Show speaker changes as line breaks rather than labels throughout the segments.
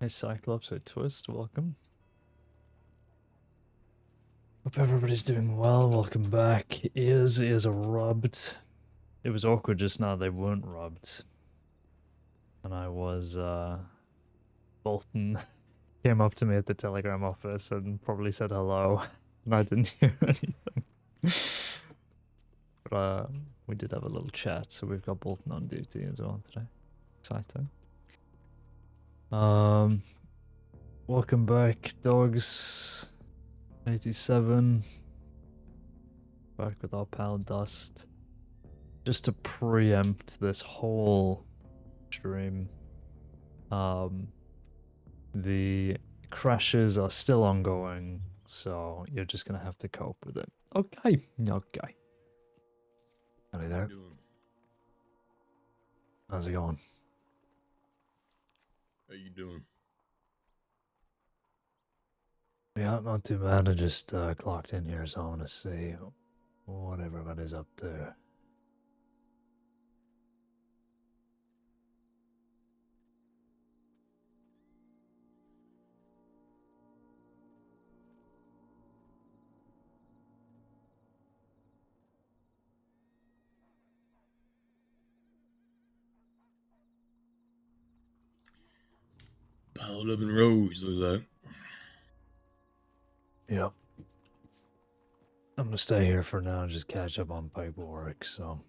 Hey Cyclops, hey Twist, welcome. Hope everybody's doing well, welcome back. Ears are rubbed. It was awkward just now, they weren't rubbed. And I was, Bolton came up to me at the Telegram office and probably said hello, and I didn't hear anything. But, we did have a little chat, so we've got Bolton on duty as well today. Exciting. Welcome back, dogs. 87. Back with our pal Dust. Just to preempt this whole stream, the crashes are still ongoing, so you're just gonna have to cope with it. Okay, okay. Howdy there. How's it going?
How you doing?
Yeah, not too bad. I just clocked in here, so I want to see what everybody's up to.
Piled up in rows, looks like.
Yep. I'm gonna stay here for now and just catch up on paperwork, so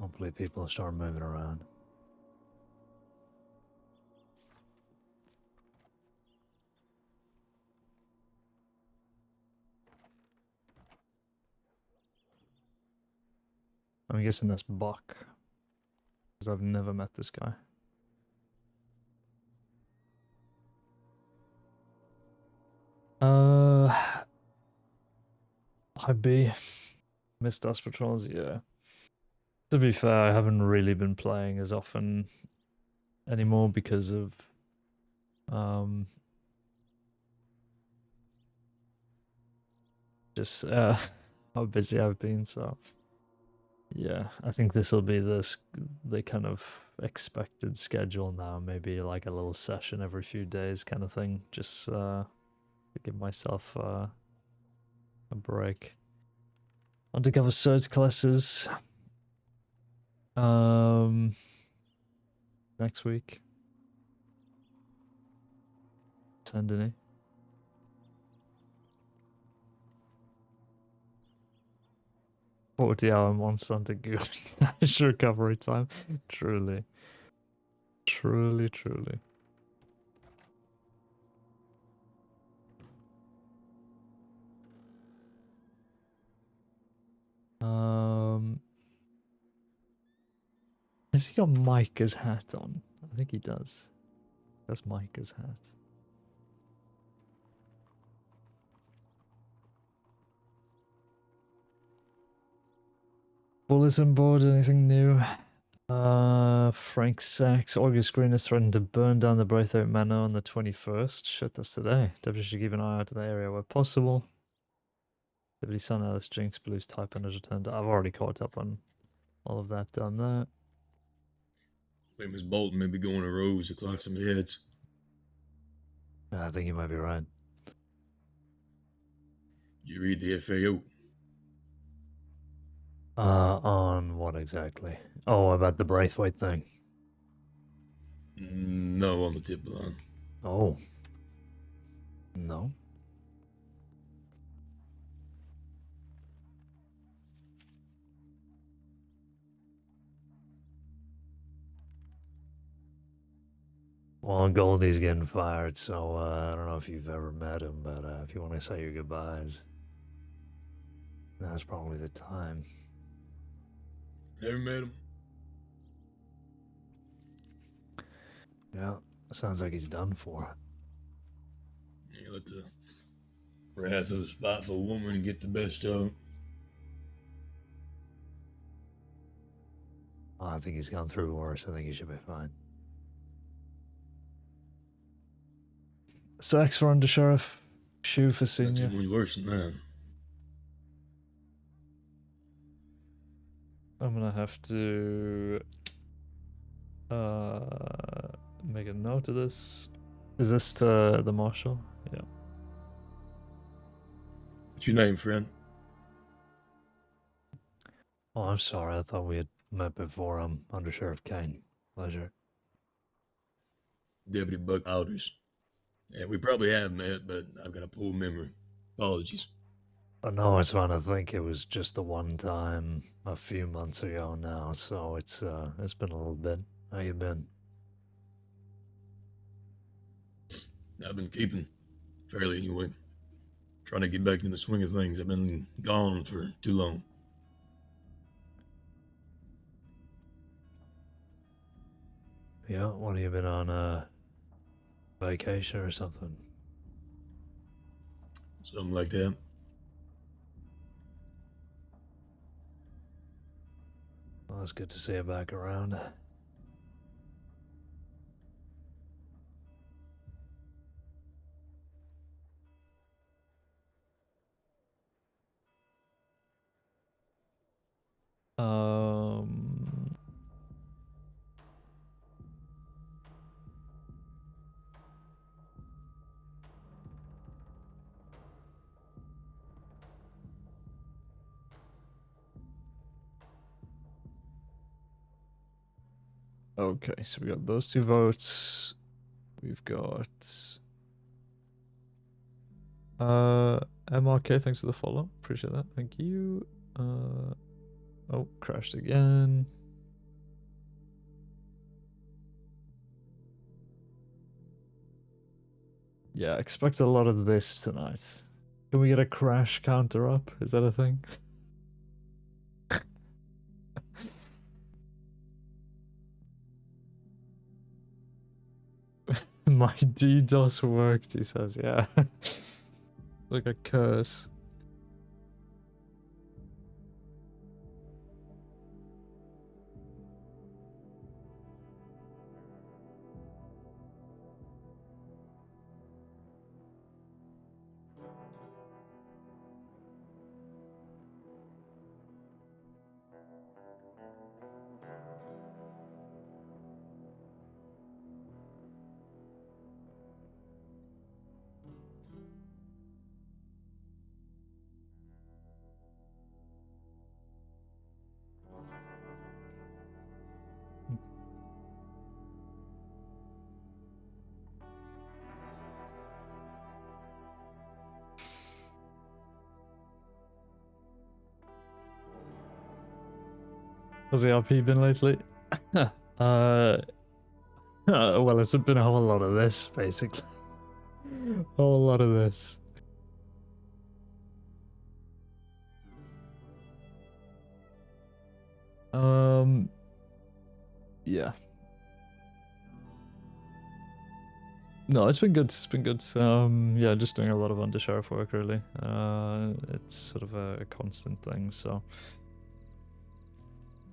hopefully people start moving around. I'm guessing that's Buck, because I've never met this guy. Hi B. Missed Dust Patrols, yeah. To be fair, I haven't really been playing as often anymore because of just how busy I've been, so yeah, I think this will be the kind of expected schedule now, maybe like a little session every few days kind of thing, just to give myself a break. Undercover search classes next week. Send any. $40-hour months under good recovery time. Truly. Truly, truly. Has he got Micah's hat on? I think he does. That's Micah's hat. Bulletin board, anything new? Frank Sachs, August Green has threatened to burn down the Braithwaite Manor on the 21st. Shit, that's today. Deputy should keep an eye out to the area where possible. Deputy Son Alice Jinx, Blues type and has returned. I've already caught up on all of that, done that.
I think Miss Bolton may be going to rows to clock some heads.
I think you might be right.
Did you read the FAO?
On what exactly? Oh, about the Braithwaite thing.
No, on the tip line.
Oh. No. Well, Goldie's getting fired, so I don't know if you've ever met him, but if you want to say your goodbyes, now's probably the time.
Never met him.
Yeah, sounds like he's done for.
You let the wrath of a spiteful woman get the best of him.
Oh, I think he's gone through worse. I think he should be fine. Sachs for Undersheriff. Shoe for
Not
Senior.
too much worse than that.
I'm gonna have to Make a note of this. Is this to the marshal? Yeah.
What's your name, friend?
Oh, I'm sorry. I thought we had met before. I'm Under Sheriff Caine. Pleasure.
Deputy Buck Alders. Yeah, we probably have met, but I've got a poor memory. Apologies.
I know it's fun to think it was just the one time a few months ago now, so it's been a little bit. How you been?
I've been keeping fairly anyway. Trying to get back in the swing of things. I've been gone for too long.
Yeah, what have you been on vacation or something?
Something like that.
Well, it's good to see you back around. Um Okay, so we got those two votes. We've got MRK, thanks for the follow. Appreciate that. Thank you. Oh, crashed again. Yeah, expect a lot of this tonight. Can we get a crash counter up? Is that a thing? My DDoS worked, he says, yeah. Like a curse. How's the RP been lately? Well, it's been a whole lot of this, basically. A whole lot of this. Yeah. No, it's been good. It's been good. Yeah, just doing a lot of undersheriff work, really. It's sort of a constant thing, so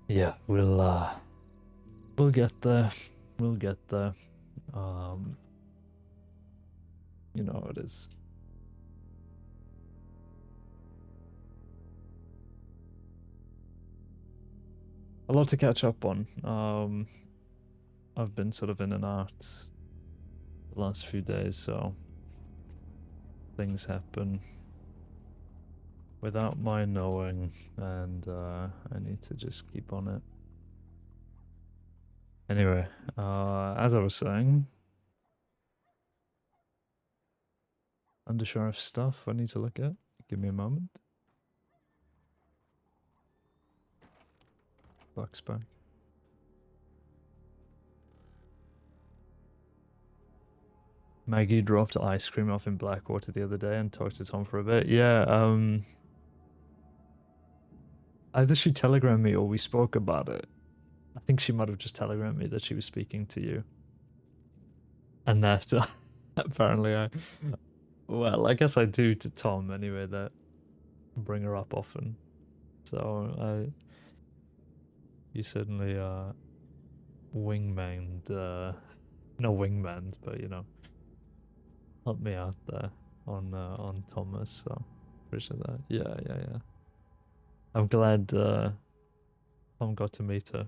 yeah, we'll get there. We'll get there. You know how it is. A lot to catch up on. I've been sort of in and out the last few days, so things happen without my knowing, and I need to just keep on it. Anyway, as I was saying, undersheriff stuff I need to look at. Give me a moment. Buck's back. Maggie dropped ice cream off in Blackwater the other day and talked to Tom for a bit. Yeah, either she telegrammed me or we spoke about it. I think she might have just telegrammed me that she was speaking to you. And that apparently well, I guess I do to Tom anyway, that bring her up often. So you certainly wingmaned, no wingmans, but you know, helped me out there on Thomas, so appreciate that. Yeah. I'm glad Tom got to meet her.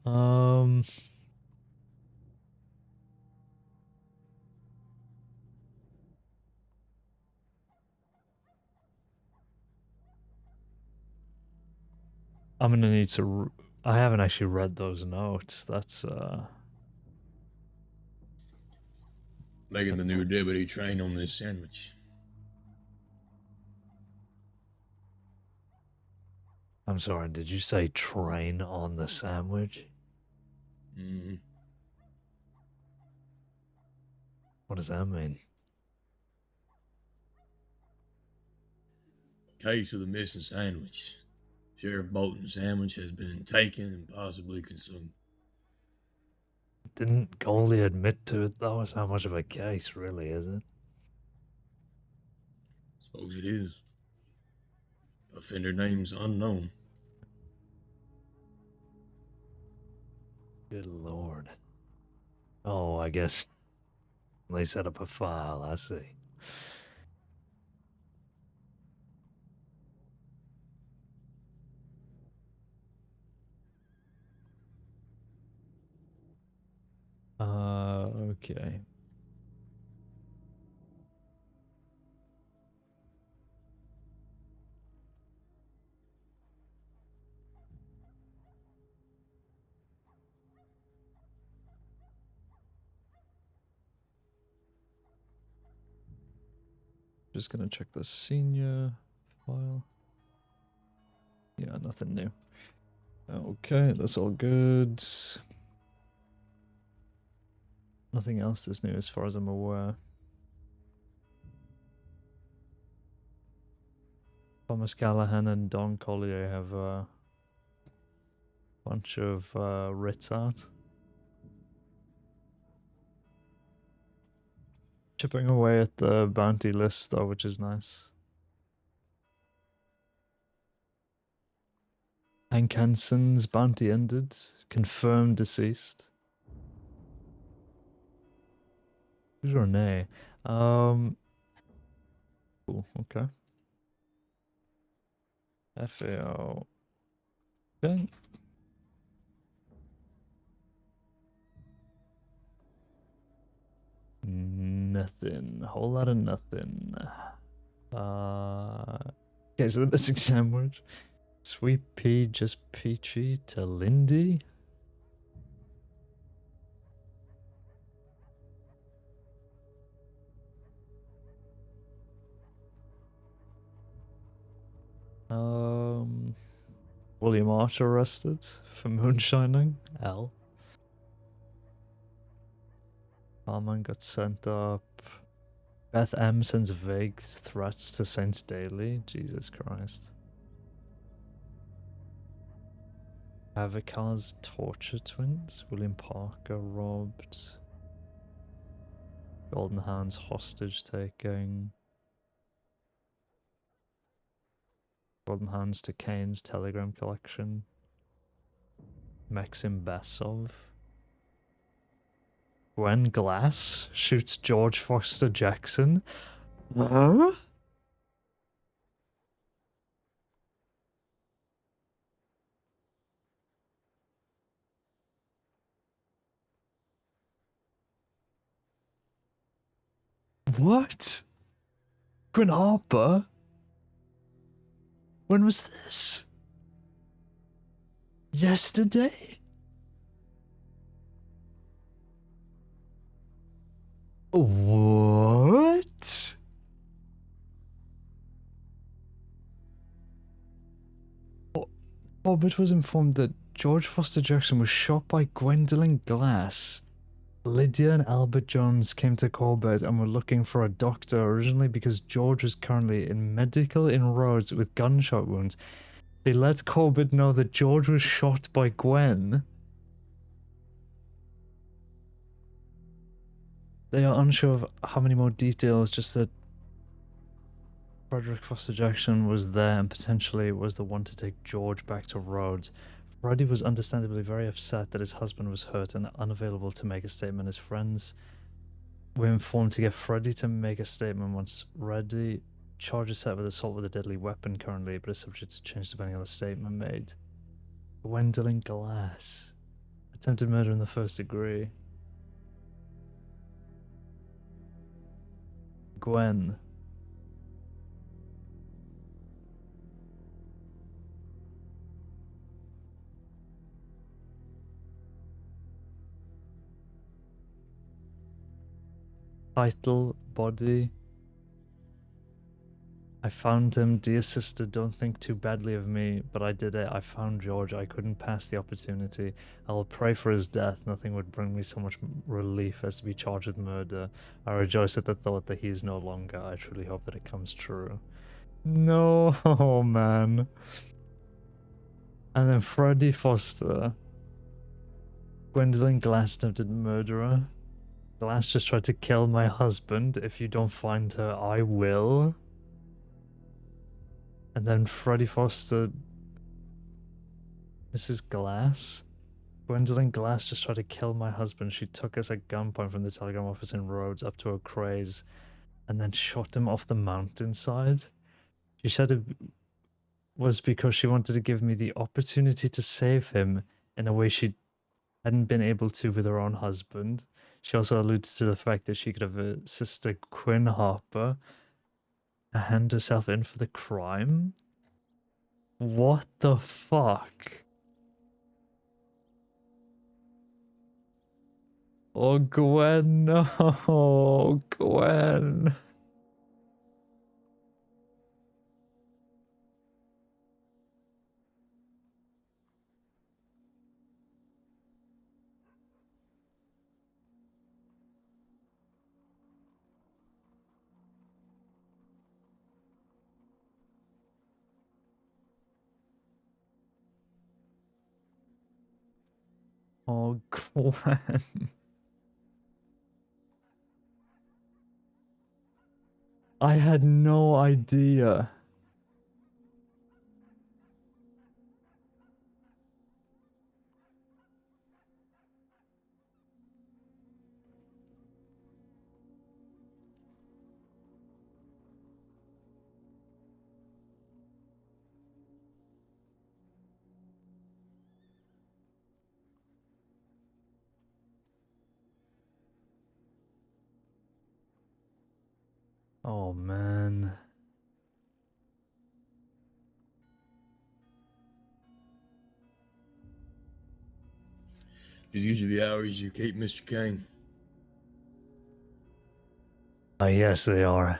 Um, I'm gonna need to. I haven't actually read those notes. That's
Making the new deputy train on this sandwich.
I'm sorry. Did you say train on the sandwich?
Mm-hmm.
What does that mean?
Case of the missing sandwich. Sheriff Bolton's sandwich has been taken and possibly consumed.
Didn't Goldie admit to it though? It's not much of a case, really, is it?
Suppose it is. Offender name's unknown.
Good lord. Oh, I guess they set up a file. I see. Okay. Just gonna check the senior file. Yeah, nothing new. Okay, that's all good. Nothing else is new as far as I'm aware. Thomas Callahan and Don Collier have a bunch of writs out. Chipping away at the bounty list though, which is nice. Hank Hansen's bounty ended. Confirmed deceased. Who's Renee? Cool, okay. FAO. Okay. Nothing. Whole lot of nothing. Okay, so the missing sandwich. Sweet pea, just peachy to Lindy. William Archer arrested for moonshining. L. Barman got sent up. Beth M sends vague threats to Saints Daily. Jesus Christ. Avakar's torture twins. William Parker robbed. Golden Hounds hostage taking. Golden Hounds to Caine's telegram collection. Maxim Basov. Gwen Glass shoots George Foster Jackson. Huh? What? Gwen Harper? When was this? Yesterday? What? Orbit was informed that George Foster Jackson was shot by Gwendolyn Glass. Lydia and Albert Jones came to Corbett and were looking for a doctor originally because George was currently in medical inroads with gunshot wounds. They let Corbett know that George was shot by Gwen. They are unsure of how many more details, just that Frederick Foster Jackson was there and potentially was the one to take George back to Rhodes. Freddie was understandably very upset that his husband was hurt and unavailable to make a statement. His friends were informed to get Freddie to make a statement once ready. Charges set with assault with a deadly weapon currently, but is subject to change depending on the statement made. Gwendolyn Glass. Attempted murder in the first degree. Gwen. Title, body. I found him. Dear sister, don't think too badly of me, but I did it. I found George. I couldn't pass the opportunity. I will pray for his death. Nothing would bring me so much relief as to be charged with murder. I rejoice at the thought that he is no longer. I truly hope that it comes true. No, oh, man. And then Freddie Foster. Gwendolyn Glass attempted murderer. Glass just tried to kill my husband. If you don't find her, I will. And then Freddie Foster. Mrs. Glass? Gwendolyn Glass just tried to kill my husband. She took us at gunpoint from the telegram office in Rhodes up to O'Crae's and then shot him off the mountainside. She said it was because she wanted to give me the opportunity to save him in a way she hadn't been able to with her own husband. She also alluded to the fact that she could have a sister, Quinn Harper, to hand herself in for the crime. What the fuck? Oh, Gwen, no, Gwen. Oh, Gwen. I had no idea. Oh, man.
These usually the hours you keep Mr. Caine.
Yes, they are.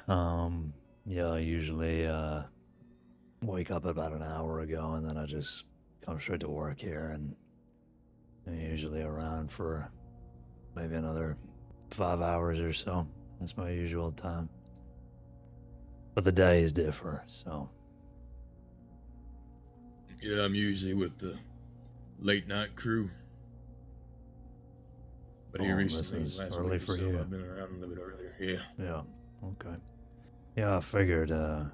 Yeah, I usually, wake up about an hour ago and then I just come straight to work here, and I'm usually around for maybe another 5 hours or so. That's my usual time. But the days differ, so.
Yeah, I'm usually with the late night crew. But here recently,
this is
last
early
week or
for
so,
you.
I've been around a little bit earlier. Yeah.
Yeah, okay. Yeah, I figured, the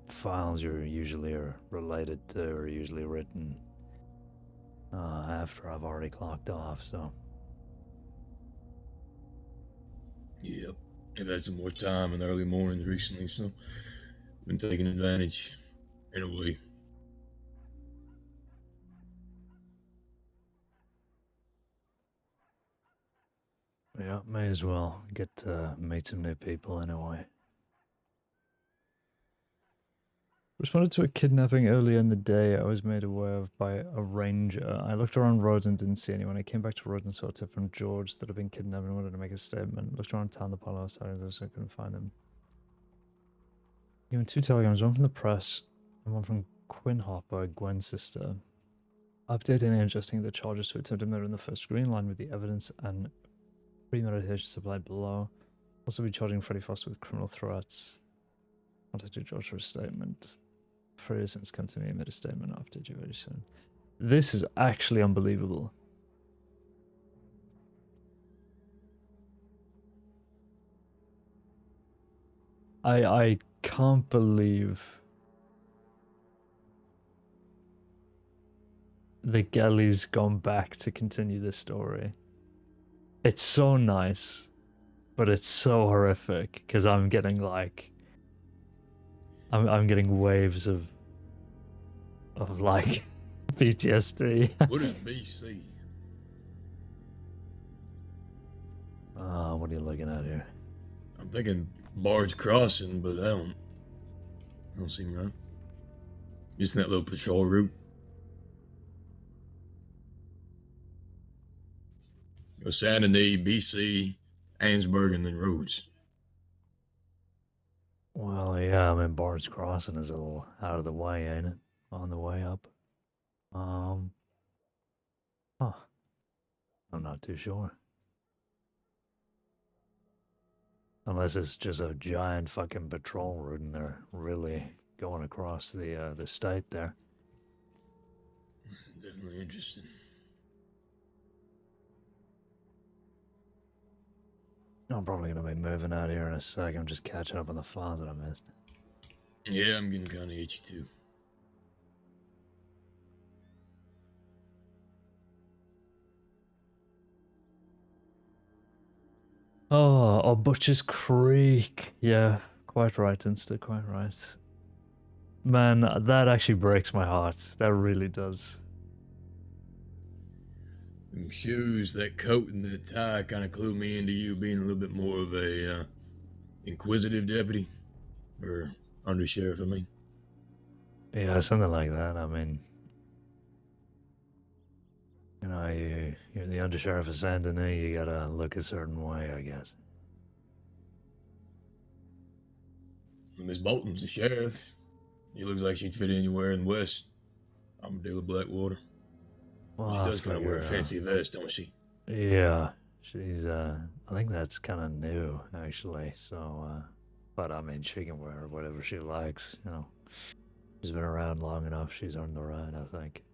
files you're usually are related to are usually written after I've already clocked off, so.
Yep. I've had some more time in the early mornings recently, so been taking advantage in a way.
Yeah, may as well get to meet some new people anyway. Responded to a kidnapping earlier in the day I was made aware of by a ranger. I looked around roads and didn't see anyone. I came back to road and saw a tip from George that had been kidnapped and wanted to make a statement. Looked around town, the pile of sirens, I couldn't find him. Given 2 telegrams, one from the press and one from Quinn Harper, Gwen's sister. Updating and adjusting the charges to attempted murder in the first degree in line with the evidence and premeditation supplied below. Also be charging Freddie Foster with criminal threats. Contacted George for a statement. Freddie has since come to me and made a statement. I'll update you very soon. This is actually unbelievable. I can't believe the Gelly's gone back to continue this story. It's so nice, but it's so horrific because I'm getting like I'm getting waves of like PTSD.
What is BC?
What are you looking at here?
I'm thinking Bard's Crossing, but I don't seem right. Just that little patrol route. Go Saint Denis, BC, Ansburg, and then Rhodes.
Well, yeah, I mean, Bard's Crossing is a little out of the way, ain't it? On the way up. Huh. I'm not too sure. Unless it's just a giant fucking patrol route and they're really going across the state there.
Definitely interesting.
I'm probably gonna be moving out here in a sec. I'm just catching up on the files that I missed.
Yeah, I'm getting kind of itchy too.
Oh, Butcher's Creek. Yeah, quite right, Insta, quite right. Man, that actually breaks my heart. That really does.
Them shoes, that coat, and that tie kind of clued me into you being a little bit more of a inquisitive deputy, or undersheriff. I mean,
Yeah, something like that. I mean, you're the undersheriff of Saint Denis. You gotta look a certain way, I guess.
Miss Bolton's the sheriff. He looks like she'd fit anywhere in the West. Armadillo Blackwater.
Well,
She
I
does kind of wear a
figure,
fancy vest, don't she?
yeah, she's, I think that's kind of new, actually. So, but I mean, she can wear whatever she likes, you know. She's been around long enough. She's earned the right, I think.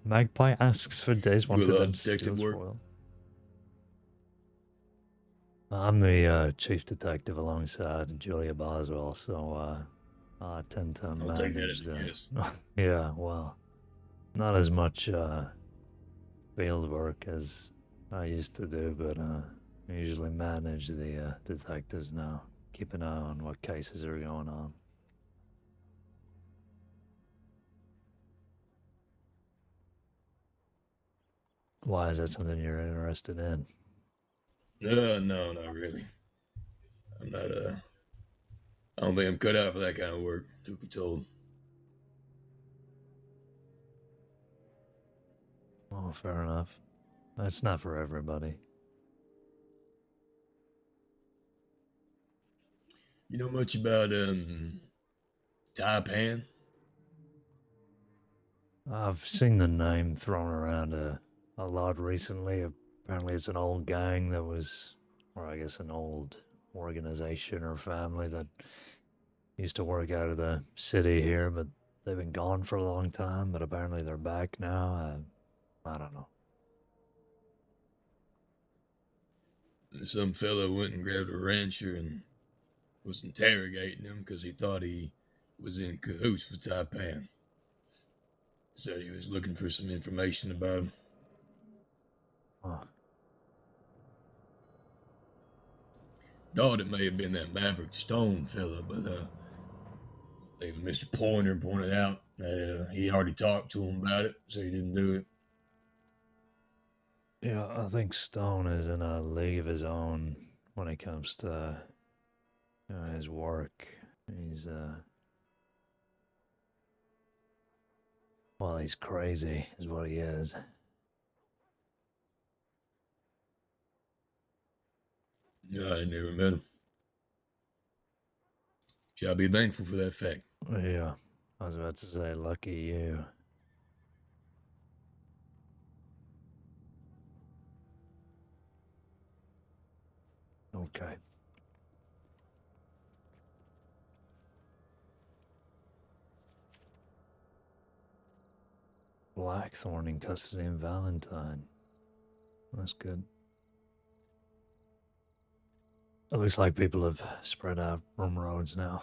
Magpie asks for days
Do a
wanted
lot
and
of detective
steals
work.
foil. I'm the chief detective alongside Julia Boswell, so I tend to
I'll take that
manage
as a
the.
yes.
Yeah, well, not as much field work as I used to do, but I usually manage the detectives now, keep an eye on what cases are going on. Why is that something you're interested in?
No, not really. I'm not. I don't think I'm cut out for that kind of work. Truth be told.
Oh, fair enough. That's not for everybody.
You know much about Taipan?
I've seen the name thrown around a lot recently. Apparently, it's an old gang that was, or I guess an old organization or family that used to work out of the city here, but they've been gone for a long time. But apparently, they're back now. I don't know.
Some fellow went and grabbed a rancher and was interrogating him because he thought he was in cahoots with Taipan. Said he was looking for some information about him.
Huh.
Thought it may have been that Maverick Stone fella, but even Mr. Pointer pointed out that he already talked to him about it, so he didn't do it.
Yeah, I think Stone is in a league of his own when it comes to his work. He's well, he's crazy, is what he is.
No, I never met him. Shall be thankful for that fact.
Yeah, I was about to say, lucky you. Okay. Blackthorn in custody and Valentine. That's good. It looks like people have spread out from roads now.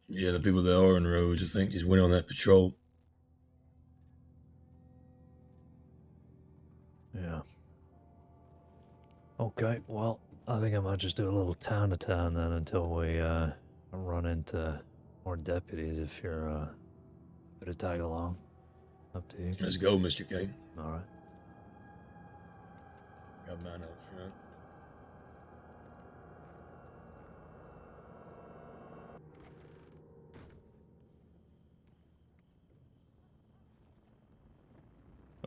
Yeah, the people that are on the roads, I think, just went on that patrol.
Yeah. Okay, well, I think I might just do a little town to town then until we run into more deputies. If you're happy to tag along, up to you.
Let's go, Mr. Caine.
All right.
Got mine up front.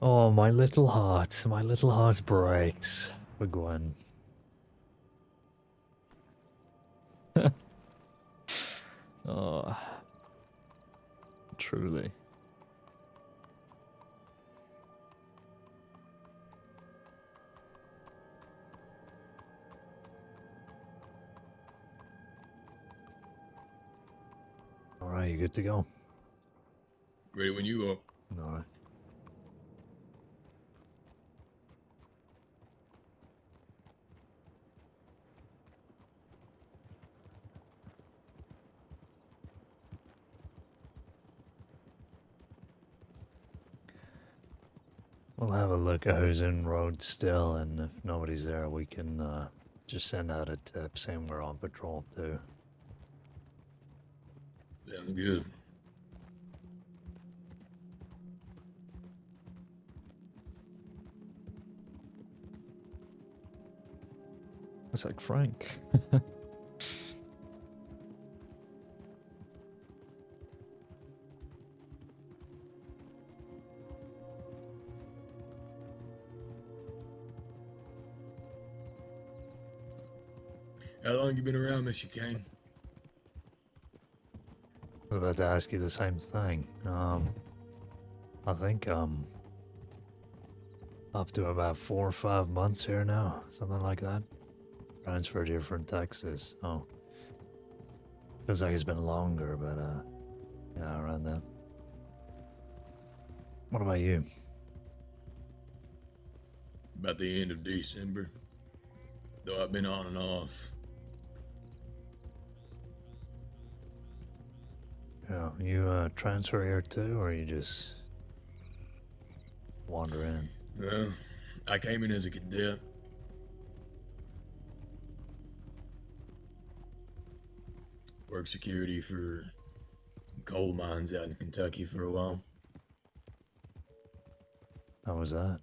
Oh, my little heart breaks for Gwen. Oh, truly. All right, you good to go?
Ready when you are.
All right. We'll have a look at who's in road still, and if nobody's there, we can just send out a tip saying we're on patrol too.
Sounds good.
It's like Frank.
How long you been around, Mr. Caine?
I was about to ask you the same thing. I think up to about 4 or 5 months here now, something like that. Transferred here from Texas. Oh, feels like it's been longer, but yeah, around that. What about you?
About the end of December. Though I've been on and off.
Yeah, you transfer here too, or you just wander in?
Well, I came in as a cadet. Worked security for coal mines out in Kentucky for a while.
How was that?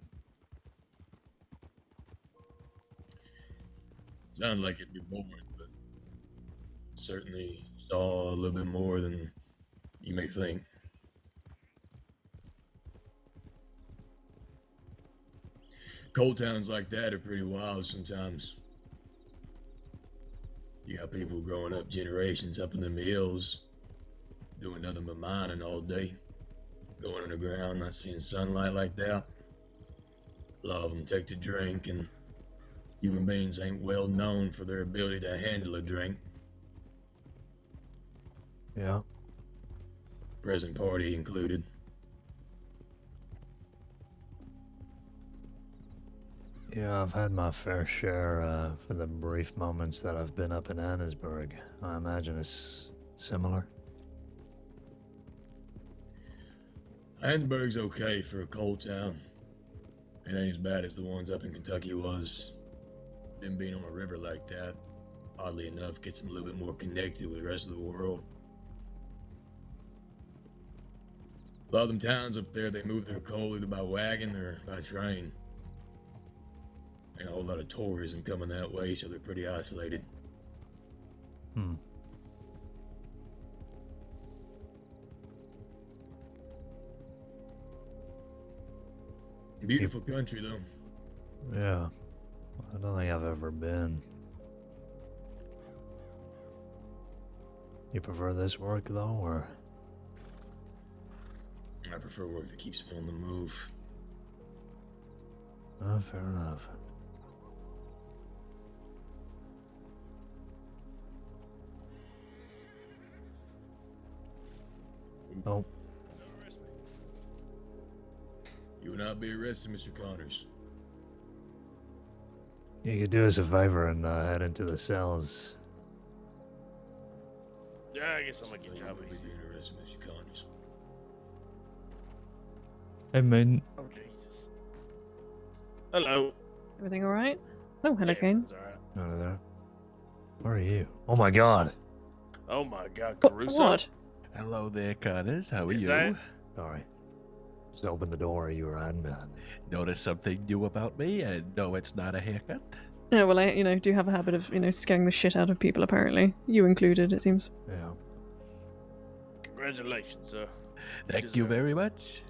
Sounded like it'd be boring, but certainly saw a little bit more than you may think. Coal towns like that are pretty wild sometimes. You got people growing up generations up in the hills, doing nothing but mining all day, going underground, not seeing sunlight like that. A lot of them take to drink, and human beings ain't well known for their ability to handle a drink.
Yeah.
Present party included.
Yeah, I've had my fair share for the brief moments that I've been up in Annesburg. I imagine it's similar.
Annenberg's okay for a coal town. It ain't as bad as the ones up in Kentucky was. Them being on a river like that, oddly enough, gets them a little bit more connected with the rest of the world. A lot of them towns up there, they move their coal either by wagon or by train. Ain't a whole lot of tourism coming that way, so they're pretty isolated.
Hmm.
Beautiful country, though.
Yeah. I don't think I've ever been. You prefer this work though, or?
I prefer work that keeps me on the move.
Oh, fair enough. Oh.
You will not be arrested, Mr. Connors.
You could do us a favor and head into the cells.
Yeah, I guess I'll make
You
your
will
job
not be
easy.
being arrested, Mr. Connors.
Hey, man.
Oh, Jesus. Hello.
Everything all right? Oh, hello,
Yeah,
Caine.
everything's all right.
Out of there. Where are you? Oh my god.
Oh my God, Caruso.
What?
Hello there, Connors. How are
Is
you?
that-
Sorry. Just open the door. You were hiding behind it.
Notice something new about me? And no, it's not a haircut.
Yeah, well, I, do have a habit of, scaring the shit out of people, apparently. You included, it seems.
Yeah.
Congratulations, sir.
Thank
deserve
you
it.
very much.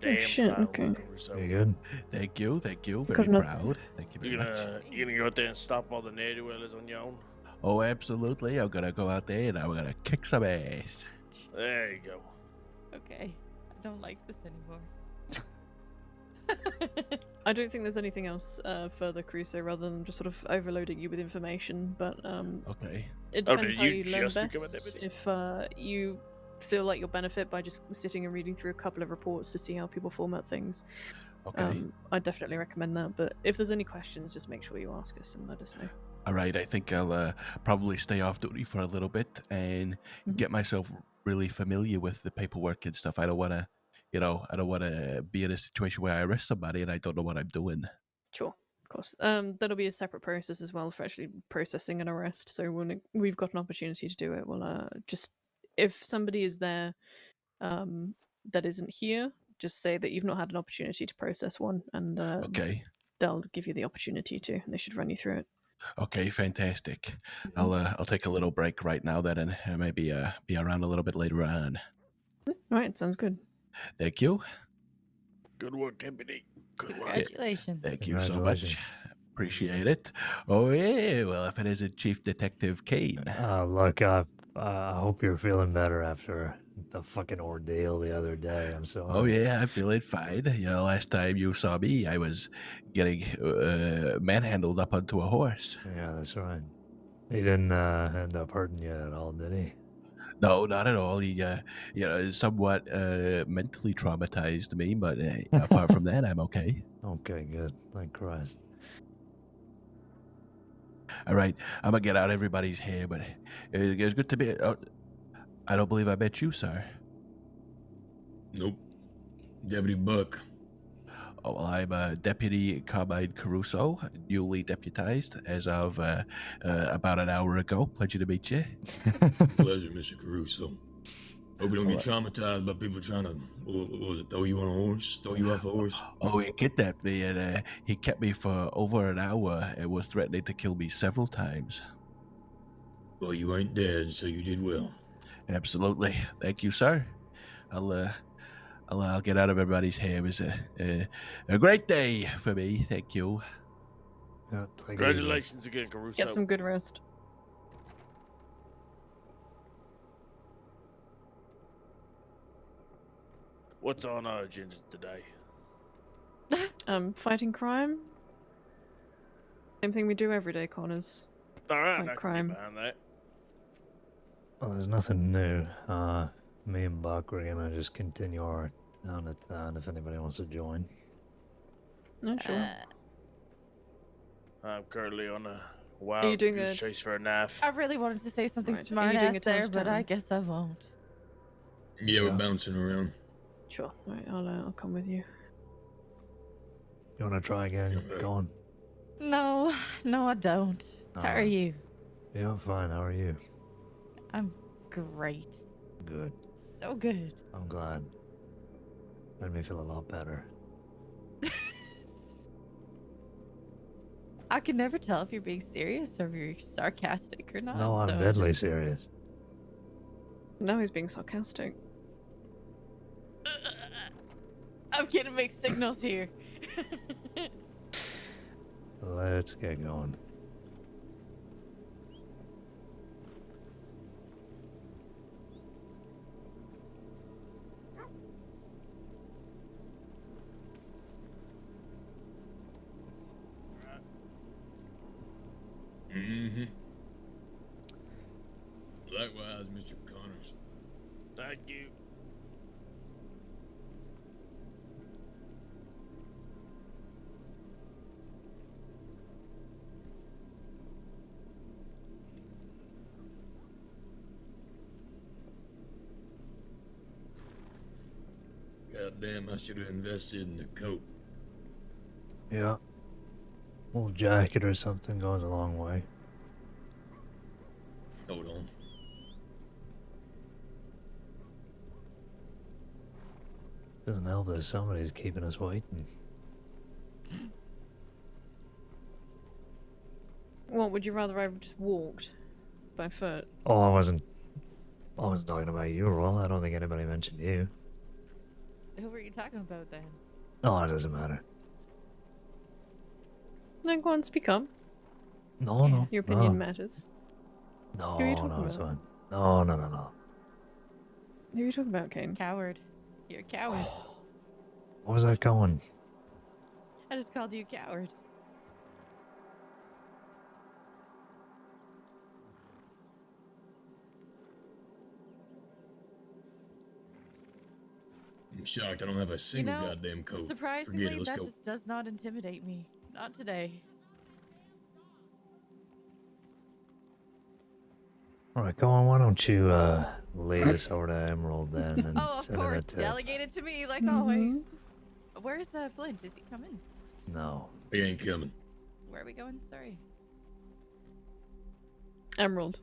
Damn
shit,
fine
okay.
work, Caruso.
You good?
Thank you. Thank you.
Got
Very
enough-
proud. Thank you very
You
much.
gonna go out there and stop all the ne'er-do-wells on your own?
Oh, absolutely. I'm gonna go out there and I'm gonna kick some ass.
There you go.
Okay, I don't like this anymore.
I don't think there's anything else further, Crusoe, rather than just sort of overloading you with information, but
Okay.
it
Oh,
depends
did
how
you
you learn
just become a
best.
deputy?
If you feel like you'll benefit by just sitting and reading through a couple of reports to see how people format things,
Okay.
I definitely recommend that. But if there's any questions, just make sure you ask us and let us know.
All right. I think I'll probably stay off duty for a little bit and
Mhm.
get myself really familiar with the paperwork and stuff. I don't want to, I don't want to be in a situation where I arrest somebody and I don't know what I'm doing.
Sure, of course. That'll be a separate process as well for actually processing an arrest. So when we've got an opportunity to do it, we'll just if somebody is there that isn't here, just say that you've not had an opportunity to process one, and
Okay.
they'll give you the opportunity to, and they should run you through it.
Okay, fantastic. I'll take a little break right now then, and maybe be around a little bit later on.
Right, sounds good.
Thank you.
Good work, deputy. Good work.
Congratulations.
Thank you so
Congratulations.
much. Appreciate it. Oh yeah. Well, if it isn't Chief Detective Caine.
Look, I hope you're feeling better after the fucking ordeal the other day. I'm sorry.
Oh yeah, I'm feeling fine. Last time you saw me, I was getting manhandled up onto a horse.
Yeah, that's right. He didn't end up hurting you at all, did he?
No, not at all. He, somewhat mentally traumatized me, but apart from that, I'm okay.
Okay, good. Thank Christ.
All right, I'm gonna get out everybody's hair, but it's good to be. I don't believe I met you, sir.
Nope. Deputy Buck.
Oh, well, I'm Deputy Carmine Caruso, newly deputized as of about an hour ago. Pleasure to meet you.
Pleasure, Mr. Caruso. Hope you don't get traumatized by people trying to, what was it, throw you on a horse? Throw you off a horse?
Oh, he kidnapped me and he kept me for over an hour and was threatening to kill me several times.
Well, you ain't dead, so you did well.
Absolutely. Thank you, sir. I'll get out of everybody's hair. It was a great day for me. Thank you.
Yeah, take it easy.
Congratulations again, Caruso.
Get some good rest.
What's on our agenda today?
Fighting crime. Same thing we do every day, Connors.
All right,
Fight
I can
crime.
get behind that.
Well, there's nothing new. Me and Buck, we're gonna just continue our town to town if anybody wants to join.
Yeah, sure.
I'm currently on a
you
wild
doing
goose
a-
chase for a knife.
I really wanted to say something
Right, are
smart
you doing
ass
a town
there,
to
but I
town?
guess I won't.
Yeah, we're
Yeah.
bouncing around.
Sure. Right, I'll come with you.
You wanna try again?
Yeah.
Go on.
No, no, I don't. How are
Alright.
you?
Yeah, I'm fine. How are you?
I'm great.
Good.
So good.
I'm glad. Made me feel a lot better.
I can never tell if you're being serious or if you're sarcastic or not.
No, I'm
so I
deadly
just-
serious.
No, he's being sarcastic.
I'm getting mixed signals here.
Let's get going.
Mm-hmm. Likewise, Mr. Connors.
Thank you.
Goddamn, I should have invested in the coat.
Yeah, little jacket or something goes a long way.
Hold on.
Doesn't help that somebody's keeping us waiting.
What would you rather I have just walked by foot?
Oh, I wasn't talking about you, Roll. I don't think anybody mentioned you.
Who were you talking about then?
Oh, it doesn't matter.
No, go on, speak up.
No,
Yeah.
no.
Your opinion
no.
matters.
No,
Who are you talking
no, it's
about?
fine. No, no, no, no.
Who are you talking about, Caine?
Coward. You're a coward.
What was that going?
I just called you a coward.
I'm shocked I don't have a single
know,
goddamn coat.
Surprisingly,
Forget it, let's
that
go.
just does not intimidate me. Not today.
Alright, go on, why don't you lead us over to Emerald then and
Oh, of
send in a
course.
tip.
Delegate it to me, like
Mhm.
always. Where's Flint? Is he coming?
No.
He ain't coming.
Where are we going? Sorry.
Emerald.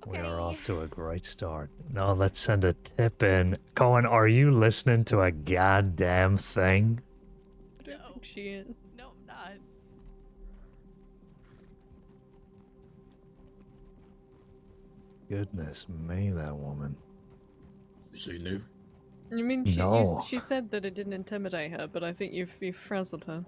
We are
Okay.
off to a great start. Now let's send a tip in. Cohen, are you listening to a goddamn thing?
I don't
No.
think she is.
No, I'm not.
Goodness me, that woman.
She knew.
You mean
No.
she said that it didn't intimidate her, but I think you've frazzled her.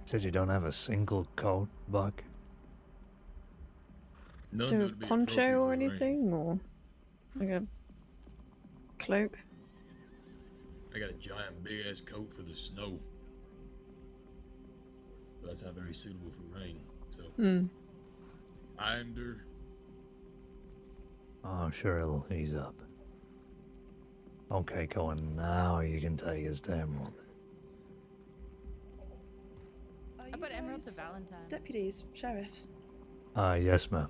Said you don't have a single coat, Buck?
None
Do
that
a
would be
poncho
appropriate
or
for the rain.
anything, or like a cloak?
I got a giant big ass coat for the snow. But that's not very suitable for rain. So
Hmm.
I endure.
Oh, I'm sure it'll ease up. Okay, Cohen, now you can take us to Emerald.
Are
I
you
put Emerald to
guys
Valentine.
deputies, sheriffs?
Yes, ma'am.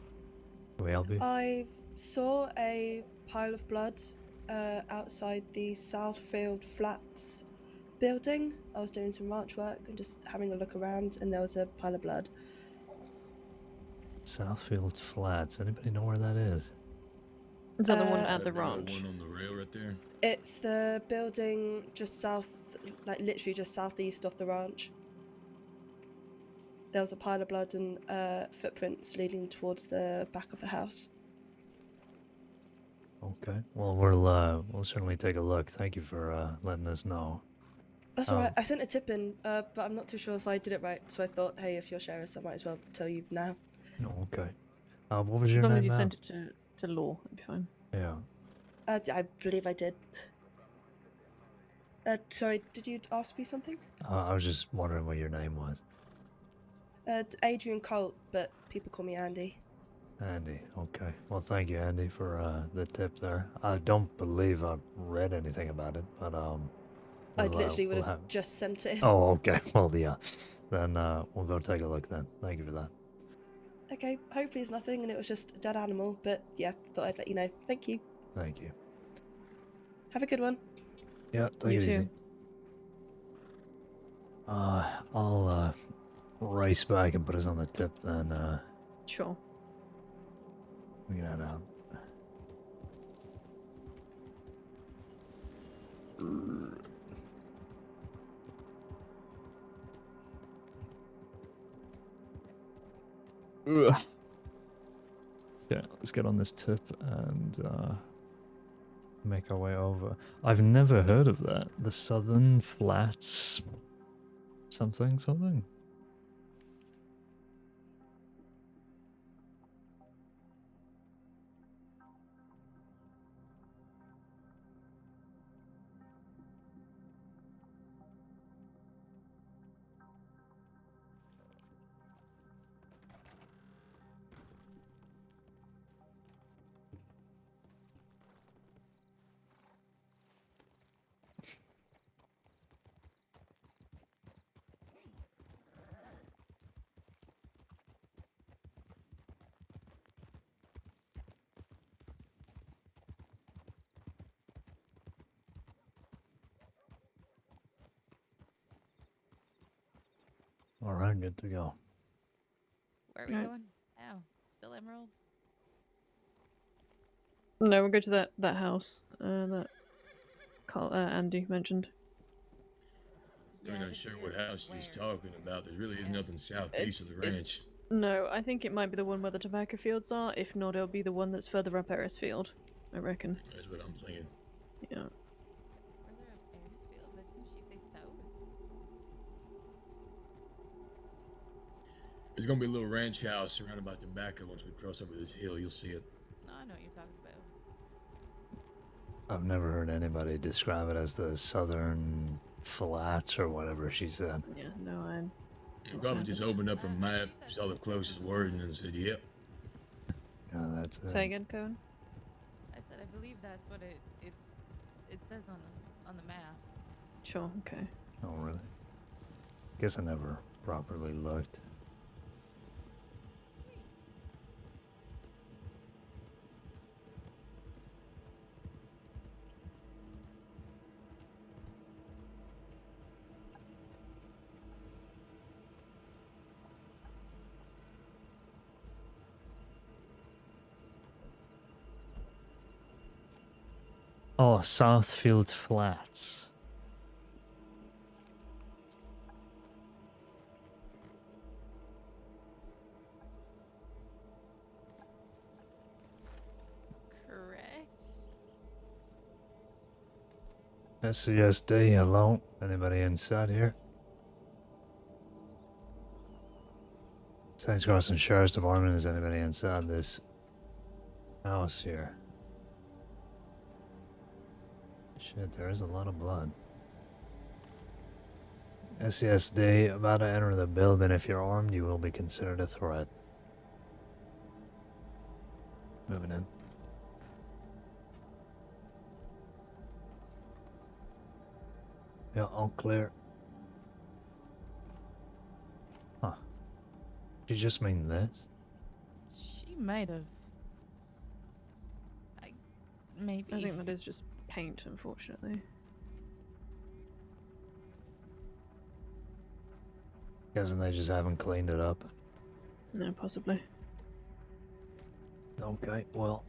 Can we help you?
I saw a pile of blood outside the Southfield Flats building. I was doing some ranch work and just having a look around, and there was a pile of blood.
Southfield Flats. Anybody know where that is?
Is that the one
Uh,
at the
That big old
ranch?
one on the rail right there.
It's the building just south, like literally just southeast of the ranch. There was a pile of blood and footprints leading towards the back of the house.
Okay. Well, we'll certainly take a look. Thank you for letting us know.
That's alright. I sent a tip in, but I'm not too sure if I did it right. So I thought, hey, if you're sheriffs, I might as well tell you now.
Oh, okay. What was your
As long
name
as you
now?
sent it to law, it'd be fine.
Yeah.
I believe I did. Sorry, did you ask me something?
I was just wondering what your name was.
Adrian Colt, but people call me Andy.
Andy. Okay. Well, thank you, Andy, for the tip there. I don't believe I've read anything about it, but
I
we'll,
literally would
we'll
have just sent it in.
Oh, okay. Well, yeah. Then we'll go take a look then. Thank you for that.
Okay, hopefully it's nothing and it was just a dead animal, but yeah, thought I'd let you know. Thank you.
Thank you.
Have a good one.
Yeah, take
You
it easy.
too.
I'll race back and put us on the tip then.
Sure.
We can head out. Ugh. Yeah, let's get on this tip and make our way over. I've never heard of that. The Southern Flats something something. All right, good to go.
Where are we
Right.
going now? Still Emerald?
No, we'll go to that house that Andy mentioned.
We're not sure what house she's talking about. There really is nothing southeast of the
It's
ranch.
no, I think it might be the one where the tobacco fields are. If not, it'll be the one that's further up Erisfield, I reckon.
That's what I'm thinking.
Yeah.
Further up Ayersfield, but didn't she say south?
There's gonna be a little ranch house surrounded by tobacco. Once we cross over this hill, you'll see it.
No, I know what you're talking about.
I've never heard anybody describe it as the Southern Flats or whatever she said.
Yeah, no, I'm.
You probably just opened up a map, saw the closest word, and then said, "Yep."
Yeah, that's it.
Say again, Cohen.
I said I believe that's what it says on the map.
Sure, okay.
Oh, really? Guess I never properly looked. Oh, Southfield Flats.
Correct.
SCSD, hello? Anybody inside here? Saints Crossing Sheriff's Department, is anybody inside this house here? Shit, there is a lot of blood. SCSD, about to enter the building. If you're armed, you will be considered a threat. Moving in. Yeah, all clear. Huh. Did you just mean this?
She might have. Maybe.
I think that is just paint, unfortunately.
Guessing they just haven't cleaned it up.
No, possibly.
Okay, well,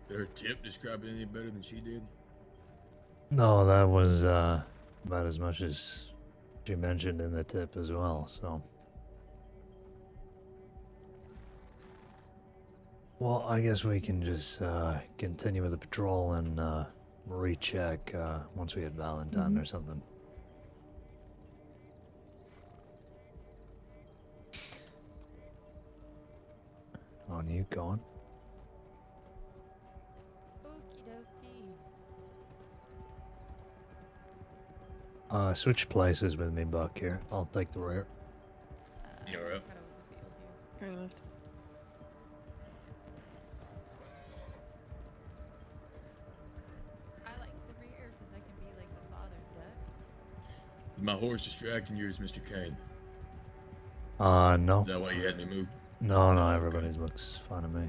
Did her tip describe it any better than she did?
no, that was about as much as she mentioned in the tip as well, so. Well, I guess we can just continue with the patrol and recheck once we hit Valentine or something. On you, going.
Okie dokie.
Switch places with me, Buck, here. I'll take the rear.
You're up.
Cut over the field here.
Very left.
I like the rear because I can be like the father duck.
Is my horse distracting you, Mr. Caine?
No.
Is that why you had me move?
No, everybody's looks fine to me.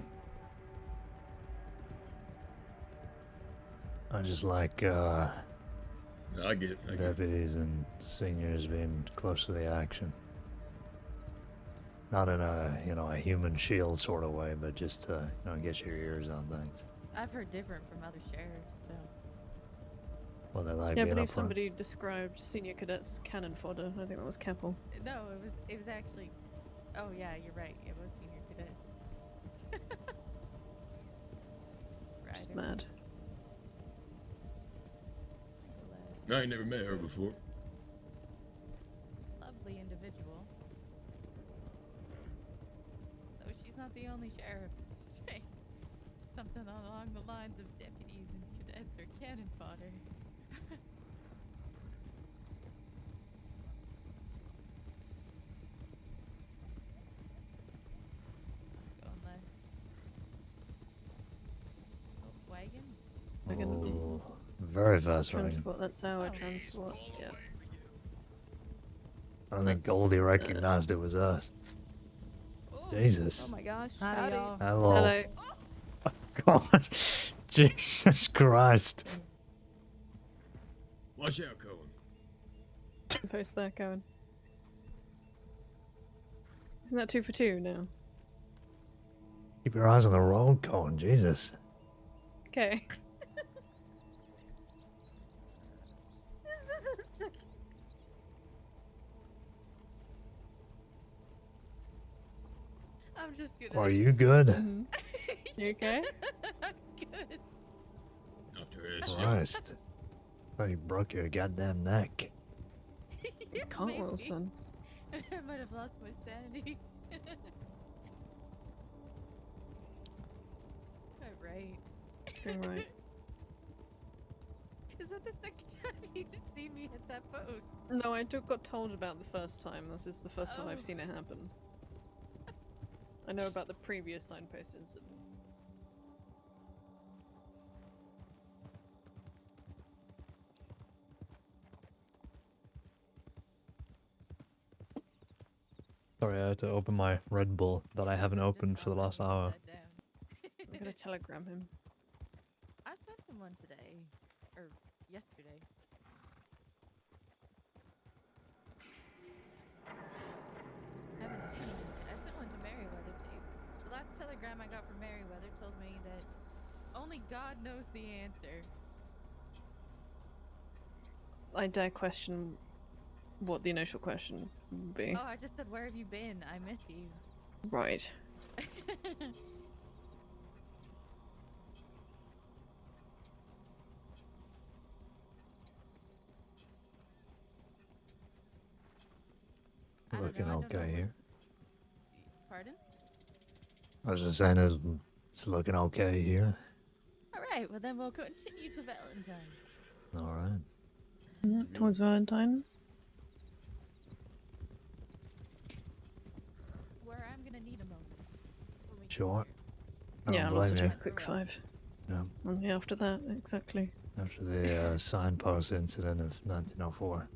I just like,
No, I get it. I get it.
deputies and seniors being close to the action. Not in a, a human shield sort of way, but just to, get your ears on things.
I've heard different from other sheriffs, so.
Well, they like
Yeah, I
being
believe
up front.
somebody described senior cadets as cannon fodder. I think that was Keppel.
No, it was actually. Oh yeah, you're right. It was senior cadet.
Just
Ryder.
mad.
No, I ain't never met her before.
Lovely individual. Though she's not the only sheriff to say something along the lines of deputies and cadets are cannon fodder. Going left. Oh, wagon?
Oh, very fast wagon.
Transport, that's our
Oh.
transport. Yeah.
I think
That's,
Goldie recognized it was us.
Oh,
Jesus.
Oh my gosh.
Howdy, y'all.
Hello.
Hello.
God. Jesus Christ.
Watch out, Cohen.
Post there, Cohen. Isn't that 2 for 2 now?
Keep your eyes on the road, Colin. Jesus.
Okay.
I'm just gonna.
Are you good?
Mhm. You okay?
Good.
Not to rest.
Christ. Oh, you broke your goddamn neck.
Yeah,
Cartwheel,
maybe.
son.
I might have lost my sanity. Quite right.
Doing right.
Is that the second time you've seen me hit that post?
No, I got told about the first time. This is the first time
Oh.
I've seen it happen. I know about the previous signpost incident.
Sorry, I had to open my Red Bull that I haven't opened for the last hour.
I'm gonna telegram him.
I sent him one today. Or yesterday. I haven't seen one yet. I sent one to Merryweather too. The last telegram I got from Merryweather told me that only God knows the answer.
I dare question what the initial question would be.
Oh, I just said, where have you been? I miss you.
Right.
I don't
Looking
know, I don't know
okay
what-
here.
Pardon?
I was just saying it's looking okay here.
Alright, well then we'll continue to Valentine.
Alright.
Yeah, towards Valentine.
Where I'm gonna need a moment. when we get
Sure.
there.
I
Yeah,
don't
I'll also
blame
do
you.
a quick 5.
Yeah.
And yeah, after that, exactly.
After the signpost incident of 1904.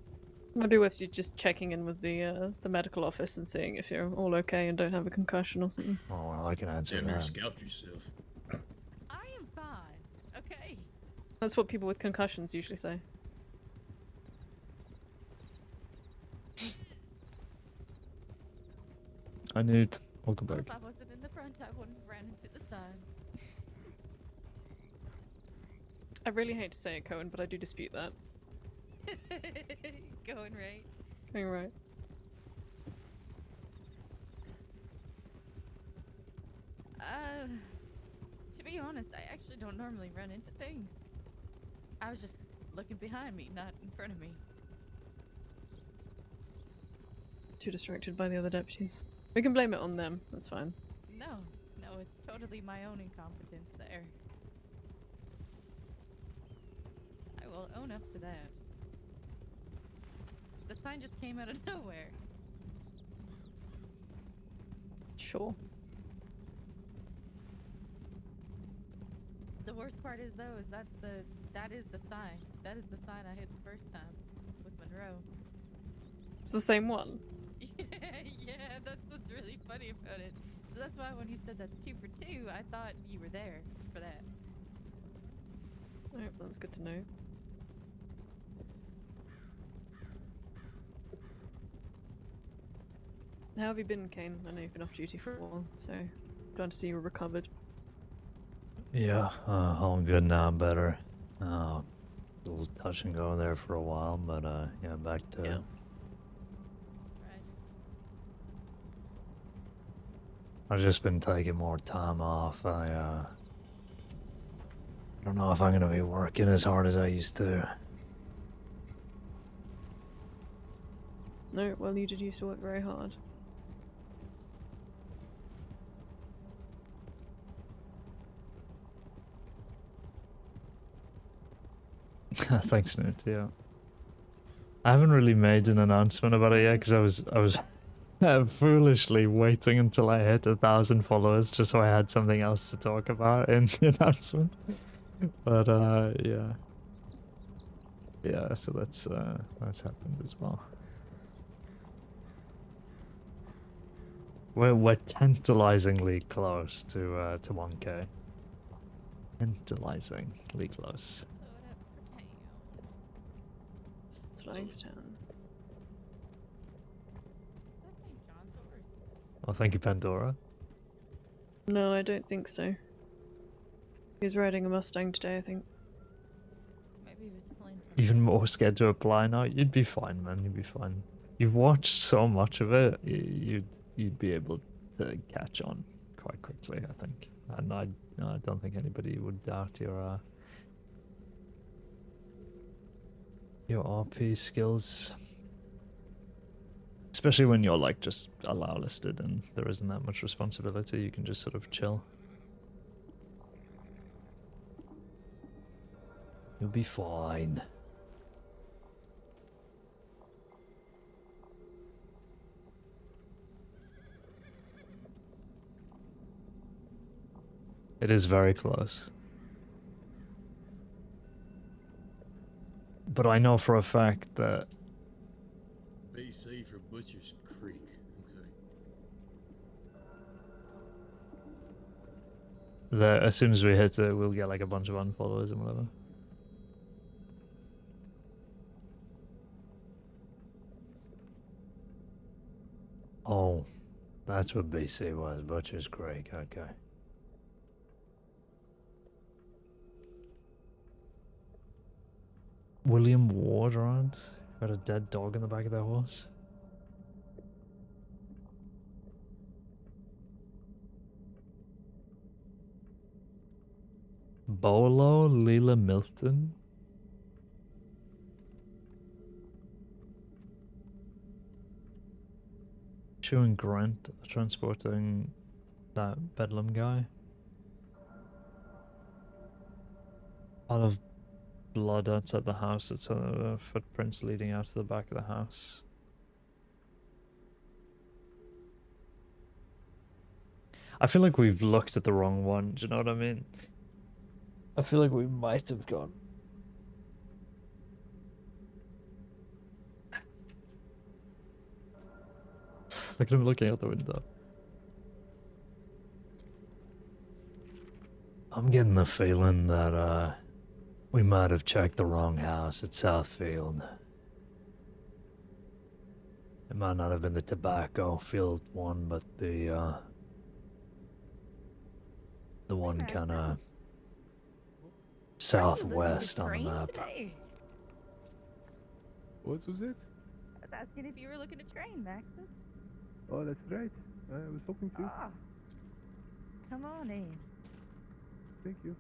Might be worth you just checking in with the medical office and seeing if you're all okay and don't have a concussion or something.
Oh, well, I can answer
Damn, you
that.
scalped yourself.
I am fine. Okay.
That's what people with concussions usually say.
I knew it. Welcome
Well,
back.
if I wasn't in the front, I wouldn't have ran into the sign.
I really hate to say it, Cohen, but I do dispute that.
Going right.
Going right.
To be honest, I actually don't normally run into things. I was just looking behind me, not in front of me.
Too distracted by the other deputies. We can blame it on them. That's fine.
No, it's totally my own incompetence there. I will own up to that. The sign just came out of nowhere.
Sure.
The worst part is though, is that is the sign. That is the sign I hit the first time with Monroe.
It's the same one.
Yeah, that's what's really funny about it. So that's why when you said that's 2 for 2, I thought you were there for that.
Oh, that's good to know. How have you been, Caine? I know you've been off duty for a while, so glad to see you're recovered.
Yeah, all good now, better. A little touch and go there for a while, but yeah, back to
Yeah.
it.
Right.
I've just been taking more time off. I don't know if I'm gonna be working as hard as I used to.
No, well, you did used to work very hard.
Thanks, Newt. Yeah. I haven't really made an announcement about it yet because I was foolishly waiting until I hit 1,000 followers just so I had something else to talk about in the announcement. But yeah, so that's happened as well. We're tantalizingly close to 1K. Tantalizingly close.
Load up for town.
Flying for town.
Oh, thank you, Pandora.
No, I don't think so. He was riding a Mustang today, I think.
Maybe he was flinting.
Even more scared to apply now. You'd be fine, man. You'd be fine. You've watched so much of it. You'd be able to catch on quite quickly, I think. And I don't think anybody would doubt your RP skills. Especially when you're like just allow listed and there isn't that much responsibility. You can just sort of chill. You'll be fine. It is very close. But I know for a fact that
BC for Butcher's Creek. Okay.
as soon as we hit it, we'll get like a bunch of unfollowers and whatever. Oh, that's what BC was, Butcher's Creek, okay. William Ward around? Got a dead dog in the back of their horse? Bolo, Leela Milton? Chu and Grant transporting that Bedlam guy. Out of blood outside the house. It's footprints leading out to the back of the house. I feel like we've looked at the wrong one. Do you know what I mean? I feel like we might have gone. Look at him looking out the window. I'm getting the feeling that we might have checked the wrong house at Southfield. It might not have been the tobacco field one, but the one kind of southwest on the map.
What was it?
I was asking if you were looking to train, Maxim.
Oh, that's right. I was hoping to.
Oh. Come on in.
Thank you.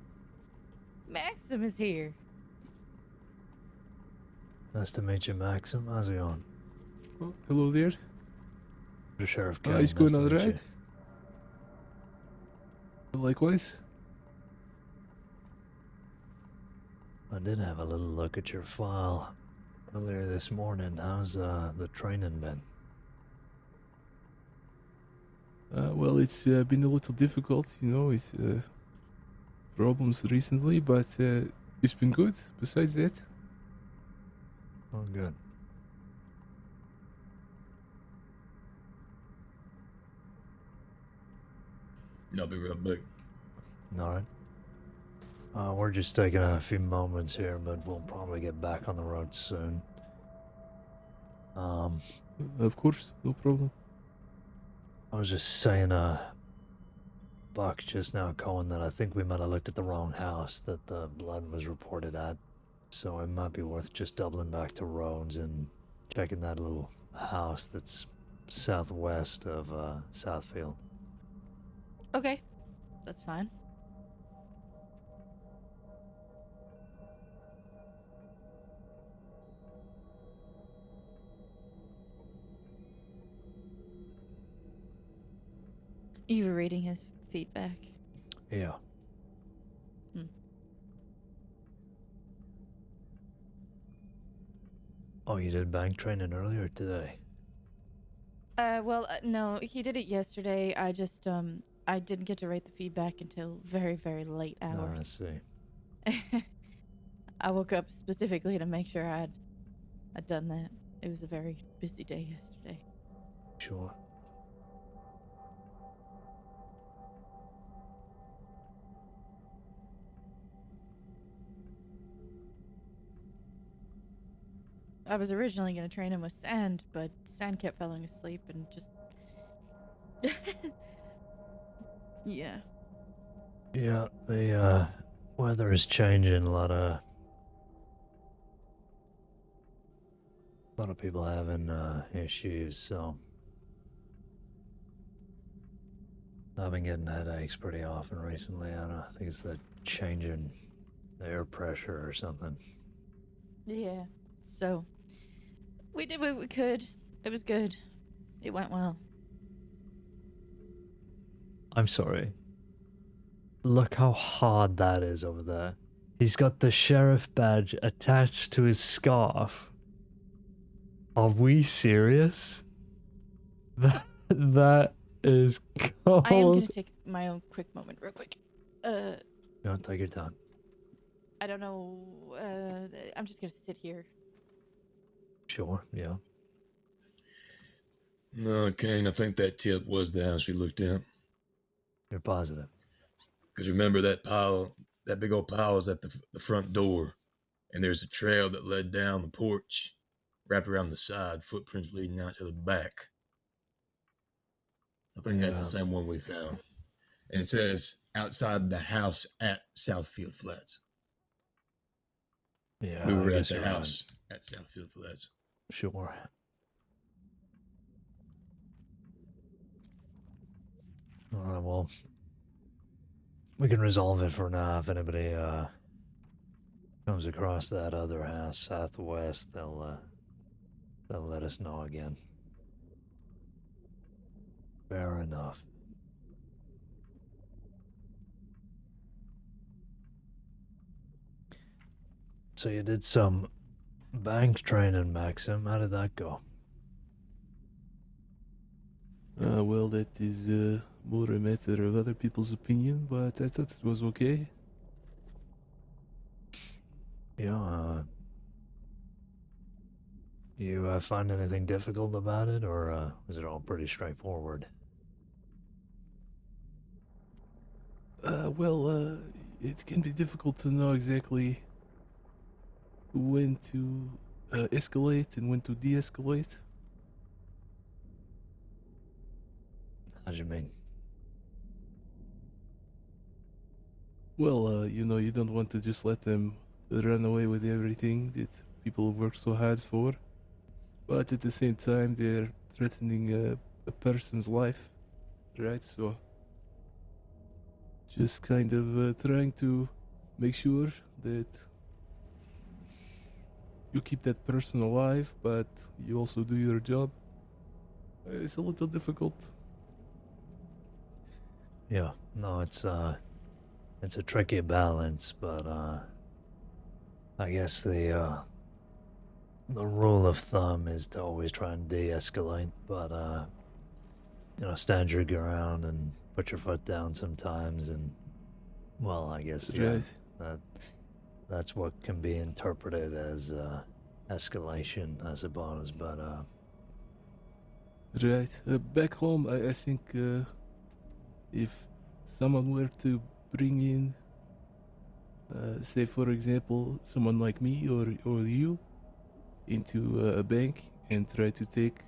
Maxim is here.
Nice to meet you, Maxim. How's it going?
Oh, hello there.
The Sheriff Caine.
It's going all right. Likewise.
I did have a little look at your file earlier this morning. How's the training been?
Well, it's been a little difficult, you know, with problems recently, but it's been good. Besides that,
Oh, good.
I'll be right back.
All right. We're just taking a few moments here, but we'll probably get back on the road soon.
of course, no problem.
I was just saying, Buck just now, Cohen, that I think we might have looked at the wrong house that the blood was reported at. So it might be worth just doubling back to Rhodes and checking that little house that's southwest of Southfield.
Okay, that's fine. You were reading his feedback.
Yeah. Oh, you did bank training earlier today?
No, he did it yesterday. I just, I didn't get to write the feedback until very, very late
Oh, I
hours.
see.
I woke up specifically to make sure I'd done that. It was a very busy day yesterday.
Sure.
I was originally going to train him with Sand, but Sand kept falling asleep and just Yeah.
Yeah, the weather is changing. A lot of people having issues, so I've been getting headaches pretty often recently. I don't know, I think it's the change in air pressure or something.
Yeah. So, we did what we could. It was good. It went well.
I'm sorry. Look how hard that is over there. He's got the sheriff badge attached to his scarf. Are we serious? That is cold.
I am gonna take my own quick moment, real quick.
No, take your time.
I don't know. I'm just gonna sit here.
Sure, yeah.
No, Caine, I think that tip was the house we looked at.
You're positive.
Because remember that pile, that big old pile is at the front door, and there's a trail that led down the porch, wrapped around the side, footprints leading out to the back. I think that's the same one we found. And it says outside the house at Southfield Flats.
Yeah,
We were
I
at
guess
the
you're
house at Southfield Flats.
right. Sure. Alright, well, we can resolve it for now. If anybody comes across that other house southwest, they'll let us know again. Fair enough. So you did some bank training, Maxim. How did that go?
Well, that is more a matter of other people's opinion, but I thought it was okay.
Yeah, you find anything difficult about it, or was it all pretty straightforward?
Well, it can be difficult to know exactly when to escalate and when to de-escalate.
How do you mean?
Well, you know, you don't want to just let them run away with everything that people have worked so hard for. But at the same time, they're threatening a person's life, right? So, just kind of trying to make sure that you keep that person alive, but you also do your job. It's a little difficult.
Yeah, no, it's a tricky balance, but I guess the rule of thumb is to always try and de-escalate, but stand your ground and put your foot down sometimes, and well, I guess yeah,
Right.
that's what can be interpreted as escalation, I suppose, but
Right. Back home, I think if someone were to bring in, say for example, someone like me or you into a bank and try to take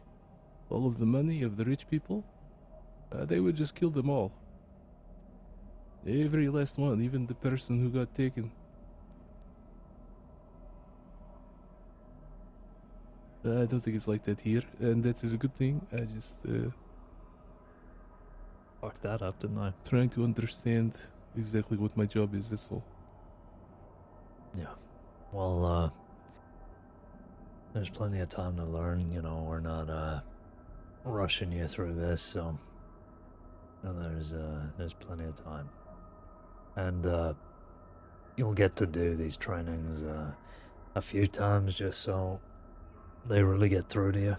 all of the money of the rich people, they would just kill them all. Every last one, even the person who got taken. I don't think it's like that here, and that is a good thing. I just
fucked that up, didn't I?
trying to understand exactly what my job is, that's all.
Yeah. Well, there's plenty of time to learn, we're not rushing you through this, so there's plenty of time. And you'll get to do these trainings a few times just so they really get through to you,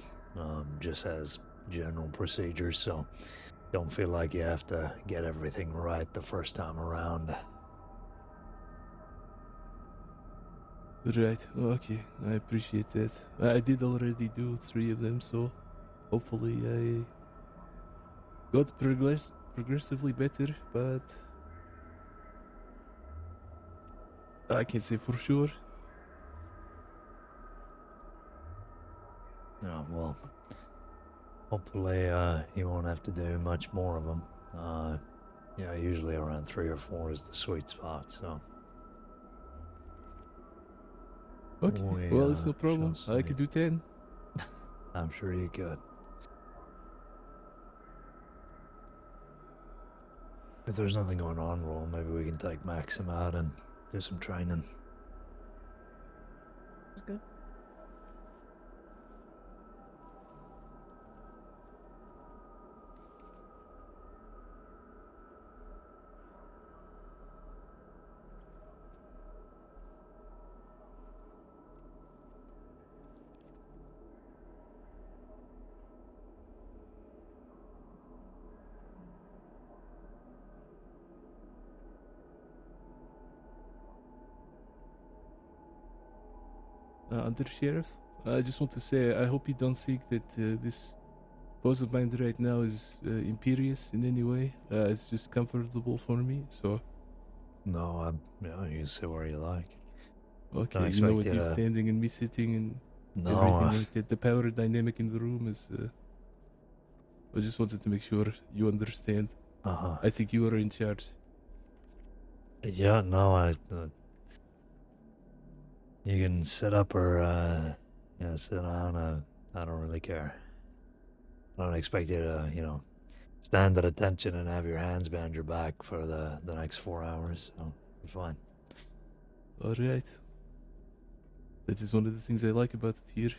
just as general procedures, so don't feel like you have to get everything right the first time around.
Right, okay, I appreciate that. I did already do 3 of them, so hopefully I got progressively better, but I can't say for sure.
Yeah, well, Hopefully, you won't have to do much more of them. Yeah, usually around 3 or 4 is the sweet spot, so.
Okay.
We,
Well, it's no
shall
problem. I could
see.
do 10.
I'm sure you could. If there's nothing going on, Roll, maybe we can take Maxim out and do some training.
That's good.
Under Sheriff, I just want to say I hope you don't think that this pose of mind right now is imperious in any way. It's just comfortable for me, so
No, yeah, you can sit where you like.
okay.
Don't
You know,
expect
with
you
you
to.
standing and me sitting and
No,
everything like that, the power dynamic in the room is. I just wanted to make sure you understand.
uh-huh.
I think you are in charge.
Yeah, no, you can sit up or, yeah, sit down. I don't really care. I don't expect you to, stand at attention and have your hands behind your back for the next 4 hours, so you're fine.
All right. That is one of the things I like about it here.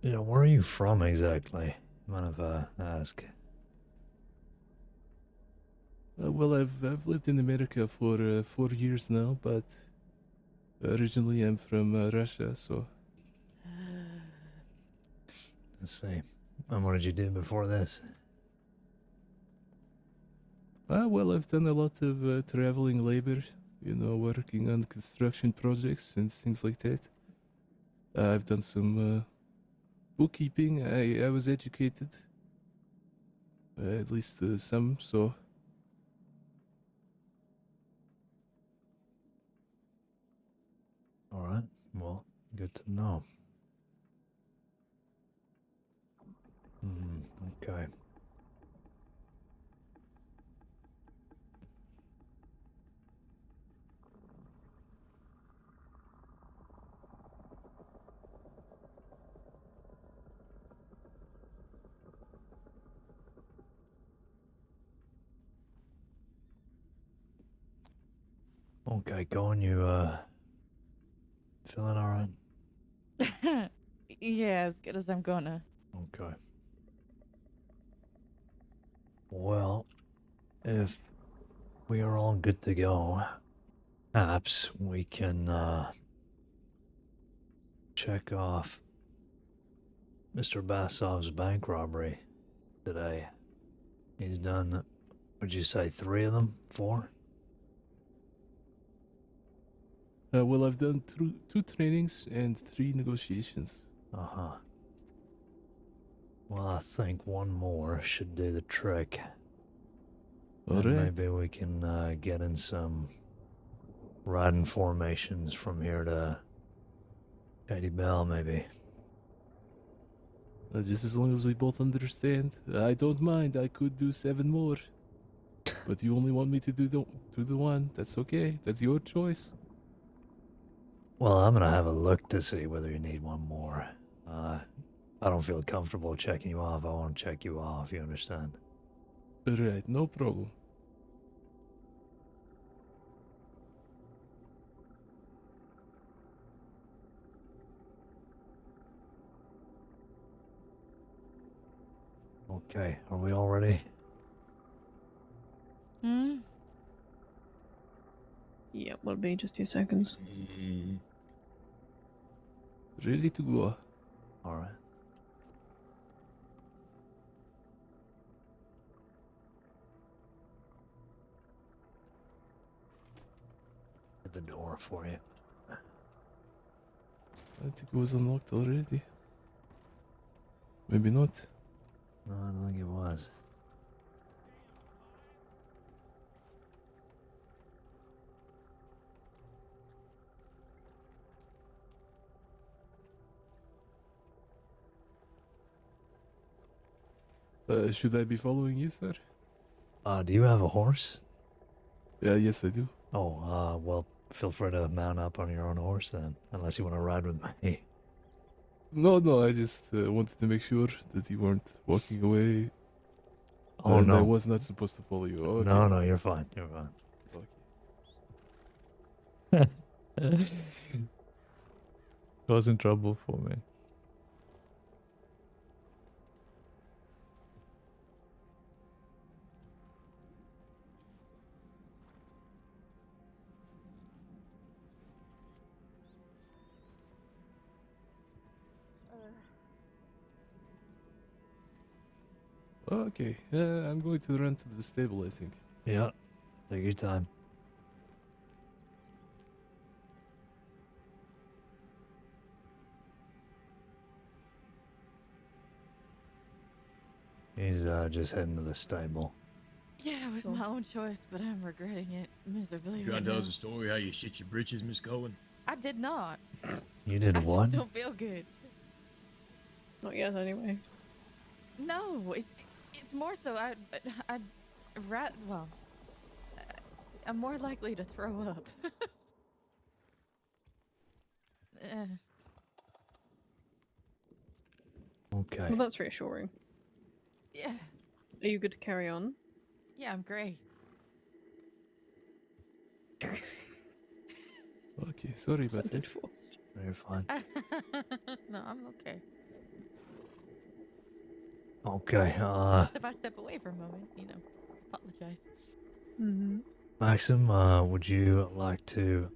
Yeah, where are you from exactly? Mind if I ask?
Well, I've lived in America for 4 years now, but originally I'm from Russia, so
Let's see. And what did you do before this?
well, I've done a lot of traveling labor, working on construction projects and things like that. I've done some bookkeeping. I was educated, at least some, so
All right. Well, good to know. Okay. Okay, Colin, you feeling all right?
Yeah, as good as I'm gonna.
Okay. Well, if we are all good to go, perhaps we can check off Mr. Basov's bank robbery today. He's done, would you say 3 of them? 4?
well, I've done 2 trainings and 3 negotiations.
Uh-huh. Well, I think one more should do the trick.
All
And
right.
maybe we can get in some riding formations from here to Eddie Bell, maybe.
Just as long as we both understand, I don't mind. I could do 7 more, but you only want me to do the one. That's okay. That's your choice.
Well, I'm gonna have a look to see whether you need one more. I don't feel comfortable checking you off. I won't check you off, you understand?
All right, no problem.
Okay, are we all ready?
Hmm?
Yeah, will be just 2 seconds.
Ready to go.
Alright. At the door for you.
I think it was unlocked already. Maybe not.
No, I don't think it was.
Should I be following you, sir?
Do you have a horse?
Yes, I do.
Oh, well, feel free to mount up on your own horse then, unless you want to ride with me.
No, I just wanted to make sure that you weren't walking away.
Oh,
and I
no.
was not supposed to follow you. Oh, okay.
No, you're fine. You're fine.
Okay.
Causing trouble for me.
Okay, I'm going to run to the stable, I think.
Yeah, take your time. He's just heading to the stable.
Yeah, it was my own choice, but I'm regretting it miserably.
You trying
right
to tell us
now.
a story how you shit your britches, Miss Cohen?
I did not.
You did
I
what?
just don't feel good.
Not yet, anyway.
No, it's more so I'd well, I'm more likely to throw up.
Okay.
Well, that's reassuring.
Yeah,
Are you good to carry on?
yeah, I'm great.
Okay, sorry about
Sounded
it.
forced.
You're fine.
No, I'm okay.
Okay,
Just if I step away for a moment, apologize.
Mm-hmm.
Maxim, would you like to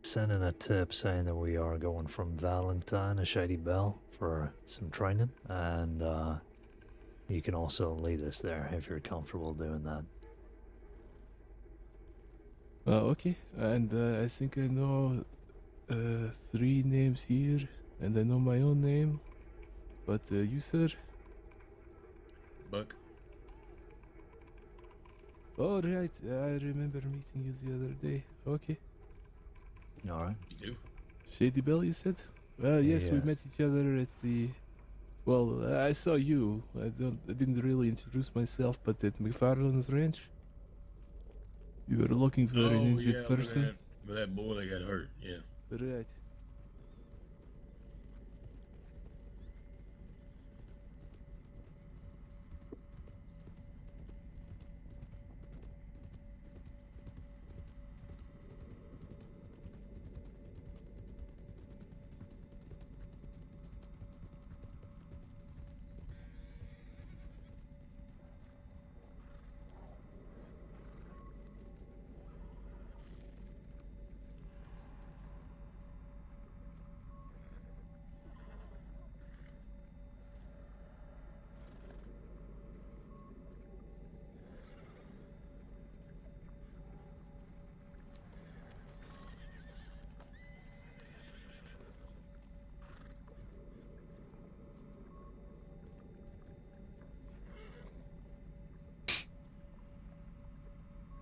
send in a tip saying that we are going from Valentine to Shady Bell for some training? And, you can also lead us there if you're comfortable doing that.
Okay, and I think I know 3 names here, and I know my own name. But you, sir?
Buck.
Oh, right, I remember meeting you the other day. Okay.
Alright.
You do?
Shady Bell, you said? Yes, we
Yes.
met each other at the... Well, I saw you. I didn't really introduce myself, but at McFarlane's ranch. You were looking for an injured person.
For that boy that got hurt, yeah.
Right.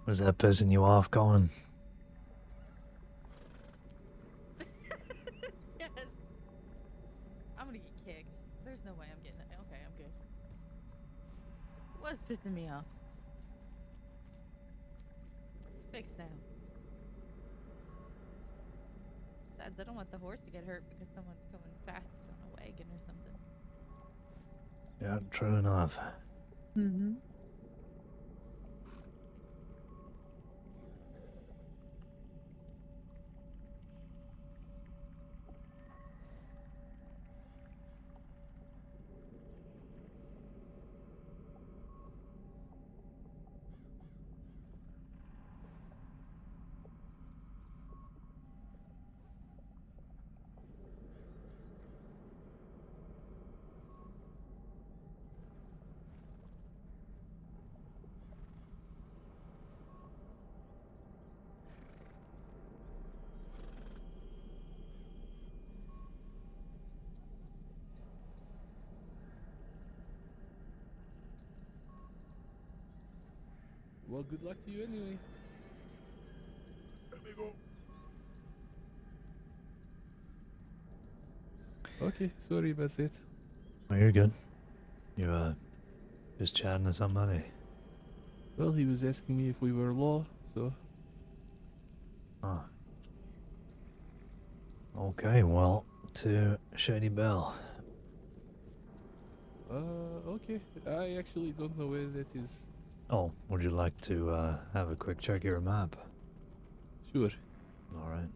Was that pissing you off, Colin?
Yes. I'm gonna get kicked. There's no way I'm getting it. Okay, I'm good. It was pissing me off. It's fixed now. Besides, I don't want the horse to get hurt because someone's coming fast on a wagon or something.
Yeah, true enough.
Mm-hmm.
Well, good luck to you anyway. Okay, sorry about it.
Oh, you're good. You, Just chatting to somebody.
Well, he was asking me if we were law, so
Huh. Okay, well, to Shady Bell.
okay. I actually don't know where that is.
Oh, would you like to have a quick check of your map?
Sure.
Alright.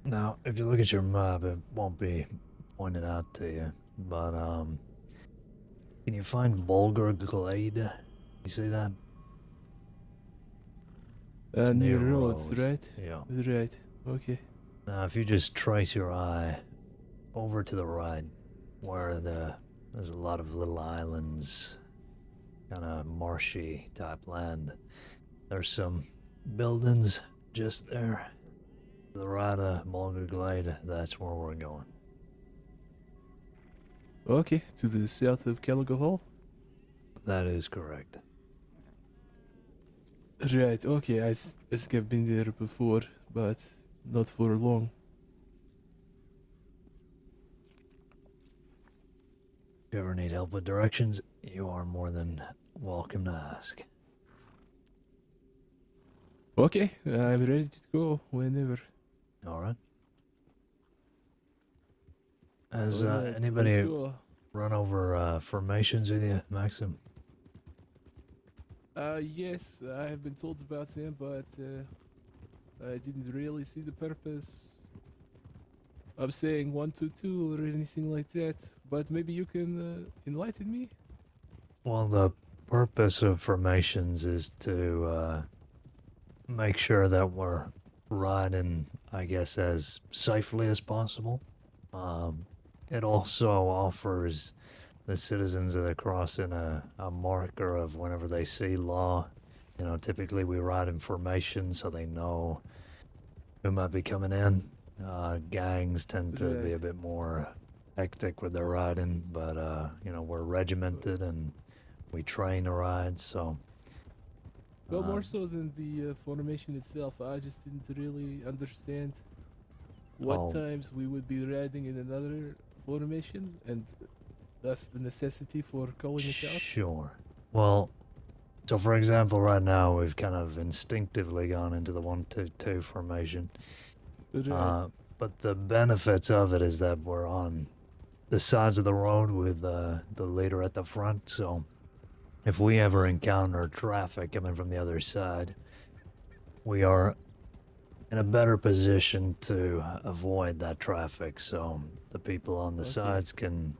Now, if you look at your map, it won't be pointed out to you, but can you find Bulgur Glade? You see that? It's
Near
near
roads,
roads.
right?
Yeah.
Right. Okay.
Now, if you just trace your eye over to the right, where there's a lot of little islands, kind of marshy type land, there's some buildings just there. To the right of Bulgur Glade, that's where we're going.
Okay, to the south of Calico Hall?
That is correct.
Right, okay, I think I've been there before, but not for long.
If you ever need help with directions, you are more than welcome to ask.
Okay, I'm ready to go whenever.
Alright. Has
Alright, let's
anybody
go.
run over formations with you, Maxim?
Yes, I have been told about them, but I didn't really see the purpose of saying 122 or anything like that. But maybe you can enlighten me?
Well, the purpose of formations is to make sure that we're riding, I guess, as safely as possible. It also offers the citizens of the crossing a marker of whenever they see law. You know, typically we ride in formation so they know who might be coming in. Gangs tend to be a
Right.
bit more hectic with their riding, but you know, we're regimented and we train to ride, so
Well, more so than the formation itself, I just didn't really understand what
Oh.
times we would be riding in another formation, and thus the necessity for calling it out.
Sure. Well, so for example, right now we've kind of instinctively gone into the 1-2-2 formation.
Right.
But the benefits of it is that we're on the sides of the road with the leader at the front, so if we ever encounter traffic coming from the other side, we are in a better position to avoid that traffic, so the people on the
Okay.
sides can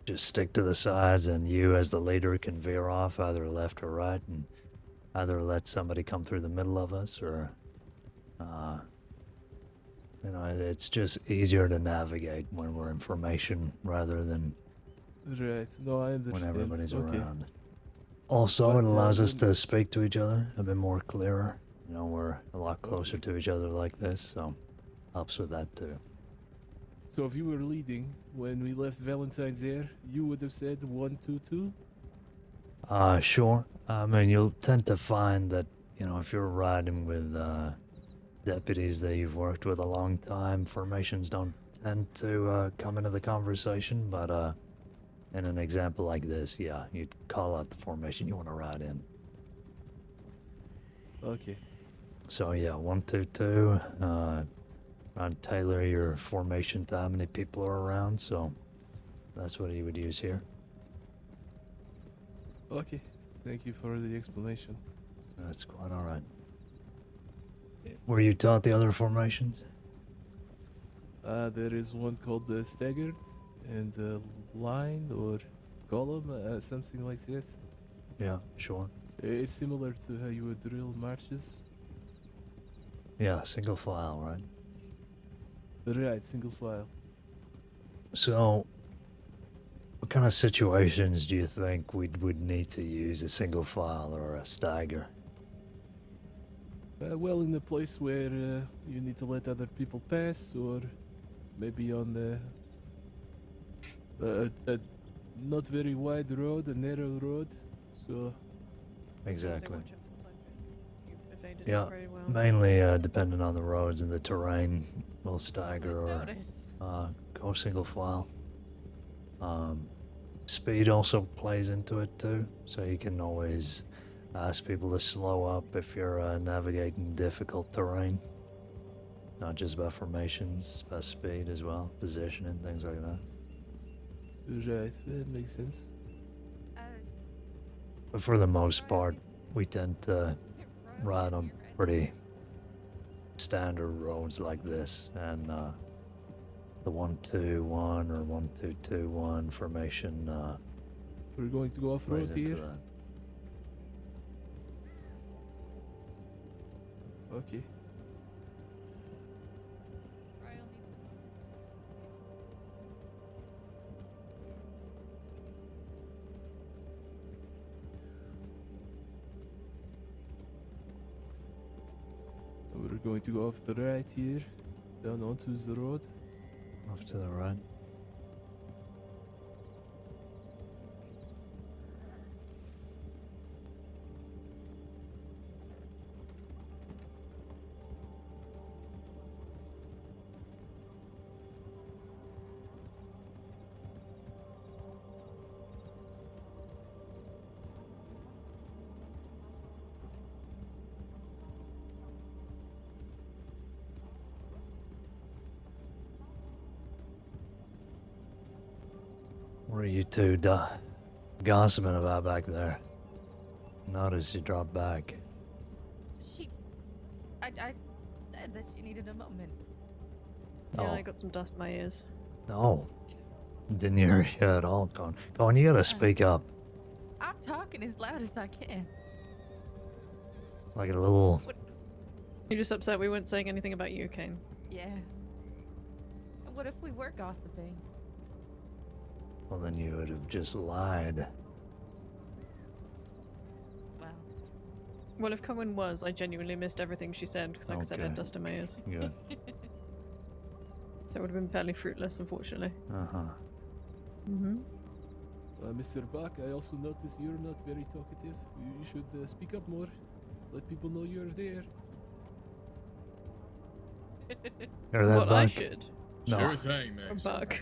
just stick to the sides, and you as the leader can veer off either left or right and either let somebody come through the middle of us or you know, it's just easier to navigate when we're in formation rather than
Right. No, I understand.
when everybody's
Okay.
around. Also,
But,
it allows us
then-
to speak to each other a bit more clearer. You know, we're a lot closer to each other like this, so helps with that too.
So if you were leading when we left Valentine's there, you would have said 122.
Sure. I mean, you'll tend to find that, you know, if you're riding with deputies that you've worked with a long time, formations don't tend to come into the conversation, but in an example like this, yeah, you'd call out the formation you want to ride in.
Okay.
So yeah, 1-2-2. I'd tailor your formation to how many people are around, so that's what you would use here.
Okay. Thank you for the explanation.
That's quite alright. Were you taught the other formations?
There is one called the staggered and the line or column, something like that.
Yeah, sure.
It's similar to how you would drill marches.
Yeah, single file, right?
Right, single file.
So, what kind of situations do you think we'd need to use a single file or a stagger?
Well, in a place where you need to let other people pass, or maybe on a not very wide road, a narrow road. So,
Exactly.
So watch out for the signposts. You did
Yeah,
very well.
mainly depending on the roads and the terrain, we'll stagger or
Notice.
go single file. Speed also plays into it too, so you can always ask people to slow up if you're navigating difficult terrain. Not just about formations, about speed as well, positioning, things like that.
Right, that makes sense.
But for the most part, we tend to ride on pretty standard roads like this, and the 1-2-1 or 1-2-2-1 formation
We're going to go off
plays
road
into
here.
that.
Okay. We're going to go off the right here, down onto the road.
Off to the right. What are you two gossiping about back there? Notice you dropped back.
I said that she needed a moment.
Yeah,
Oh.
I got some dust in my ears.
No. Didn't hear you at all. Go on, you gotta speak up.
I'm talking as loud as I can.
Like a little...
You're just upset we weren't saying anything about you, Caine.
Yeah. And what if we were gossiping?
Well, then you would have just lied.
Well,
Well, if Cohen was, I genuinely missed everything she said because, like I said, I had
Okay.
dust in my ears.
Good.
So it would have been fairly fruitless, unfortunately.
Uh-huh.
Mm-hmm.
Mr. Bach, I also notice you're not very talkative. You should speak up more. Let people know you're there.
Hear that,
What I
Buck?
should.
No.
Sure thing,
A
Max.
buck.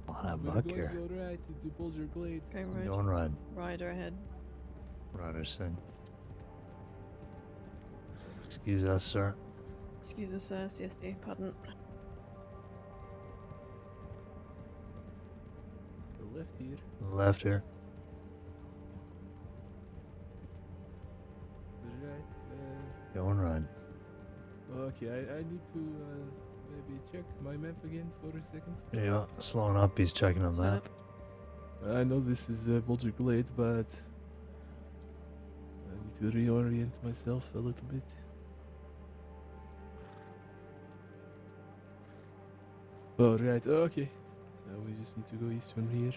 Oh, that
We're
Buck
going
here.
to go right into Bulger Glade.
Going right.
Going right.
Rider ahead.
Riderson. Excuse us, sir.
Excuse us, CSD, pardon.
The left here.
Left here.
The right.
Going right.
Okay, I need to maybe check my map again for a second.
Yeah, slowing up, he's checking the
Slow
map.
I know this is Bulger Glade, but I need to reorient myself a little bit. Oh, right, okay. Now we just need to go east from here.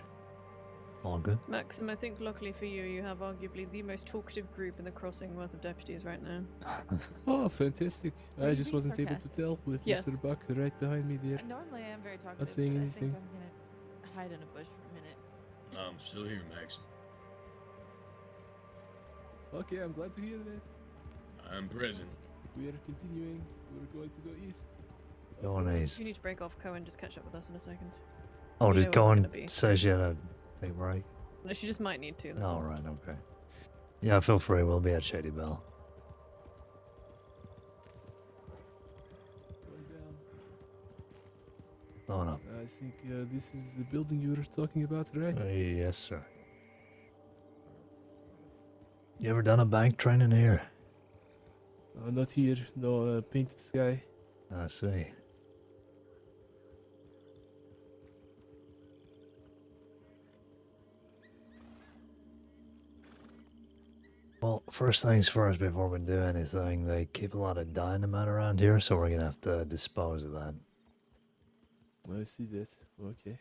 All good.
Maxim, I think luckily for you, you have arguably the most talkative group in the crossing worth of deputies right now.
Oh, fantastic.
Are
I
you
just
being
wasn't able to
sarcastic?
tell with
Yes.
Mr. Buck right behind me there.
Normally I'm very talkative,
saying
but
anything.
I think I'm gonna hide in a bush for a minute.
I'm still here, Max.
Okay, I'm glad to hear that.
I'm present.
We are continuing. We're going to go east.
Going
If
east.
you need to break off, Cohen, just catch up with us in a second.
Oh,
You
did
know where we're
Cohen
gonna be.
say she had a take a break?
No, she just might need to. That's
All
all.
right, okay. Yeah, feel free. We'll be at Shady Bell.
Going down.
Blowing up.
I think this is the building you were talking about, right?
Yes, sir. You ever done a bank training here?
Not here. No, painted sky.
I see. Well, first things first, before we do anything, they keep a lot of dynamite around here, so we're gonna have to dispose of that.
I see that. Okay.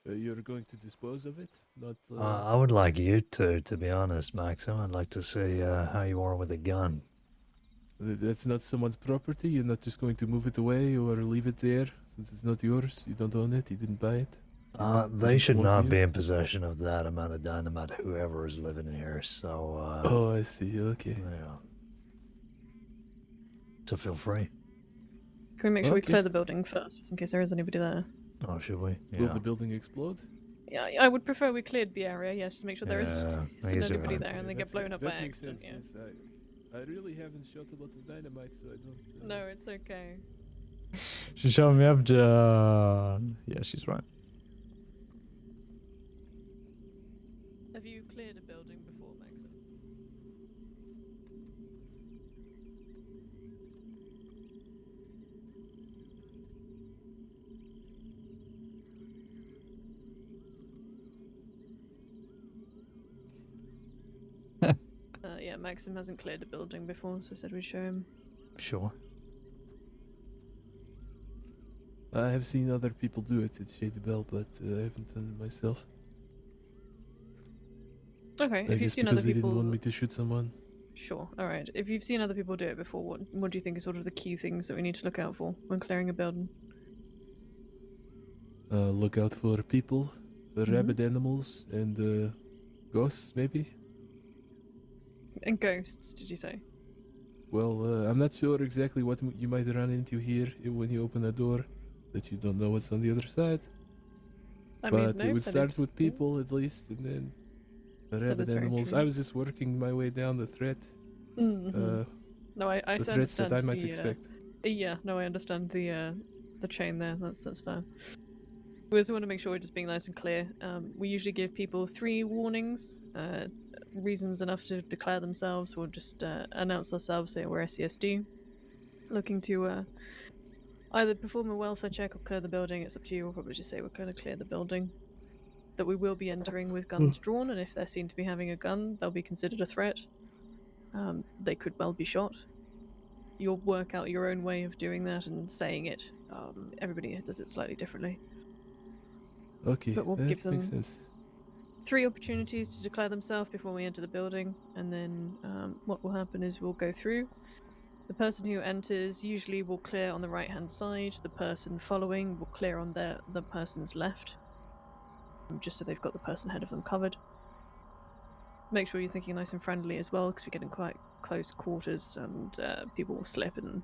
You're going to dispose of it? Not.
I would like you to be honest, Maxim. I'd like to see how you are with a gun.
That's not someone's property. You're not just going to move it away or leave it there since it's not yours. You don't own it. You didn't buy it.
They should
want
not
you?
be in possession of that amount of dynamite, whoever is living here, so,
Oh, I see. Okay.
yeah. So feel free.
Can we make sure we
Okay.
clear the building first, just in case there is anybody there?
Oh, should we?
Will
Yeah.
the building explode?
Yeah, I would prefer we cleared the area, yes, just to make sure there is
Yeah, I
isn't
guess you're
anybody
right.
there and they get blown up
that
by
makes
accident.
sense.
Yeah.
Yes, I really haven't shot a lot of dynamite, so I don't.
No, it's okay.
She's showing me up, John. Yeah, she's right.
Have you cleared a building before, Maxim? Yeah, Maxim hasn't cleared a building before, so I said we'd show him.
Sure.
I have seen other people do it at Shady Bell, but I haven't done it myself.
Okay,
I
if you've
guess
seen
because
other
they
people,
didn't want me to shoot someone.
sure. All right, if you've seen other people do it before, what do you think is sort of the key things that we need to look out for when clearing a building?
Look out for people,
Mm-hmm.
rabid animals, and ghosts, maybe?
And ghosts, did you say?
Well, I'm not sure exactly what you might run into here when you open a door, that you don't know what's on the other side.
I
But
mean, no,
it would
that
start
is-
with people at least, and then the rabid
is very
animals.
true.
I was just working my way down the threat,
Mhm. No, I
the threats that
understand
I might
the,
expect.
Yeah, no, I understand the chain there. That's fair. We also want to make sure we're just being nice and clear. We usually give people 3 warnings, reasons enough to declare themselves. We'll just announce ourselves, say we're SCSD, looking to either perform a welfare check or clear the building. It's up to you. We'll probably just say we're going to clear the building. That we will be entering with guns drawn, and if they're seen to be having a gun, they'll be considered a threat. They could well be shot. You'll work out your own way of doing that and saying it. Everybody does it slightly differently.
Okay,
but we'll
that
give
makes
them-
sense.
3 opportunities to declare themselves before we enter the building, and then what will happen is we'll go through. The person who enters usually will clear on the right-hand side. The person following will clear on the person's left, just so they've got the person ahead of them covered. Make sure you're thinking nice and friendly as well, because we get in quite close quarters, and people will slip and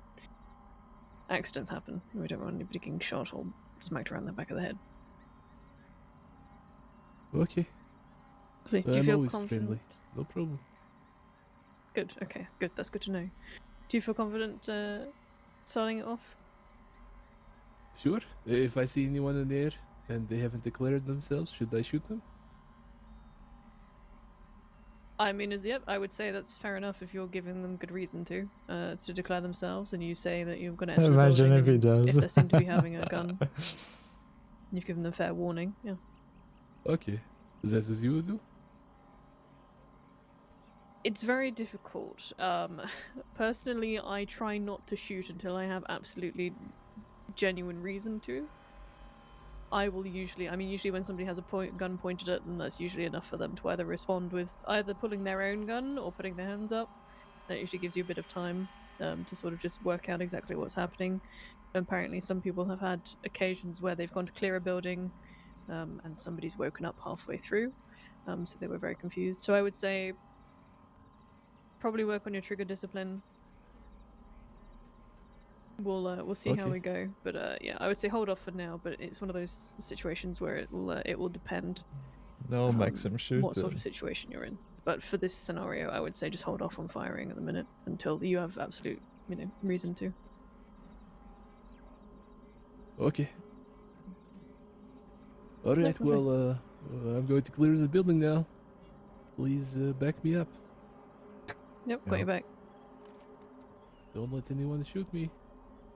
accidents happen. We don't want anybody getting shot or smacked around the back of the head.
Okay,
Do you
I'm
feel
always
confident?
friendly. No problem.
Good. Okay. Good. That's good to know. Do you feel confident starting it off?
Sure. If I see anyone in there and they haven't declared themselves, should I shoot them?
I mean, yep. I would say that's fair enough if you're giving them good reason to declare themselves, and you say that you're going to enter the
Imagine
building.
if he
and
does.
If they seem to be having a gun, you've given them fair warning. Yeah.
Okay. Is that what you would do?
It's very difficult. Personally, I try not to shoot until I have absolutely genuine reason to. I will usually, when somebody has a gun pointed at them, that's usually enough for them to either respond with either pulling their own gun or putting their hands up. That usually gives you a bit of time to sort of just work out exactly what's happening. Apparently, some people have had occasions where they've gone to clear a building and somebody's woken up halfway through, so they were very confused. So I would say probably work on your trigger discipline. We'll see how
Okay.
we go, but yeah, I would say hold off for now. But it's one of those situations where it will depend
No, Maxim, shoot
what sort
him.
of situation you're in. But for this scenario, I would say just hold off on firing at the minute until you have absolute reason to.
Okay. Alright,
problem.
well, I'm going to clear the building now. Please back me up.
Yep, got
Yeah.
your back.
Don't let anyone shoot me.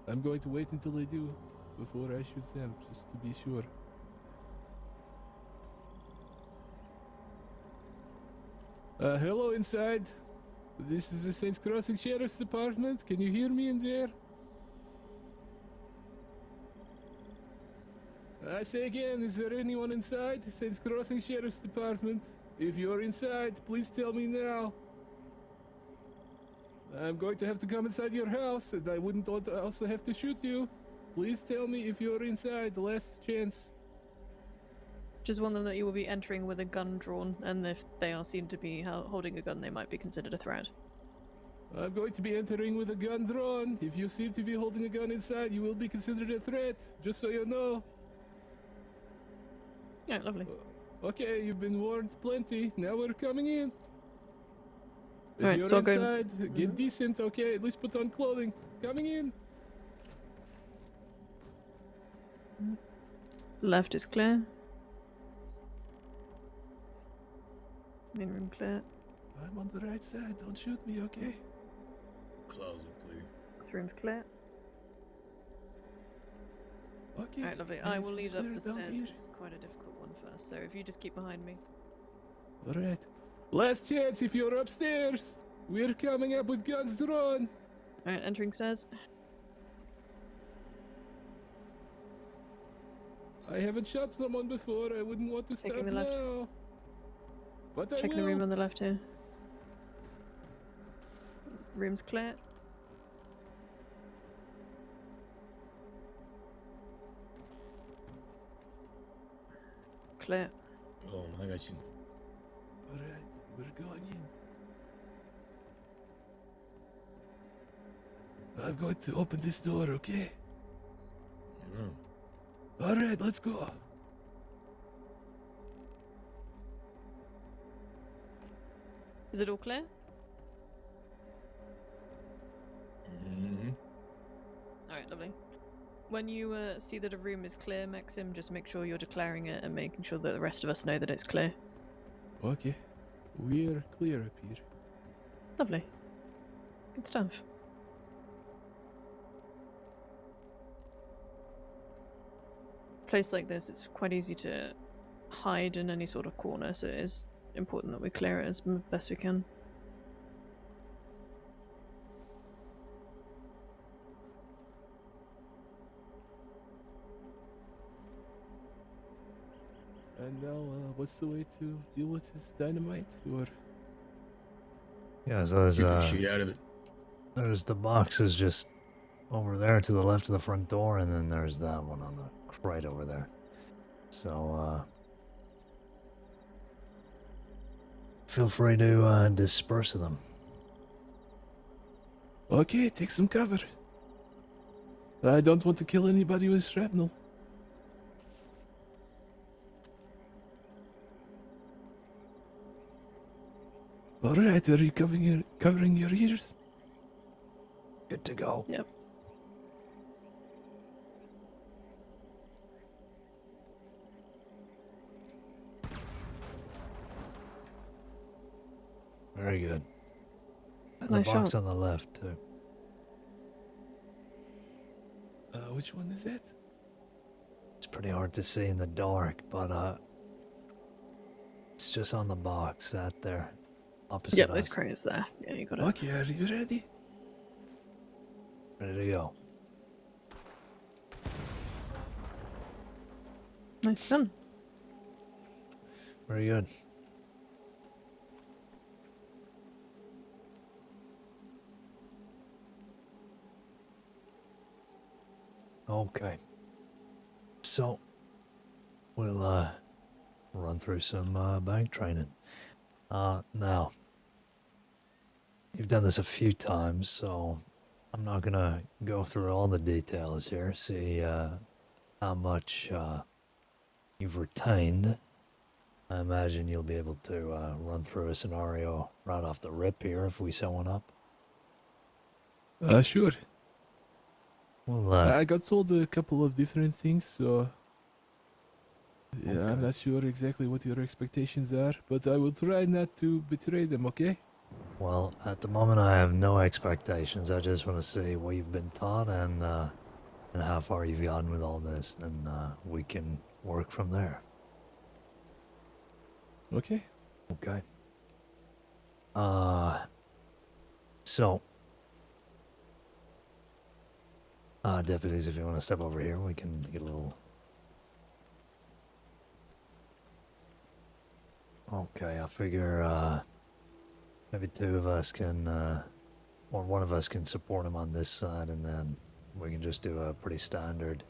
I'm going to wait until they do before I shoot them, just to be sure. Hello inside. This is the Saints Crossing Sheriff's Department. Can you hear me in there? I say again, is there anyone inside? Saints Crossing Sheriff's Department. If you're inside, please tell me now. I'm going to have to come inside your house, and I wouldn't also have to shoot you. Please tell me if you're inside. The last chance.
Just warn them that you will be entering with a gun drawn, and if they are seen to be holding a gun, they might be considered a threat.
I'm going to be entering with a gun drawn. If you seem to be holding a gun inside, you will be considered a threat. Just so you know.
Yeah, lovely.
Okay, you've been warned plenty. Now we're coming in. If
Alright,
you're
so I'll go-
inside, get decent, okay? At least put on clothing. Coming in.
Left is clear. Main room clear.
I'm on the right side. Don't shoot me, okay?
Closet clear.
This room's clear.
Okay.
Alright, lovely. I
yes,
will
it's
lead up
clear
the
down
stairs
here.
because it's quite a difficult one first. So if you just keep behind me.
Alright. Last chance if you're upstairs. We're coming up with guns drawn.
Alright, entering stairs.
I haven't shot someone before. I wouldn't want to
Taking
start
the left.
now. But I
Checking
will.
the room on the left here. Room's clear. Clear.
Oh, I got you.
Alright, we're going in. I'm going to open this door, okay?
Yeah.
Alright, let's go.
Is it all clear?
Mm-hmm.
Alright, lovely. When you see that a room is clear, Maxim, just make sure you're declaring it and making sure that the rest of us know that it's clear.
Okay. We're clear up here.
Lovely. Good stuff. Place like this, it's quite easy to hide in any sort of corner, so it is important that we clear it as best we can.
And now, what's the way to deal with this dynamite? Or
Yeah, so there's
Get the shit out of it.
there's the boxes just over there to the left of the front door, and then there's that one on the right over there. So feel free to disperse them.
okay, take some cover. I don't want to kill anybody with shrapnel. Alright, are you covering your ears?
Good to go.
Yep.
Very good. And
Nice
the box
shot.
on the left too.
Which one is that?
It's pretty hard to see in the dark, but it's just on the box out there, opposite
Yep,
us.
those crates there. Yeah, you got it.
Okay, are you ready?
Ready to go.
Nice done.
Very good. Okay. So, we'll run through some bank training. Now, you've done this a few times, so I'm not gonna go through all the details here. See how much you've retained. I imagine you'll be able to run through a scenario right off the rip here if we set one up.
Sure.
Well,
I got told a couple of different things, so yeah, I'm
Okay.
not sure exactly what your expectations are, but I will try not to betray them, okay?
well, at the moment I have no expectations. I just want to see what you've been taught and how far you've gotten with all this, and we can work from there.
Okay.
Okay. So, deputies, if you want to step over here, we can get a little. Okay, I figure maybe two of us can, or one of us can support him on this side, and then we can just do a pretty standard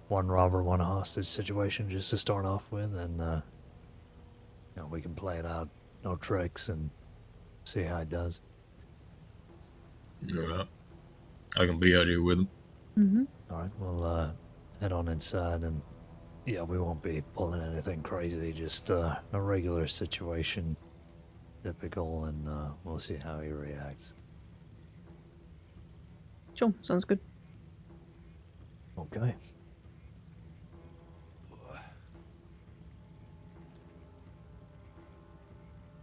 one robber, one hostage situation just to start off with, and we can play it out, no tricks, and see how it does.
Alright. I can be out here with him.
Mm-hmm.
All right, we'll head on inside, and yeah, we won't be pulling anything crazy, just a regular situation, typical, and we'll see how he reacts.
Sure, sounds good.
Okay.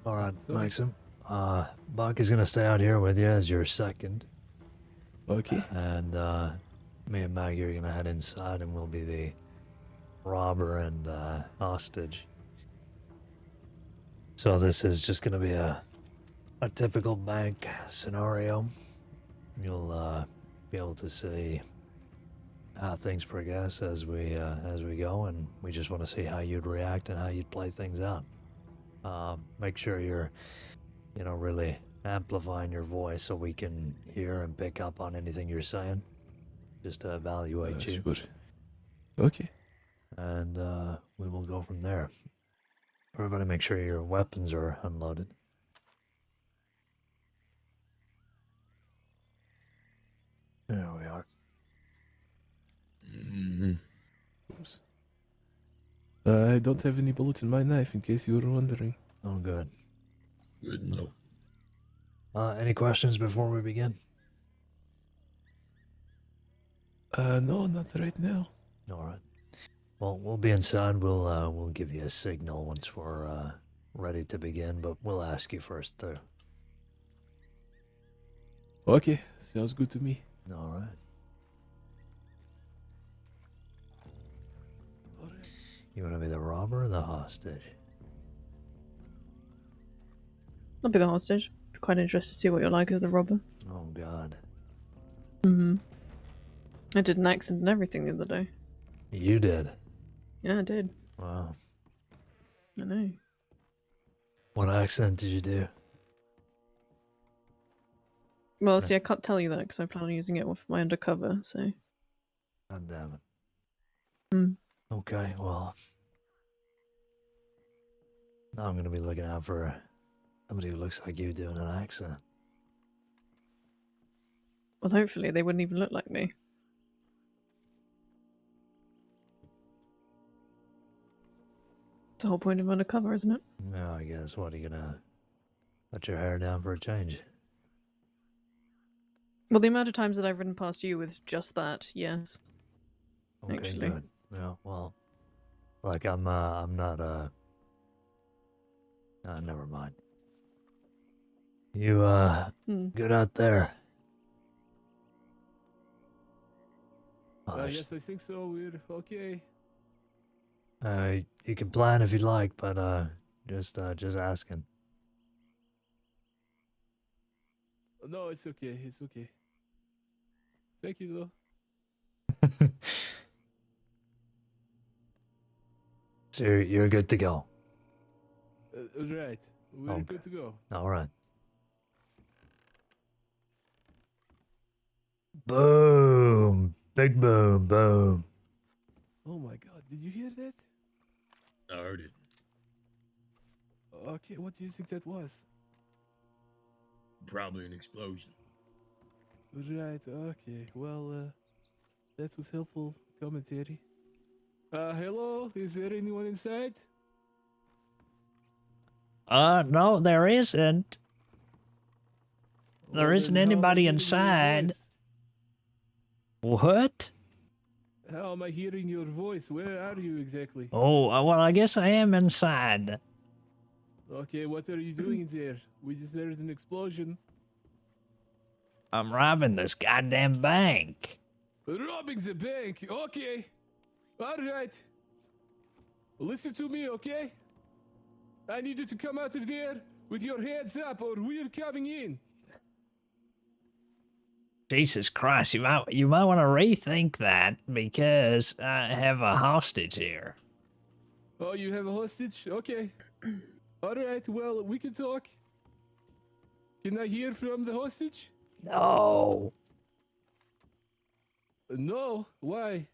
All right,
Sorry.
Maxim. Buck is gonna stay out here with you as your second,
Okay.
and me and Maggie are gonna head inside, and we'll be the robber and hostage. So this is just gonna be a typical bank scenario. You'll be able to see how things progress as we go, and we just want to see how you'd react and how you'd play things out. Make sure you're, really amplifying your voice so we can hear and pick up on anything you're saying, just to evaluate you.
Sure. Okay.
And we will go from there. Everybody, make sure your weapons are unloaded. There we are.
Mm-hmm.
Oops. I don't have any bullets in my knife, in case you were wondering.
Oh, good.
Good to know.
Any questions before we begin?
No, not right now.
All right. Well, we'll be inside. We'll give you a signal once we're ready to begin, but we'll ask you first too.
Okay, sounds good to me.
All right. You want to be the robber or the hostage?
I'll be the hostage. Be quite interested to see what you're like as the robber.
Oh God.
Mm-hmm. I did an accent and everything the other day.
You did.
Yeah, I did.
Wow.
I know.
What accent did you do?
Well, see, I can't tell you that because I plan on using it with my undercover, so...
God damn it.
Hmm.
Okay, well. Now I'm gonna be looking out for somebody who looks like you doing an accent.
Well, hopefully they wouldn't even look like me. It's the whole point of undercover, isn't it?
No, I guess. What, are you gonna let your hair down for a change?
Well, the amount of times that I've ridden past you with just that, yes.
Okay,
Actually.
good. Yeah, well, like I'm not never mind. You good out there? Oh,
Yes, I think so. We're okay.
you can plan if you'd like, but just asking.
No, it's okay. It's okay. Thank you,
So you're good to go.
though. Right. We're
Okay.
good to go.
All right. Boom! Big boom! Boom!
Oh my god, did you hear that?
I heard it.
Okay, what do you think that was?
Probably an explosion.
Right, okay. Well, that was helpful commentary. Hello? Is there anyone inside?
No, there isn't. There
Well,
isn't
then how am I
anybody
hearing your
inside.
voice?
What?
How am I hearing your voice? Where are you exactly?
Oh, well, I guess I am inside.
Okay, what are you doing in there? We just heard an explosion.
I'm robbing this goddamn bank.
Robbing the bank. Okay. All right. Listen to me, okay? I need you to come out of there with your hands up or we're coming in.
Jesus Christ, you might want to rethink that because I have a hostage here.
Oh, you have a hostage? Okay. All right, well, we can talk. Can I hear from the hostage?
No.
No. Why?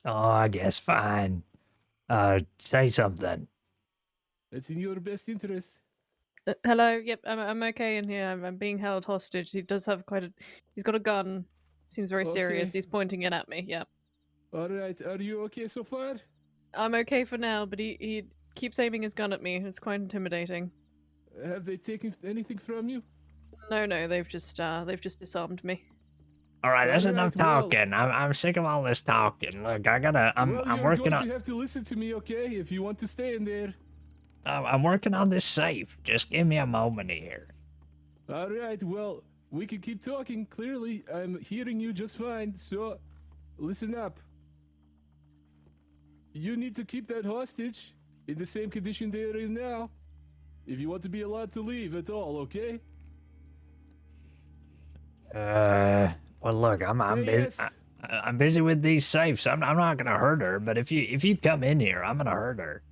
Oh, I guess fine. Say something.
It's in your best interest.
Hello. Yep, I'm okay in here. I'm being held hostage. He does have he's got a gun. Seems very serious.
Okay.
He's pointing it at me. Yep.
All right. Are you okay so far?
I'm okay for now, but he keeps aiming his gun at me. It's quite intimidating.
Have they taken anything from you?
No, they've just disarmed me.
All right, that's
All
enough
right, well-
talking. I'm sick of all this talking. Look, I'm
well,
I'm
you're
working
going
on
to have to listen to me, okay? If you want to stay in there.
I'm working on this safe. Just give me a moment here.
All right. Well, we can keep talking. Clearly, I'm hearing you just fine. So, listen up. You need to keep that hostage in the same condition they're in now. If you want to be allowed to leave at all, okay?
Well, look, I'm
Say
busy.
yes.
I'm busy with these safes. I'm not gonna hurt her. But if you come in here, I'm gonna hurt her.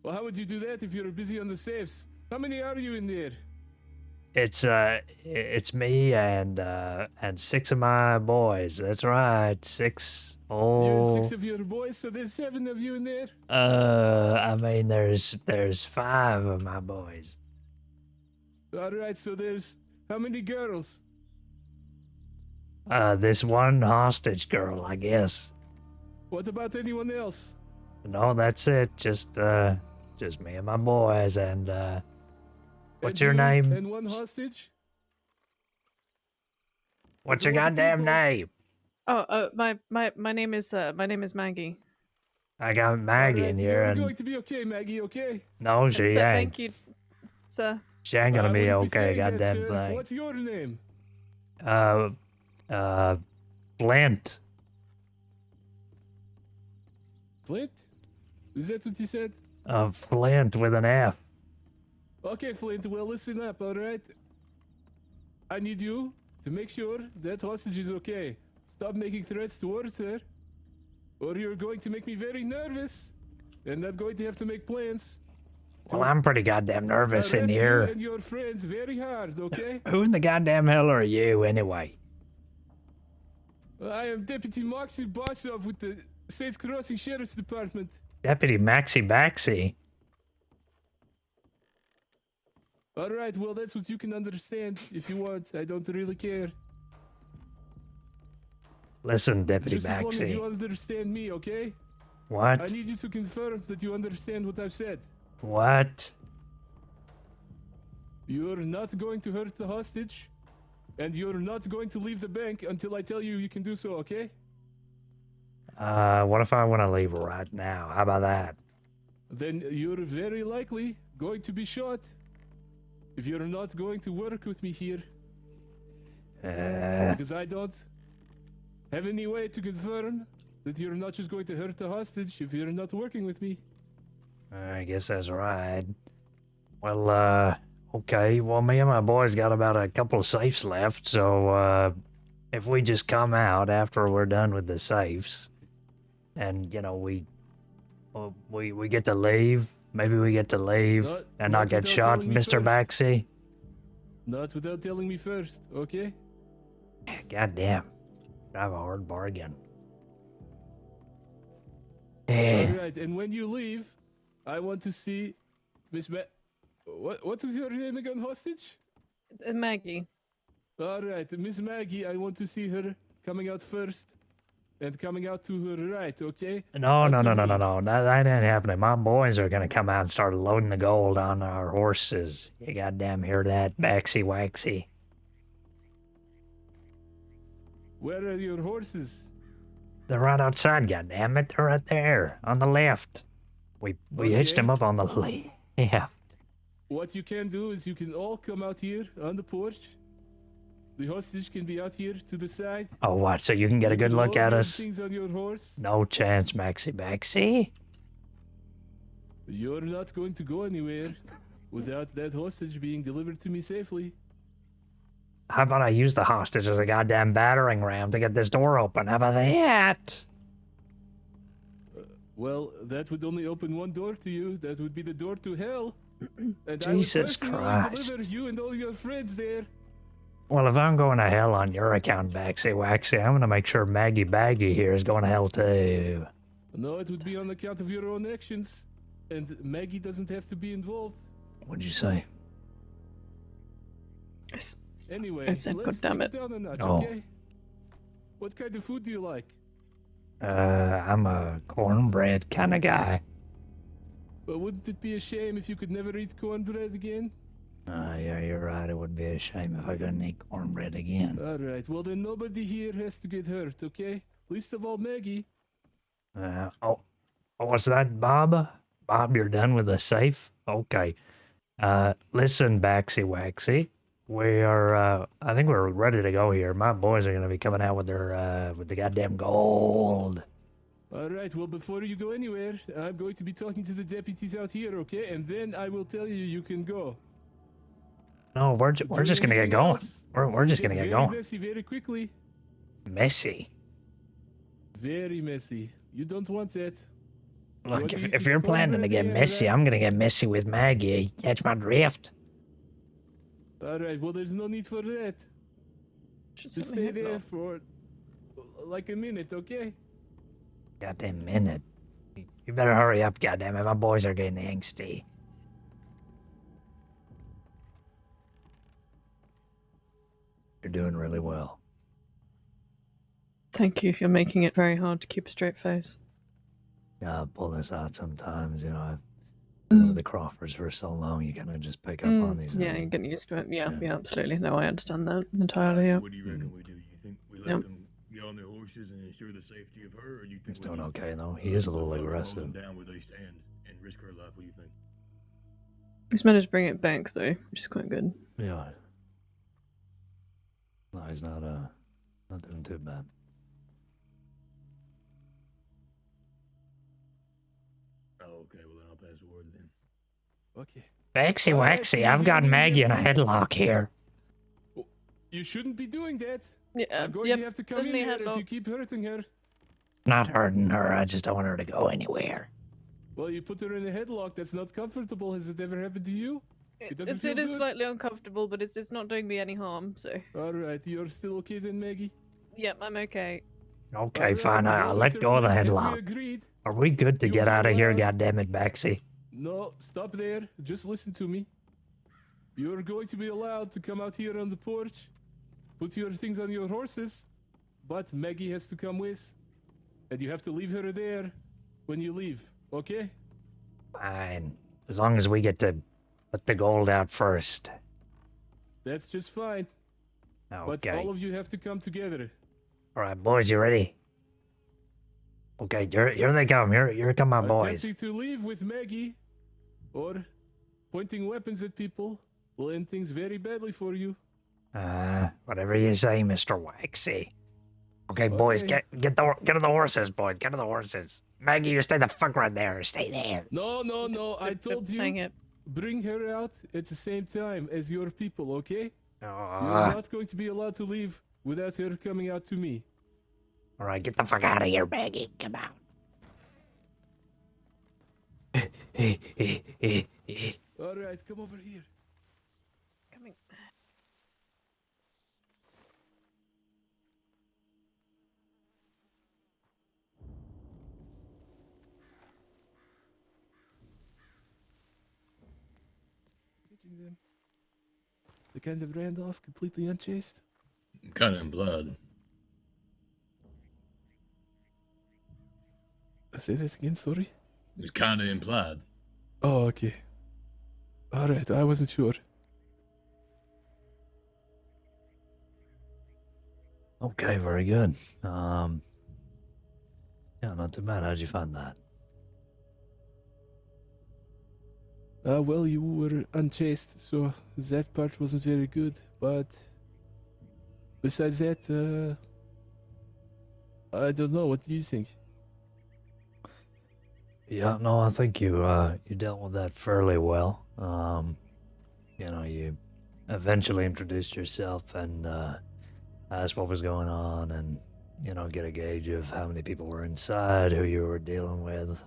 Well, how would you do that if you're busy on the safes? How many are you in there?
It's me and 6 of my boys. That's right, 6.
You
Oh,
and 6 of your boys, so there's 7 of you in there?
I mean, there's 5 of my boys.
All right, so there's how many girls?
This one hostage girl, I guess.
What about anyone else?
No, that's it. Just me and my boys. And what's
And
your
you
name?
And one hostage?
What's your
What
goddamn
people?
name?
Oh, my name is Maggie.
I got
All
Maggie
right,
in here,
you're
and
going to be okay, Maggie, okay?
no, she ain't.
Thank you, sir.
She ain't gonna
I
be
wouldn't
okay.
saying that,
Goddamn
sir.
thing.
What's your name?
Flint.
Flint? Is that what you said?
Flint with an F.
Okay, Flint, well, listen up, alright? I need you to make sure that hostage is okay. Stop making threats towards her, or you're going to make me very nervous, and I'm going to have to make plans.
Well, I'm pretty goddamn nervous in
arrest you
here.
and your friends very hard, okay?
Who in the goddamn hell are you, anyway?
I am Deputy Moxie Bossov with the States Crossing Sheriff's Department.
Deputy Maxie Baxie.
Alright, well, that's what you can understand if you want. I don't really care.
Listen, Deputy
Just as long as you
Baxie.
understand me, okay? I
What?
need you to confirm that you understand what I've said.
What?
You're not going to hurt the hostage, and you're not going to leave the bank until I tell you you can do so, okay?
What if I want to leave right now? How about that?
Then you're very likely going to be shot if you're not going to work with me here, because I don't have any way to confirm that you're not just going to hurt the hostage if you're not working with me.
I guess that's right. Well, okay. Well, me and my boys got about a couple of safes left, so, if we just come out after we're done with the safes, and, you know, we get to leave, maybe we get to leave and not get
without
shot,
telling me
Mr.
first.
Baxie?
Not without telling me first, okay?
Goddamn. I have a hard bargain. Yeah.
Alright, and when you leave, I want to see Miss What was your name again, hostage?
Maggie.
Alright, Miss Maggie, I want to see her coming out first and coming out to her right, okay?
No.
After me.
That ain't happening. My boys are gonna come out and start loading the gold on our horses. You goddamn hear that, Baxy Waxy?
Where are your horses?
They're right outside, goddammit. They're right there, on the left. We hitched
Okay.
them up on the left. Yeah.
What you can do is you can all come out here on the porch. The hostage can be out here to the side.
Oh, what? So you can get a
You
good
can
look
all
at
have
us?
Things on your horse.
No chance, Maxie Baxy.
You're not going to go anywhere without that hostage being delivered to me safely.
How about I use the hostage as a goddamn battering ram to get this door open? How about that?
Well, that would only open one door to you. That would be the door to hell. And
Jesus
I would personally
Christ.
deliver you and all your friends there.
Well, if I'm going to hell on your account, Baxy Waxy, I'm gonna make sure Maggie Baggy here is going to hell too.
No, it would be on account of your own actions. And Maggie doesn't have to be involved.
What'd you say?
Anyway,
I said,
let's
God damn
take
it.
down a notch,
Oh.
okay? What kind of food do you like?
I'm a cornbread kind of guy.
But wouldn't it be a shame if you could never eat cornbread again?
Yeah, you're right. It would be a shame if I couldn't eat cornbread again.
Alright, well then nobody here has to get hurt, okay? Least of all Maggie.
What's that, Bob? Bob, you're done with the safe? Okay. Listen, Baxy Waxy. We are, I think we're ready to go here. My boys are gonna be coming out with their, with the goddamn gold.
Alright, well before you go anywhere, I'm going to be talking to the deputies out here, okay? And then I will tell you you can go.
No, we're
Doing
just gonna get
anything
going.
else,
We're just
get
gonna get
very
going.
messy very quickly.
Messy.
Very messy. You don't want that.
Look,
What do you
if
keep
you're planning to
cornbread
get
in,
messy,
right?
I'm gonna get messy with Maggie. Catch my drift.
Alright, well there's no need for that.
Just
Just
let me
stay
have
there
that.
for like a minute, okay?
Goddamn minute. You better hurry up, goddammit. My boys are getting angsty. You're doing really well.
Thank you. You're making it very hard to keep a straight face.
Yeah, I pull this out sometimes. You know, I've been with the Crawfords for so long. You kind of just pick up on these.
Yeah, you're getting used to it. Yeah,
Yeah.
yeah, absolutely. No, I understand that entirely. Yeah.
What do you reckon we do? You think we let
Yep.
them get on their horses and ensure the safety of her, or you think
He's
we
doing
just,
okay though. He is a little
let her roll them
aggressive.
down where they stand and risk her life? What do you think?
He's managed to bring it back though, which is quite good.
Yeah. No, he's not doing too bad.
Oh, okay. Well, then I'll pass the word then.
Okay.
Waxy
Alright,
Waxy,
so
I've
you're
got
doing
Maggie in a
it.
headlock here.
You shouldn't be doing that.
Yeah,
I'm going
yep.
to have to come in
Suddenly
here if
headlock.
you keep hurting her.
Not hurting her. I just don't want her to go anywhere.
Well, you put her in a headlock. That's not comfortable. Has it ever happened to you? It doesn't
It
feel
is
good?
slightly uncomfortable, but it's not doing me any harm. So,
Alright, you're still okay then, Maggie?
yep, I'm okay.
Okay,
Alright,
fine.
well,
I'll let
Mr.
go of the
Flint, as we
headlock.
agreed.
Are we good to
You'll
get
be
out of here,
allowed-
goddammit, Baxy?
No, stop there. Just listen to me. You're going to be allowed to come out here on the porch, put your things on your horses, but Maggie has to come with, and you have to leave her there when you leave, okay?
Fine. As long as we get to put the gold out first.
That's just fine. But
Okay.
all of you have to come together.
Alright, boys, you ready? Okay, here they come. Here come my boys.
Attempting to leave with Maggie, or pointing weapons at people, will end things very badly for you.
Whatever you say, Mr. Waxy. Okay, boys,
Okay.
get to the horses, boys. Get to the horses. Maggie, you stay the fuck right there. Stay there.
No, I told
saying
you,
it.
bring her out at the same time as your people, okay? You're
Alright,
not going to be allowed to leave without her coming out to me.
get the fuck out of here, Maggie. Come on.
Alright, come over here.
Coming.
Catching them. They kind of ran off completely unchased.
Kind of in blood.
Say that again, sorry.
It was kind of implied.
Oh, okay. Alright, I wasn't sure.
Okay, very good. Yeah, not too bad. How'd you find that?
Well, you were unchased, so that part wasn't very good, but besides that, I don't know, what do you think?
Yeah, no, I think you dealt with that fairly well. You know, you eventually introduced yourself and asked what was going on, and you know, get a gauge of how many people were inside, who you were dealing with,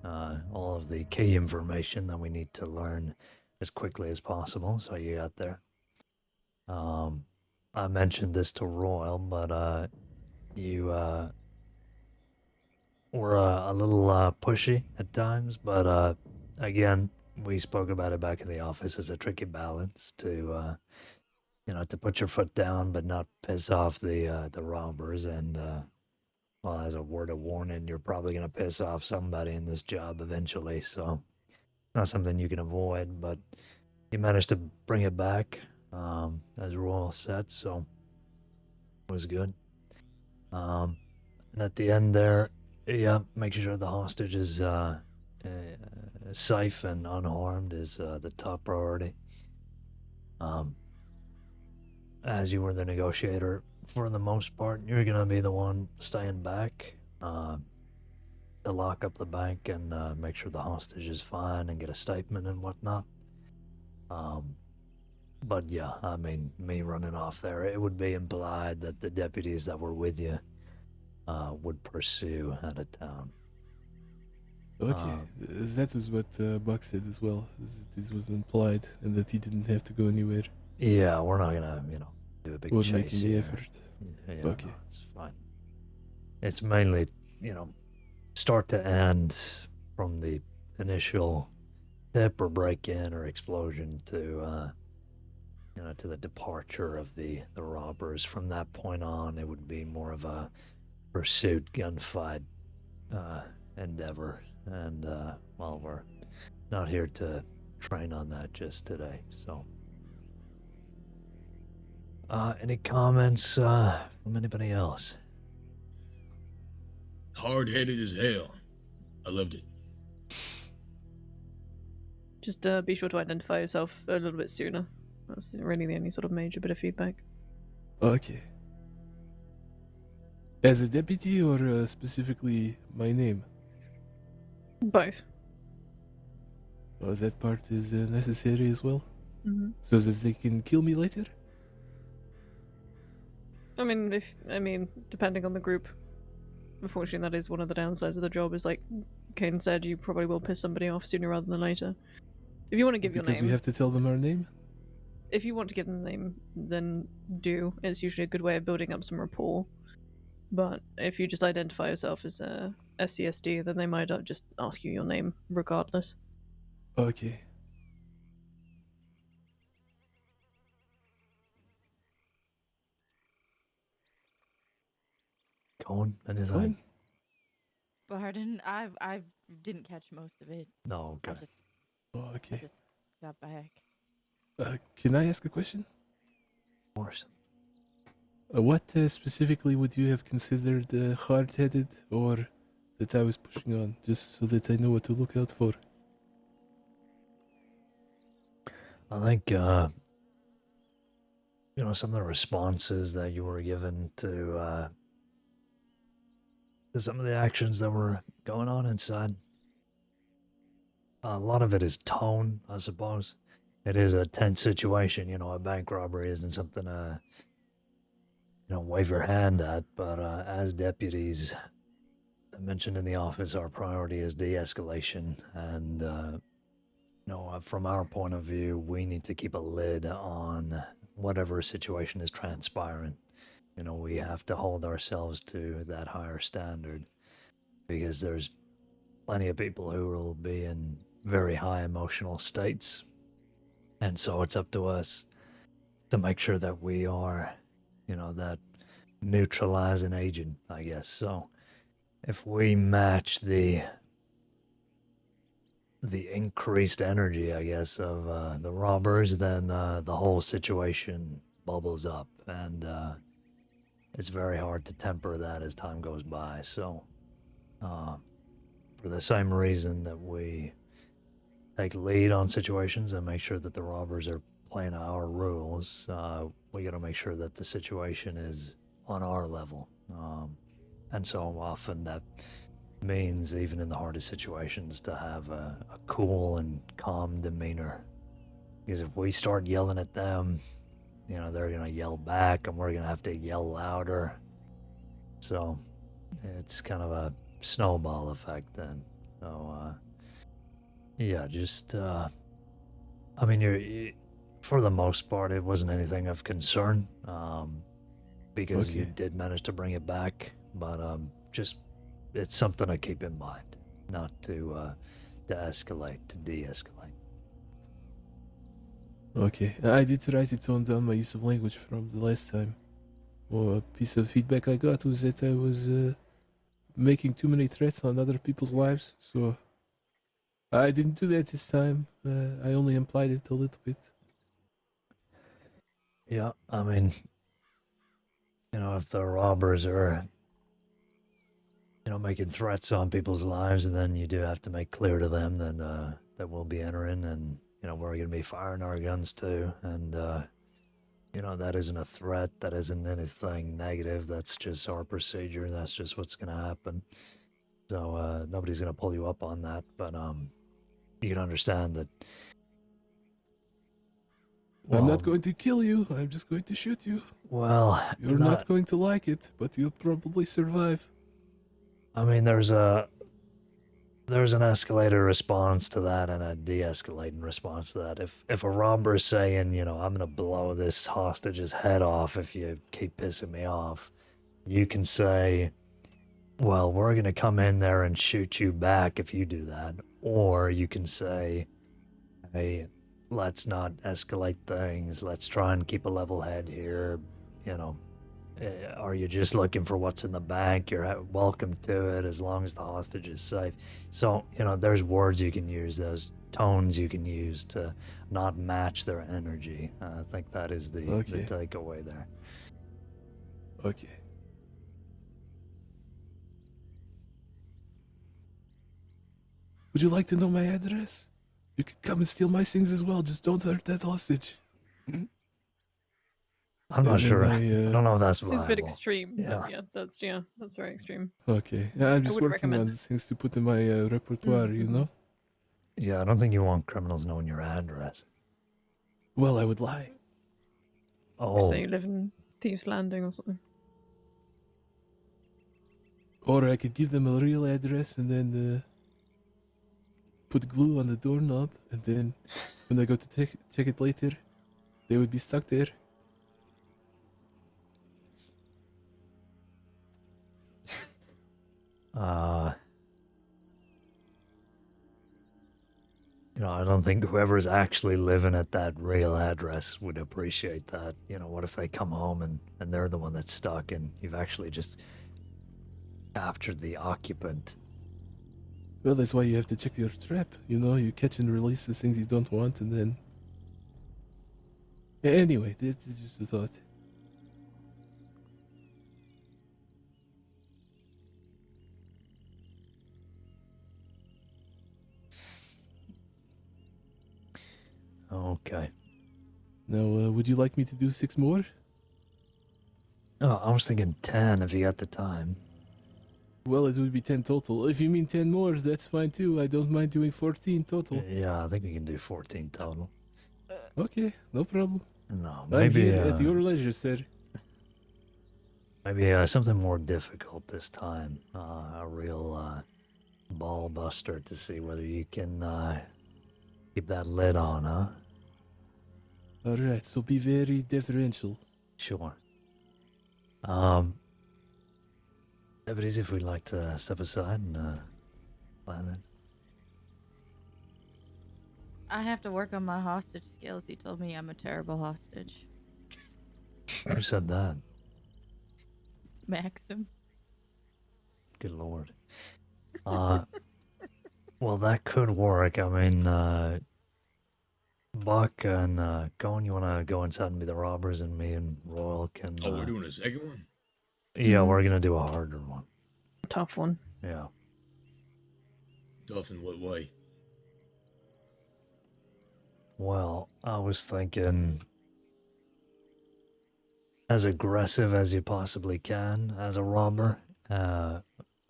all of the key information that we need to learn as quickly as possible. So you got there. I mentioned this to Royal, but you were a little pushy at times, but again, we spoke about it back in the office as a tricky balance to to put your foot down but not piss off the robbers. And well, as a word of warning, you're probably gonna piss off somebody in this job eventually. So not something you can avoid, but you managed to bring it back, as Royal said. So it was good. And at the end there, yeah, making sure the hostage is safe and unharmed is the top priority. As you were the negotiator, for the most part, you're gonna be the one staying back to lock up the bank and make sure the hostage is fine and get a statement and whatnot. But yeah, I mean, me running off there, it would be implied that the deputies that were with you would pursue out of town.
Okay, that was what Buck said as well. This was implied, and that he didn't have to go anywhere.
Yeah, we're not gonna, do a big
Or
chase
making the
here.
effort.
Yeah,
Okay.
no, it's fine. It's mainly, start to end from the initial tip or break-in or explosion to, to the departure of the robbers. From that point on, it would be more of a pursuit, gunfight endeavor. And, well, we're not here to train on that just today, so. Any comments from anybody else?
Hard-headed as hell. I loved it.
Just be sure to identify yourself a little bit sooner. That's really the only sort of major bit of feedback.
Okay. As a deputy or specifically my name?
Both.
Oh, that part is necessary as well?
Mm-hmm.
So that they can kill me later?
I mean, depending on the group. Unfortunately, that is one of the downsides of the job. Is like Caine said, you probably will piss somebody off sooner rather than later. If you want to give your
Because
name,
we have to tell them our name?
if you want to give them the name, then do. It's usually a good way of building up some rapport. But if you just identify yourself as a SCSD, then they might just ask you your name regardless.
Okay.
Go on, anything?
Fine.
Pardon, I didn't catch most of it.
No, okay.
Oh,
I
okay.
just got back.
Can I ask a question?
Of course.
What specifically would you have considered hard-headed or that I was pushing on, just so that I know what to look out for?
I think, some of the responses that you were given to some of the actions that were going on inside. A lot of it is tone, I suppose. It is a tense situation, a bank robbery isn't something wave your hand at, but as deputies, I mentioned in the office, our priority is de-escalation, and from our point of view, we need to keep a lid on whatever situation is transpiring. We have to hold ourselves to that higher standard because there's plenty of people who will be in very high emotional states, and so it's up to us to make sure that we are that neutralizing agent, I guess. So if we match the increased energy, I guess, of the robbers, then the whole situation bubbles up, and it's very hard to temper that as time goes by. So for the same reason that we take lead on situations and make sure that the robbers are playing our rules, we got to make sure that the situation is on our level. And so often that means, even in the hardest situations, to have a cool and calm demeanor. Because if we start yelling at them, they're going to yell back and we're going to have to yell louder. So it's kind of a snowball effect then. So, yeah, just, For the most part, it wasn't anything of concern, because you
Okay.
did manage to bring it back. But just it's something to keep in mind, not to escalate, to de-escalate.
Okay. I did try to tone down my use of language from the last time. Well, a piece of feedback I got was that I was making too many threats on other people's lives, so I didn't do that this time. I only implied it a little bit.
Yeah, I mean, if the robbers are, making threats on people's lives, and then you do have to make clear to them that we'll be entering, and we're going to be firing our guns too, and that isn't a threat, that isn't anything negative, that's just our procedure, that's just what's going to happen. So nobody's going to pull you up on that, but you can understand that.
I'm not going to kill you, I'm just going to shoot you.
Well,
You're not going to like it, but you'll probably survive.
I mean, there's an escalated response to that and a de-escalating response to that. If a robber is saying, I'm gonna blow this hostage's head off if you keep pissing me off, you can say, well, we're gonna come in there and shoot you back if you do that. Or you can say, hey, let's not escalate things, let's try and keep a level head here, are you just looking for what's in the bank? You're welcome to it as long as the hostage is safe. So, there's words you can use, there's tones you can use to not match their energy. I think that is the takeaway there.
Okay. Would you like to know my address? You could come and steal my things as well, just don't hurt that hostage.
I'm not sure. I don't know if that's
Seems a bit
viable.
extreme.
Yeah.
But that's very extreme.
Okay. I'm just
would
working on
recommend.
the things to put in my repertoire, you know?
Yeah, I don't think you want criminals knowing your address.
Well, I would lie.
Oh.
So you live in Thieves Landing or something.
Or I could give them a real address and then put glue on the doorknob, and then when I go to check it later, they would be stuck there.
I don't think whoever's actually living at that real address would appreciate that. What if they come home and they're the one that's stuck and you've actually just captured the occupant?
Well, that's why you have to check your trap, you catch and release the things you don't want, and then... Yeah, anyway, that's just a thought.
Okay.
Now, would you like me to do 6 more?
Oh, I was thinking 10 if you got the time.
Well, it would be 10 total. If you mean 10 more, that's fine too. I don't mind doing 14 total.
Yeah, I think we can do 14 total.
Okay, no problem.
No,
I'm
maybe
here at your leisure, sir.
Maybe something more difficult this time. A real ball buster to see whether you can keep that lid on, huh?
Alright, so be very deferential.
Sure. Deputies, if we'd like to step aside and plan it.
I have to work on my hostage skills. He told me I'm a terrible hostage.
Who said that?
Maxim.
Good lord. Well, that could work. I mean, Buck and Caine, you want to go inside and be the robbers, and me and Royal can...
Oh, we're doing a second one?
Yeah, we're going to do a harder one.
Tough one.
Yeah.
Tough in what way?
Well, I was thinking as aggressive as you possibly can as a robber.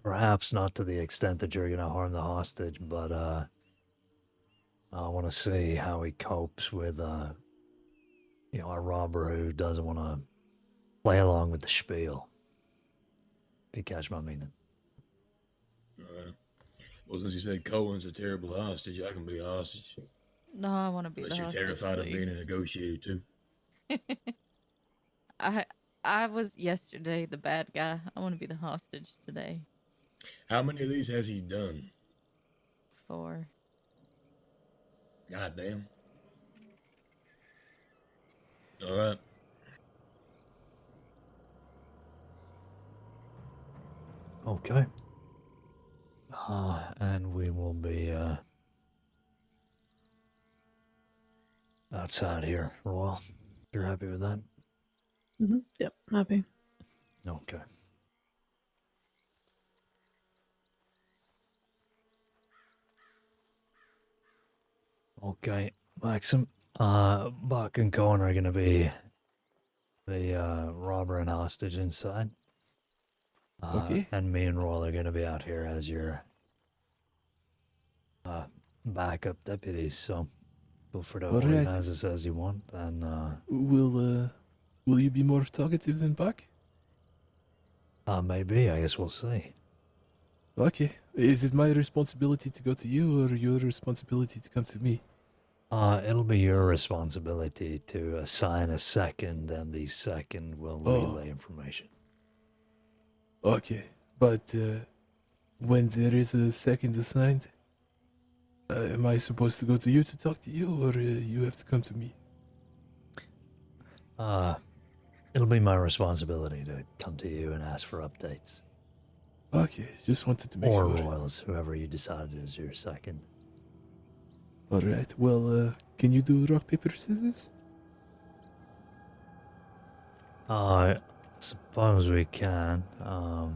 Perhaps not to the extent that you're going to harm the hostage, but I want to see how he copes with a robber who doesn't want to play along with the spiel. If you catch my meaning.
Well, since you said Cohen's a terrible hostage, I can be a hostage.
No, I want to be
Unless
the
you're
hostage,
terrified of being a
please.
negotiator too.
I was yesterday the bad guy. I want to be the hostage today.
How many of these has he done?
4.
God damn. All right.
Okay. And we will be outside here for a while. You're happy with that?
Yep, happy.
Okay. Okay, Maxim. Buck and Cohen are gonna be the robber and hostage inside.
Okay.
And me and Royal are gonna be out here as your backup deputies. So feel free to
All right.
organize this as you want. And
Will you be more talkative than Buck?
maybe I guess we'll see.
Okay. Is it my responsibility to go to you, or your responsibility to come to me?
It'll be your responsibility to assign a second, and the second will relay information.
Okay, but when there is a second assigned, am I supposed to go to you to talk to you, or you have to come to me?
It'll be my responsibility to come to you and ask for updates.
Okay, just wanted to make
Or
sure.
Royals, whoever you decide is your second.
All right. Well, can you do rock paper scissors?
I suppose we can. I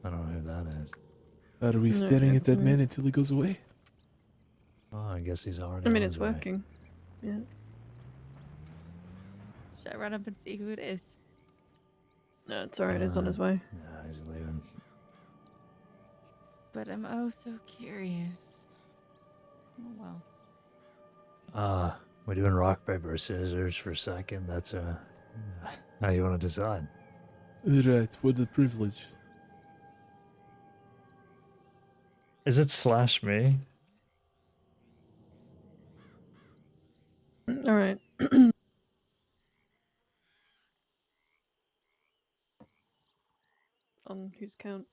don't know who that is.
Are we
No,
staring at that
mm.
man until he goes away?
Oh, I guess he's already.
I mean,
on
it's
his way.
working. Yeah.
Should I run up and see who it is?
No, it's alright. He's on his way.
Yeah, he's leaving.
But I'm oh so curious. Oh well.
We're doing rock paper scissors for a second. That's how you want to decide.
Right, for the privilege.
Is it slash me?
Alright. On whose count?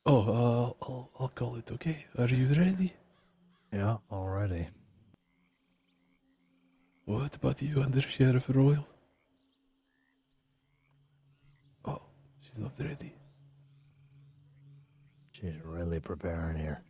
Oh, I'll call it. Okay. Are you ready?
Yeah, already.
What about you, Under Sheriff Royal? Oh, she's not ready.
She's really preparing here.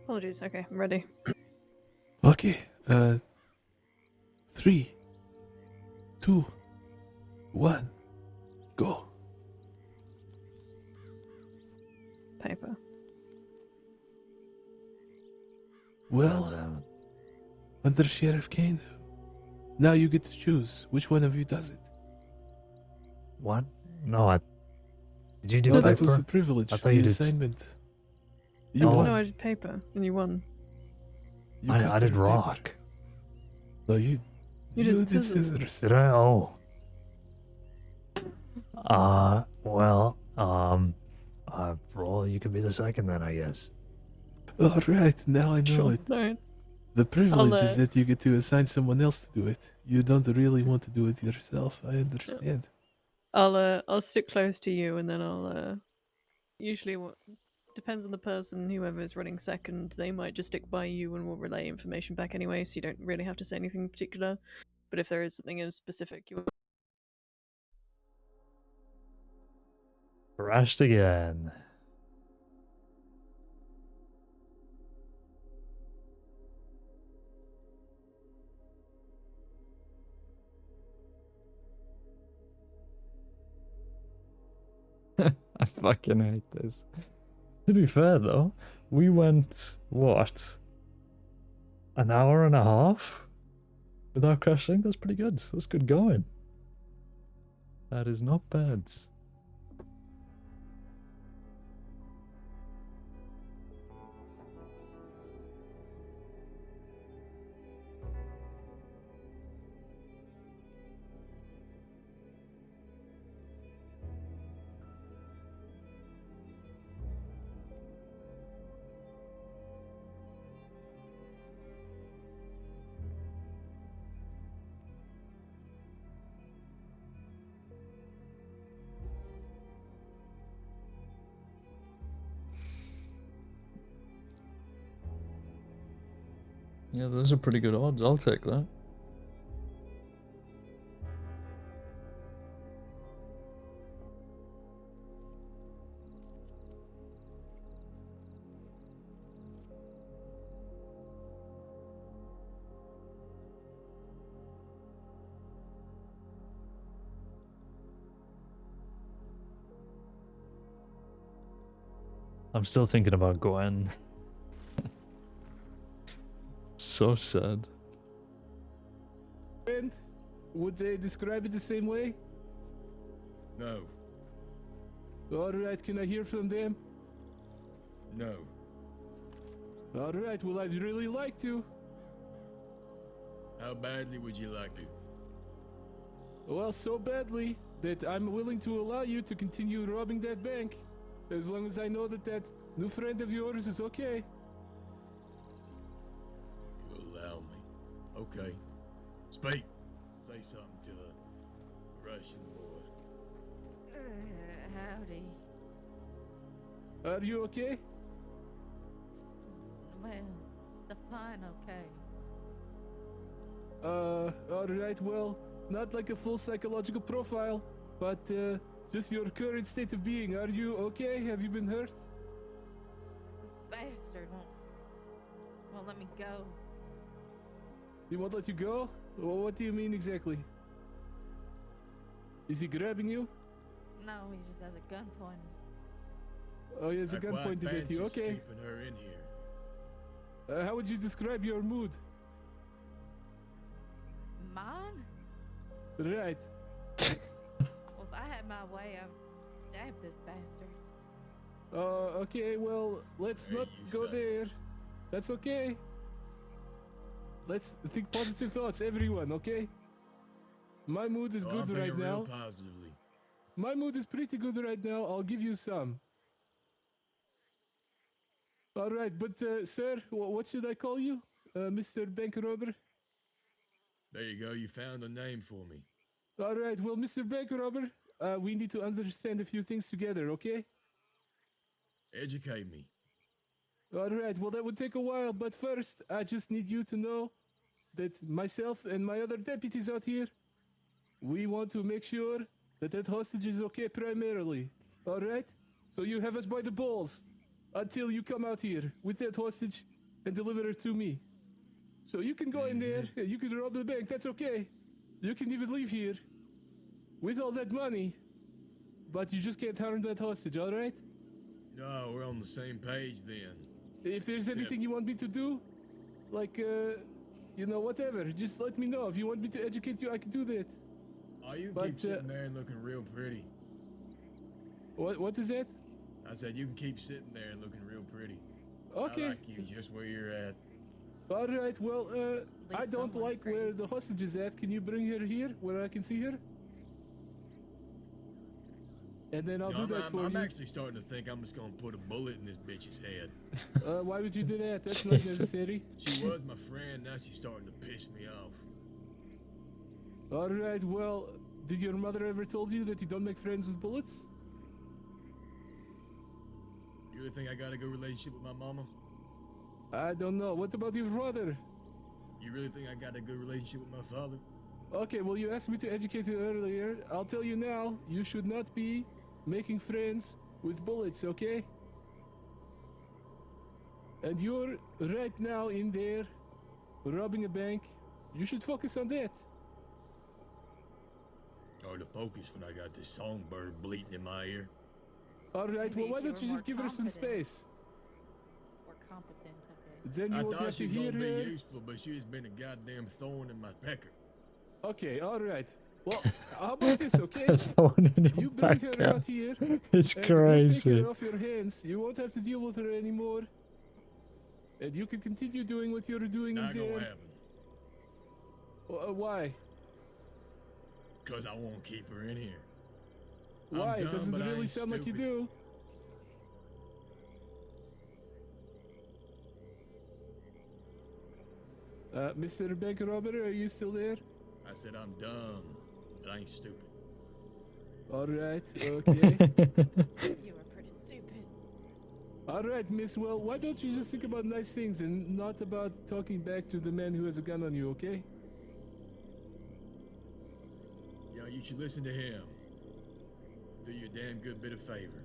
Apologies. Okay, I'm ready.
Okay. 3, 2, 1, go.
Paper.
Well,
And,
Under Sheriff Caine, now you get to choose which one of you does it.
what? No, did you do
Well,
paper?
that was the privilege,
I thought
the
you did
assignment. You
Oh.
won.
No, I did paper, and you won.
You
I
cut
did
the paper.
rock.
No, you
did scissors.
Did I? Oh. Well, Roll, you could be the second then, I guess.
All right, now I know
Sure.
it.
Alright.
The privilege is
uh,
that you get to assign someone else to do it. You don't really want to do it yourself. I understand.
I'll stick close to you, and then I'll usually depends on the person. Whoever is running second, they might just stick by you and will relay information back anyway, so you don't really have to say anything in particular. But if there is something in specific, you
Crashed again. I fucking hate this. To be fair though, we went, what? An hour and a half? Without crashing? That's pretty good. That's good going. That is not bad. Yeah, those are pretty good odds. I'll take that. I'm still thinking about Gwen. So sad.
And would they describe it the same way?
No,
Alright, can I hear from them?
no.
Alright, well, I'd really like to.
How badly would you like to?
Well, so badly that I'm willing to allow you to continue robbing that bank. As long as I know that that new friend of yours is okay.
You allow me. Okay. Speak. Say something to the Russian boy.
Howdy.
Are you okay?
Well, the fine, okay.
Alright, well, not like a full psychological profile, but, just your current state of being. Are you okay? Have you been hurt?
Bastard won't let me go.
He won't let you go? Well, what do you mean exactly? Is he grabbing you?
No, he just has a gun pointed.
Oh, he has a
I
gun
quite
pointed at you.
fancy
Okay.
keeping her in here.
How would you describe your mood?
Mine?
Right.
Well, if I had my way, I'd stab this bastard.
Okay, well, let's
There
not
you
go
go.
there. That's okay. Let's think positive thoughts, everyone, okay? My mood is
Oh,
good
I'm thinking
right now.
real positively.
My mood is pretty good right now. I'll give you some. Alright, but, sir, what should I call you? Mr. Bank Robber?
There you go. You found a name for me.
Alright, well, Mr. Bank Robber, we need to understand a few things together, okay?
Educate me.
Alright, well, that would take a while, but first, I just need you to know that myself and my other deputies out here, we want to make sure that that hostage is okay primarily. Alright? So you have us by the balls until you come out here with that hostage and deliver her to me. So you can go in there, you can rob the bank, that's okay. You can even leave here with all that money, but you just can't harm that hostage, alright?
No, we're on the same page then.
If there's anything you want me to do, like, you know, whatever, just let me know. If you want me to educate you, I can do that.
Oh, you
But,
keep sitting there and looking real pretty.
What is that?
I said you can keep sitting there and looking real pretty.
Okay.
I like you just where you're at.
Alright, well, I
least
don't
someone's
like where the hostage is at. Can you bring her here where I can see her? And then I'll
No,
do that for
I'm
you.
actually starting to think I'm just gonna put a bullet in this bitch's head.
Why would you do that? That's not necessary.
She was my friend, now she's starting to piss me off.
Alright, well, did your mother ever told you that you don't make friends with bullets?
You really think I got a good relationship with my mama?
I don't know. What about your father?
You really think I got a good relationship with my father?
Okay, well, you asked me to educate you earlier. I'll tell you now, you should not be making friends with bullets, okay? And you're right now in there robbing a bank. You should focus on that.
Hard to focus when I got this songbird bleating in my ear.
Alright,
Maybe
well, why
if you
don't
were
you just
more
give her some
confident.
space?
Or competent, okay.
Then you
I
won't
thought
have
she
to
was
hear
gonna be
her.
useful, but she's been a goddamn thorn in my pecker.
Okay, alright. Well, how about this, okay?
Throwing in
You
your
bring her
back
out here,
It's
and we'll take
crazy.
her off your hands. You won't have to deal with her anymore. And you can continue doing what you're doing
Not
in
gonna
there.
happen.
Why?
Because I won't keep her in here.
Why?
I'm
It
dumb,
doesn't
but I
really
ain't
sound like you
stupid.
do. Mr. Bank Robber, are you still there?
I said I'm dumb, but I ain't stupid.
Alright, okay.
You were pretty stupid.
Alright, miss, well, why don't you just think about nice things and not about talking back to the man who has a gun on you, okay?
Yo, you should listen to him. Do you a damn good bit of favor.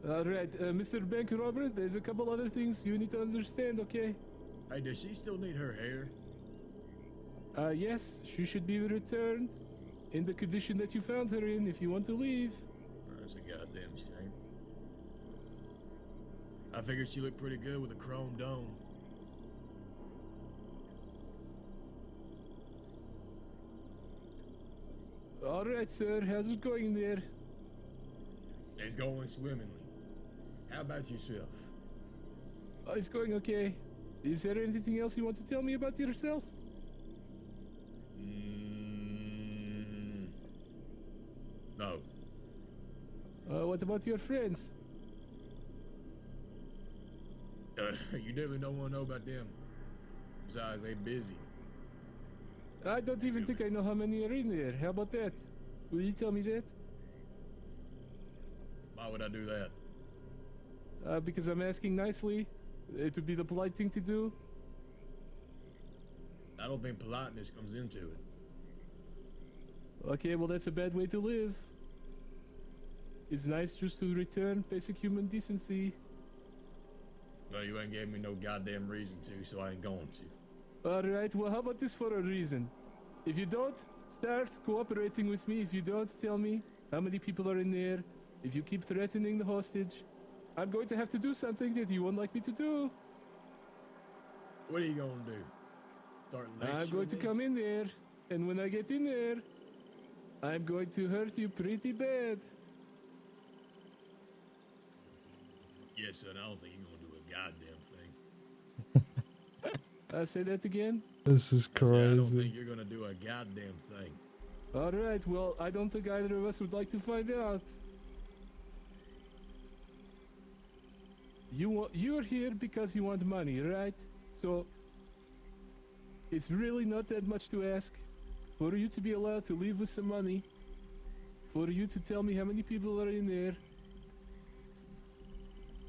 Alright, Mr. Bank Robber, there's a couple other things you need to understand, okay?
Hey, does she still need her hair?
Yes, she should be returned in the condition that you found her in if you want to leave.
That's a goddamn shame. I figured she looked pretty good with a chrome dome.
Alright, sir, how's it going there?
It's going swimmingly. How about yourself?
Oh, it's going okay. Is there anything else you want to tell me about yourself?
No.
What about your friends?
You never don't want to know about them. Besides, they busy.
I don't even think I know how many are in there. How about that? Will you tell me that?
Why would I do that?
Because I'm asking nicely. It would be the polite thing to do.
I don't think politeness comes into it.
Okay, well that's a bad way to live. It's nice just to return basic human decency.
Well, you ain't gave me no goddamn reason to, so I ain't going to.
Alright, well how about this for a reason? If you don't start cooperating with me, if you don't tell me how many people are in there, if you keep threatening the hostage, I'm going to have to do something that you won't like me to do.
What are you gonna do? Start lecturing
I'm going to
me?
come in there, and when I get in there, I'm going to hurt you pretty bad.
Yes, son, I don't think you're gonna do a goddamn thing.
Say that again?
This is
I said, I don't
crazy.
think you're gonna do a goddamn thing.
Alright, well, I don't think either of us would like to find out. You're here because you want money, right? So, it's really not that much to ask for you to be allowed to leave with some money, for you to tell me how many people are in there,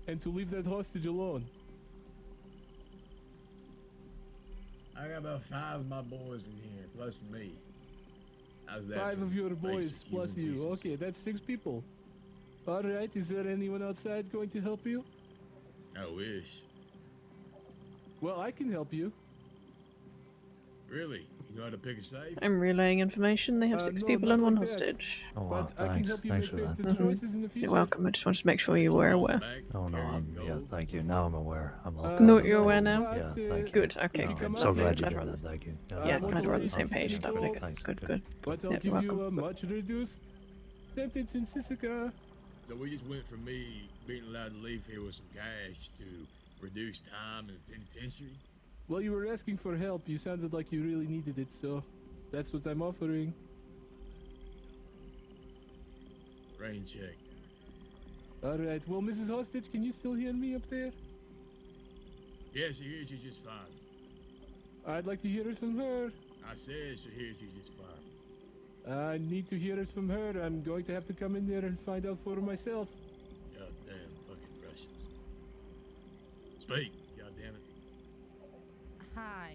and to leave that hostage alone.
I got about 5 of my boys in here, plus me. How's that?
5
for
of your boys
basic
plus
human
you.
decency?
Okay, that's 6 people. Alright, is there anyone outside going to help you?
I wish.
Well, I can help you.
Really? You know how to pick a safe?
I'm relaying information. They have 6
no,
people
not
and 1
like that.
hostage.
Oh wow,
But I can
thanks.
help you
Thanks
make
for that.
better choices in the future.
You're welcome. I just wanted to make sure you were aware.
Back,
Oh no,
there you
I'm
go.
yeah, thank you. Now I'm aware. I'm all
No,
caught
No,
up.
you're
Thank
aware
you.
now?
Yeah, thank you.
Good. Okay.
If you
No,
come
I'm
out
so
here,
glad you
glad
did
we're on
that.
this-
Thank you.
Yeah,
want
glad
to
we're on the
raise
same page.
something
Dominic.
gold,
Thanks.
Good.
but I'll
Yeah,
give
you're
you
welcome.
a much reduced sentence in Sisika.
So we just went from me being allowed to leave here with some cash to reduced time in the penitentiary.
Well, you were asking for help. You sounded like you really needed it, so that's what I'm offering.
Rain check.
Alright, well, Mrs. Hostage, can you still hear me up there?
Yeah, she hears you just fine.
I'd like to hear it from her.
I said she hears you just fine.
I need to hear it from her. I'm going to have to come in there and find out for myself.
Goddamn fucking Russians. Speak, goddamn it.
Hi.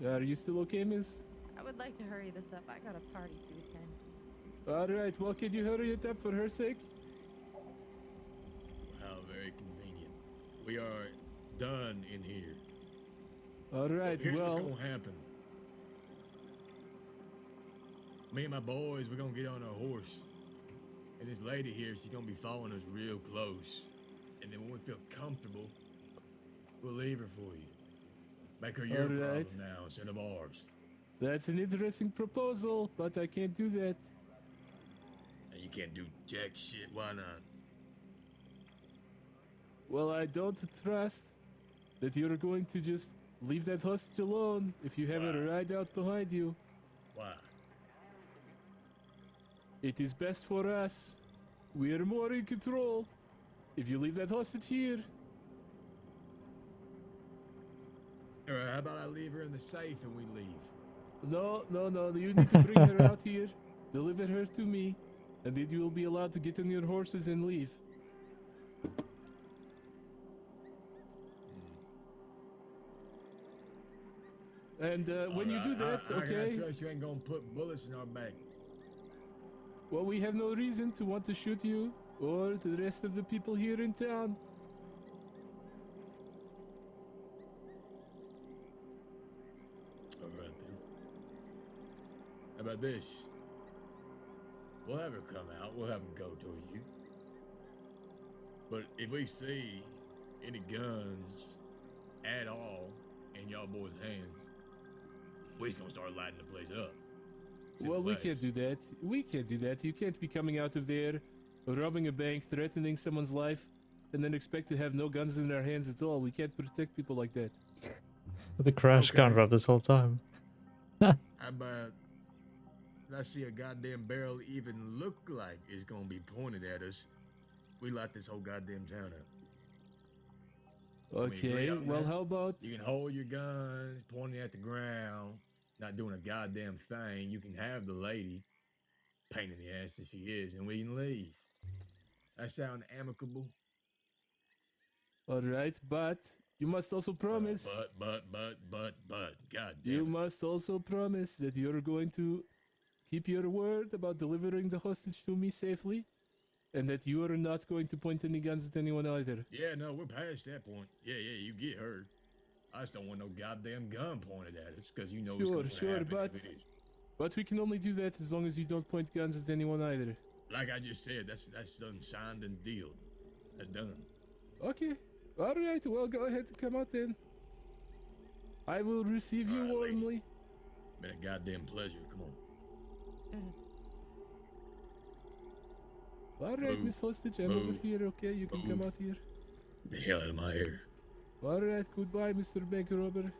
Are you still okay, miss?
I would like to hurry this up. I got a party to attend.
Alright, well, can you hurry it up for her sake?
How very convenient. We are done in here.
Alright,
Here's
well,
what's gonna happen. Me and my boys, we're gonna get on a horse. And this lady here, she's gonna be following us real close. And then when we feel comfortable, we'll leave her for you. Make her your
Alright.
problem now instead of ours.
That's an interesting proposal, but I can't do that.
And you can't do jack shit. Why not?
Well, I don't trust that you're going to just leave that hostage alone if you have a
Why?
ride out behind you.
Why?
It is best for us. We are more in control. If you leave that hostage here,
All right, how about I leave her in the safe and we leave?
no. You need to bring her out here, deliver her to me, and then you will be allowed to get on your horses and leave. And when you do that,
I
okay?
trust you ain't gonna put bullets in our back.
Well, we have no reason to want to shoot you or the rest of the people here in town.
All right then. How about this? We'll have her come out. We'll have them go towards you. But if we see any guns at all in y'all boys' hands, we just gonna start lighting the place up.
Well, we
Simple
can't
as.
do that. We can't do that. You can't be coming out of there, robbing a bank, threatening someone's life, and then expect to have no guns in our hands at all. We can't protect people like that.
The crash
Okay.
gun rob this whole time.
How about I see a goddamn barrel even look like it's gonna be pointed at us? We light this whole goddamn town up. We agree
Okay,
on
well,
that?
how about...
You can hold your guns pointing at the ground, not doing a goddamn thing. You can have the lady, pain in the ass as she is, and we can leave. That sound amicable?
All right, but you must also promise...
But, god damn
You
it.
must also promise that you're going to keep your word about delivering the hostage to me safely, and that you are not going to point any guns at anyone either.
Yeah, no, we're past that point. Yeah, you get hurt. I just don't want no goddamn gun pointed at us, because you know
Sure,
what's
sure,
gonna happen
but-
if it is.
But we can only do that as long as you don't point guns at anyone either.
Like I just said, that's done, signed and dealed. That's done.
Okay, all right, well, go ahead and come out then. I will receive you
All right, lady.
warmly.
Been a goddamn pleasure. Come on.
All right,
Move.
Miss Hostage, I'm over
Move.
here, okay? You can come
Move.
out here.
Get the hell out of my hair.
All right, goodbye, Mr. Bank Robber.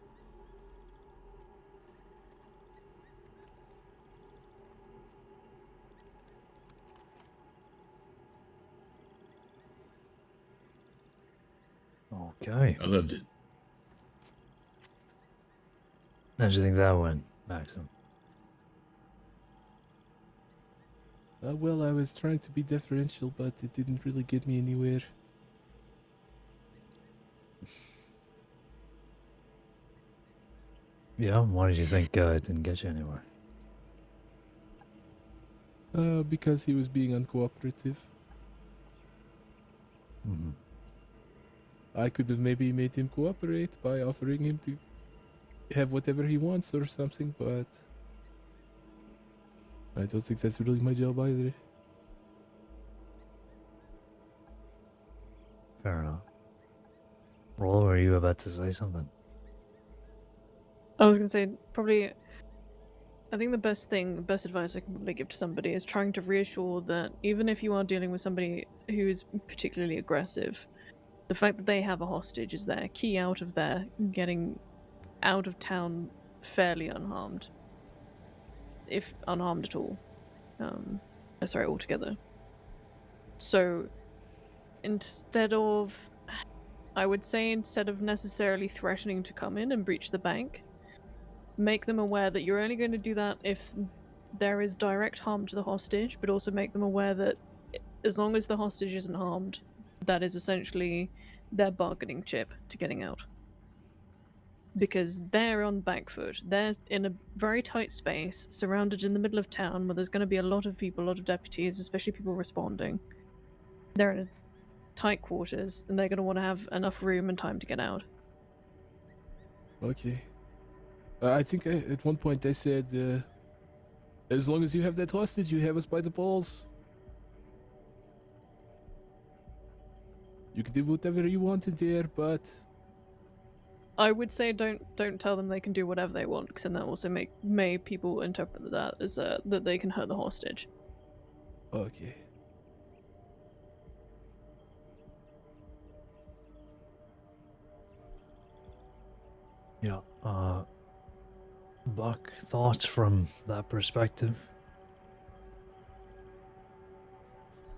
Okay.
I loved it.
How do you think that went, Maxim?
Well, I was trying to be deferential, but it didn't really get me anywhere.
Yeah, why did you think it didn't get you anywhere?
Because he was being uncooperative.
Hmm.
I could have maybe made him cooperate by offering him to have whatever he wants or something, but I don't think that's really my job either.
Fair enough. Roll, were you about to say something?
I was gonna say probably. I think the best advice I can probably give to somebody is trying to reassure that even if you are dealing with somebody who is particularly aggressive, the fact that they have a hostage is their key out of there, getting out of town fairly unharmed, if unharmed at all. Sorry, altogether. So instead of necessarily threatening to come in and breach the bank, make them aware that you're only going to do that if there is direct harm to the hostage, but also make them aware that as long as the hostage isn't harmed, that is essentially their bargaining chip to getting out. Because they're on back foot. They're in a very tight space, surrounded in the middle of town, where there's going to be a lot of people, a lot of deputies, especially people responding. They're in tight quarters, and they're going to want to have enough room and time to get out.
Okay. I think at one point I said, as long as you have that hostage, you have us by the balls. You can do whatever you want in there, but
I would say don't tell them they can do whatever they want, because then that also may people interpret that as that they can hurt the hostage.
Okay.
Yeah. Buck, thoughts from that perspective?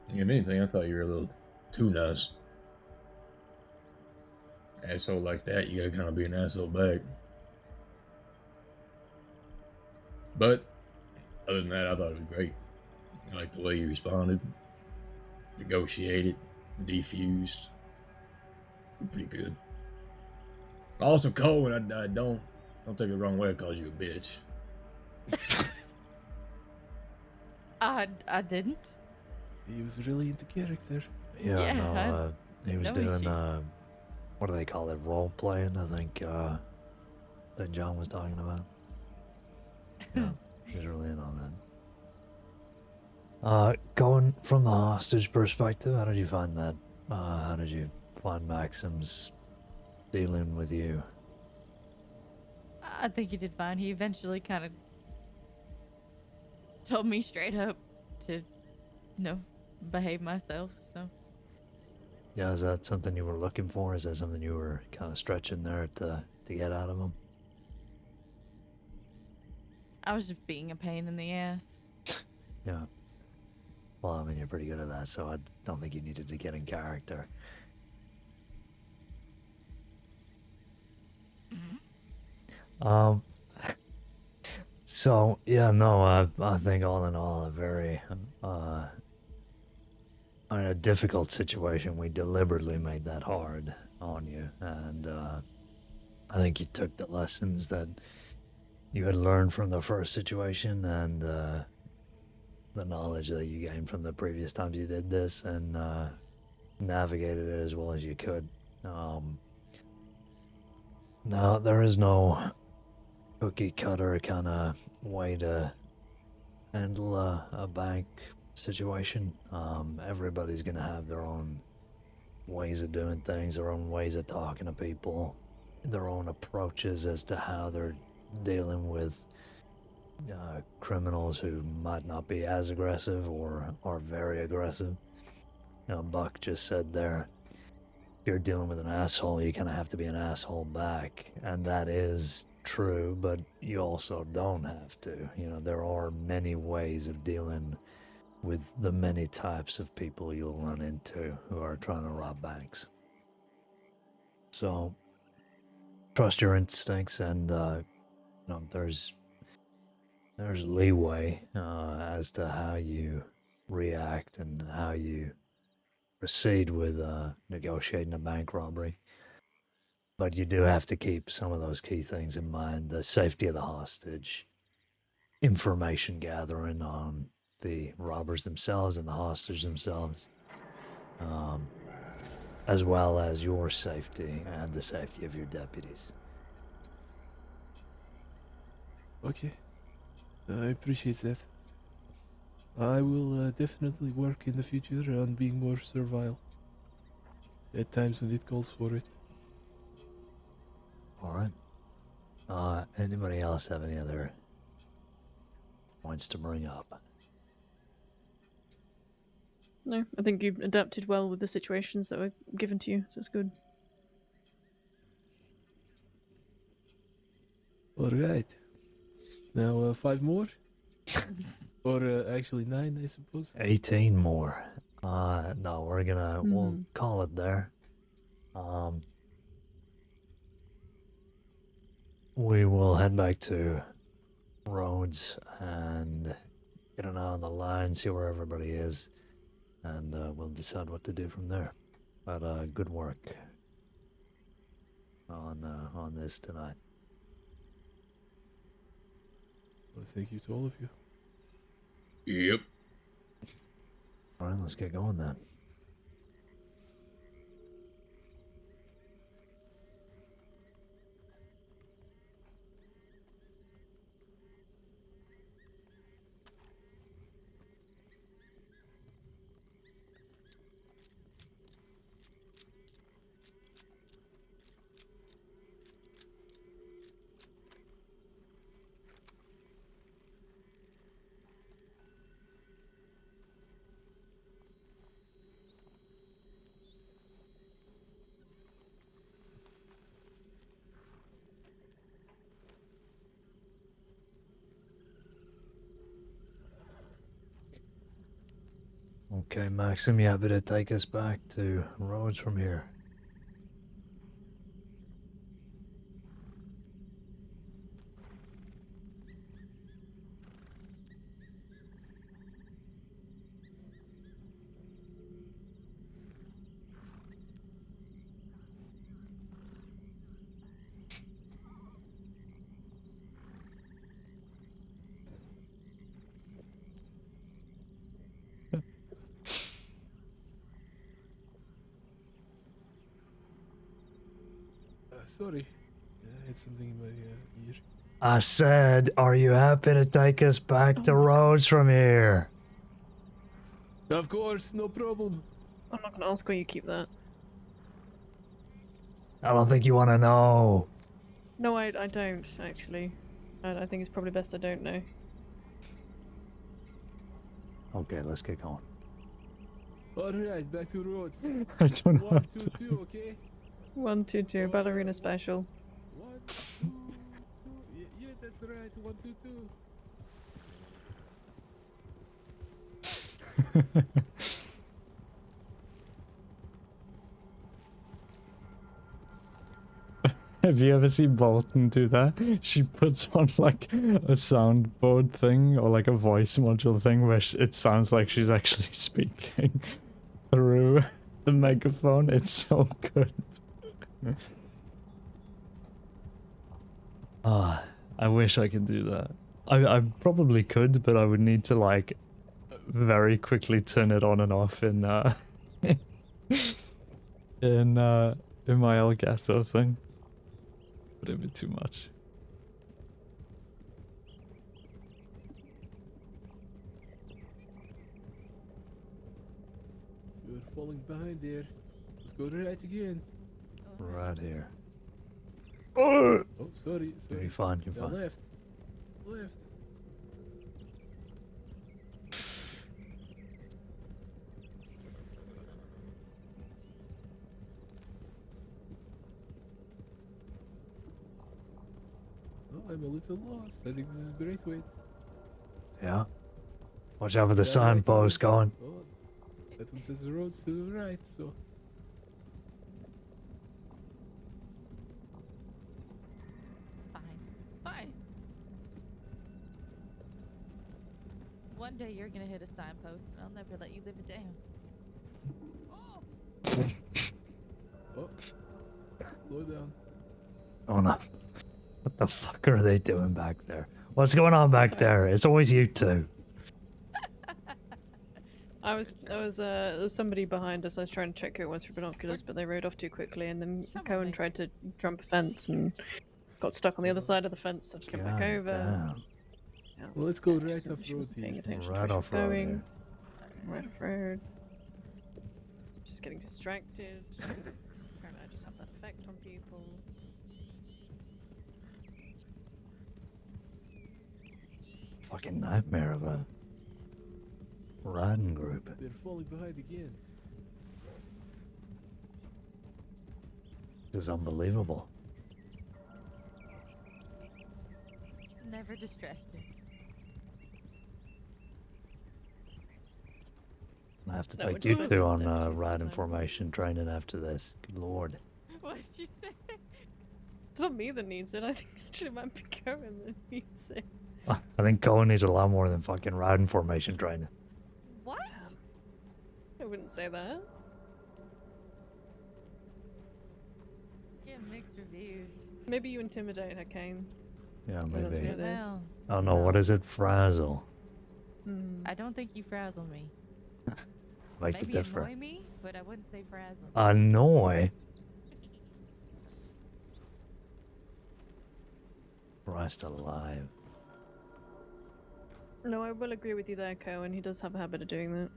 If anything, I thought you were a little too nice. Asshole like that, you gotta kind of be an asshole back. But other than that, I thought it was great. I liked the way you responded, negotiated, defused. Pretty good. Also, Cole, and I don't take it the wrong way. I called you a bitch.
I didn't.
He was really into character.
Yeah,
Yeah,
no, he was
no
doing,
issues.
what do they call it, role playing, I think, that John was talking about. Yeah, he was really in on that. Going from the hostage perspective, how did you find that? How did you find Maxim's dealing with you?
I think he did fine. He eventually kind of told me straight up to, behave myself. So
Yeah, is that something you were looking for? Is that something you were kind of stretching there to get out of him?
I was just being a pain in the ass.
Yeah. Well, I mean, you're pretty good at that, so I don't think you needed to get in character. Um. So yeah, no, I think all in all a very in a difficult situation. We deliberately made that hard on you, and I think you took the lessons that you had learned from the first situation and the knowledge that you gained from the previous times you did this, and navigated it as well as you could. Now there is no cookie cutter kind of way to handle a bank situation. Everybody's gonna have their own ways of doing things, their own ways of talking to people, their own approaches as to how they're dealing with criminals who might not be as aggressive or are very aggressive. Buck just said there, if you're dealing with an asshole, you kind of have to be an asshole back, and that is true, but you also don't have to. There are many ways of dealing with the many types of people you'll run into who are trying to rob banks. So, trust your instincts, and there's leeway as to how you react and how you proceed with negotiating a bank robbery. But you do have to keep some of those key things in mind: the safety of the hostage, information gathering on the robbers themselves and the hostage themselves, as well as your safety and the safety of your deputies.
Okay. I appreciate that. I will definitely work in the future on being more servile. At times when it calls for it.
All right. Anybody else have any other points to bring up?
No, I think you've adapted well with the situations that were given to you, so it's good.
Alright. Now 5 more? Or actually 9, I suppose.
18 more. No, we'll call it there. We will head back to Rhodes and get an eye on the line, see where everybody is, and we'll decide what to do from there. But good work on this tonight.
Well, thank you to all of you.
Yep.
All right, let's get going then. Okay, Maxim, you happy to take us back to roads from here?
Sorry. I had something in my ear.
I said, are you happy to take us back to roads from here?
Of course, no problem.
I'm not gonna ask where you keep that.
I don't think you want to know.
No, I don't actually. I think it's probably best I don't know.
Okay, let's get going.
Alright, back to roads.
I don't know.
1, 2, 2, okay?
1, 2, 2, ballerina special.
1, 2, 2. Yeah, that's right. 1, 2, 2.
Have you ever seen Bolton do that? She puts on like a soundboard thing or like a voice module thing where it sounds like she's actually speaking through the megaphone. It's so good. Ah, I wish I could do that. I probably could, but I would need to like very quickly turn it on and off in in my Elgato thing. But it'd be too much.
You're falling behind there. Let's go right again.
Right here.
Oh, sorry.
You're fine, you're
Now
fine.
left. Left. Oh, I'm a little lost. I think this is Braithwaite.
Yeah? Watch out for the
Yeah, right
signpost
here.
going.
Oh, that one says the roads to the right, so.
It's fine. It's fine. One day you're gonna hit a signpost, and I'll never let you live it down.
Oh. Slow down.
Oh no. What the fuck are they doing back there? What's going on back there? It's always you two.
There was somebody behind us. I was trying to check who it was for binoculars, but they rode off too quickly, and then Cohen tried to jump a fence and got stuck on the other side of the fence, so I had to come back
God
over.
damn.
Yeah.
Well, let's go
She
right
wasn't-
off
she
road
wasn't paying
here.
attention to
Right
where she was
off road
going.
here.
Right off road. Just getting distracted. Apparently I just have that effect on people.
Fucking nightmare of a riding group.
They're falling behind again.
This is unbelievable.
Never distracted.
I have to
No,
take
we're
you
just
two
looking
on
at deputies
riding
all the time.
formation training after this. Good lord.
What did you say?
It's not me that needs it. I think actually it might be Cohen that needs it.
I think Cohen needs a lot more than fucking riding formation training.
What?
I wouldn't say that.
Getting mixed reviews.
Maybe you intimidate her, Caine.
Yeah,
Yeah, that's
maybe.
what it is.
Well,
Oh no, what is it? Frazzle.
Hmm.
I don't think you frazzle me.
Make the
Maybe
difference.
annoy me, but I wouldn't say frazzle.
Annoy? Christ alive.
No, I will agree with you there, Cohen. He does have a habit of doing that.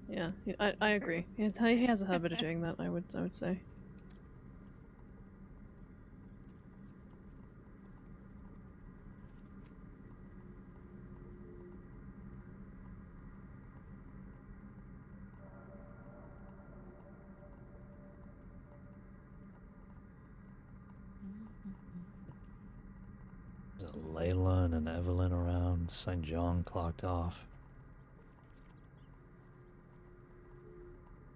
Yeah, I agree. He has a habit of doing that. I would say.
Is it Leyland and Evelyn around? St. John clocked off.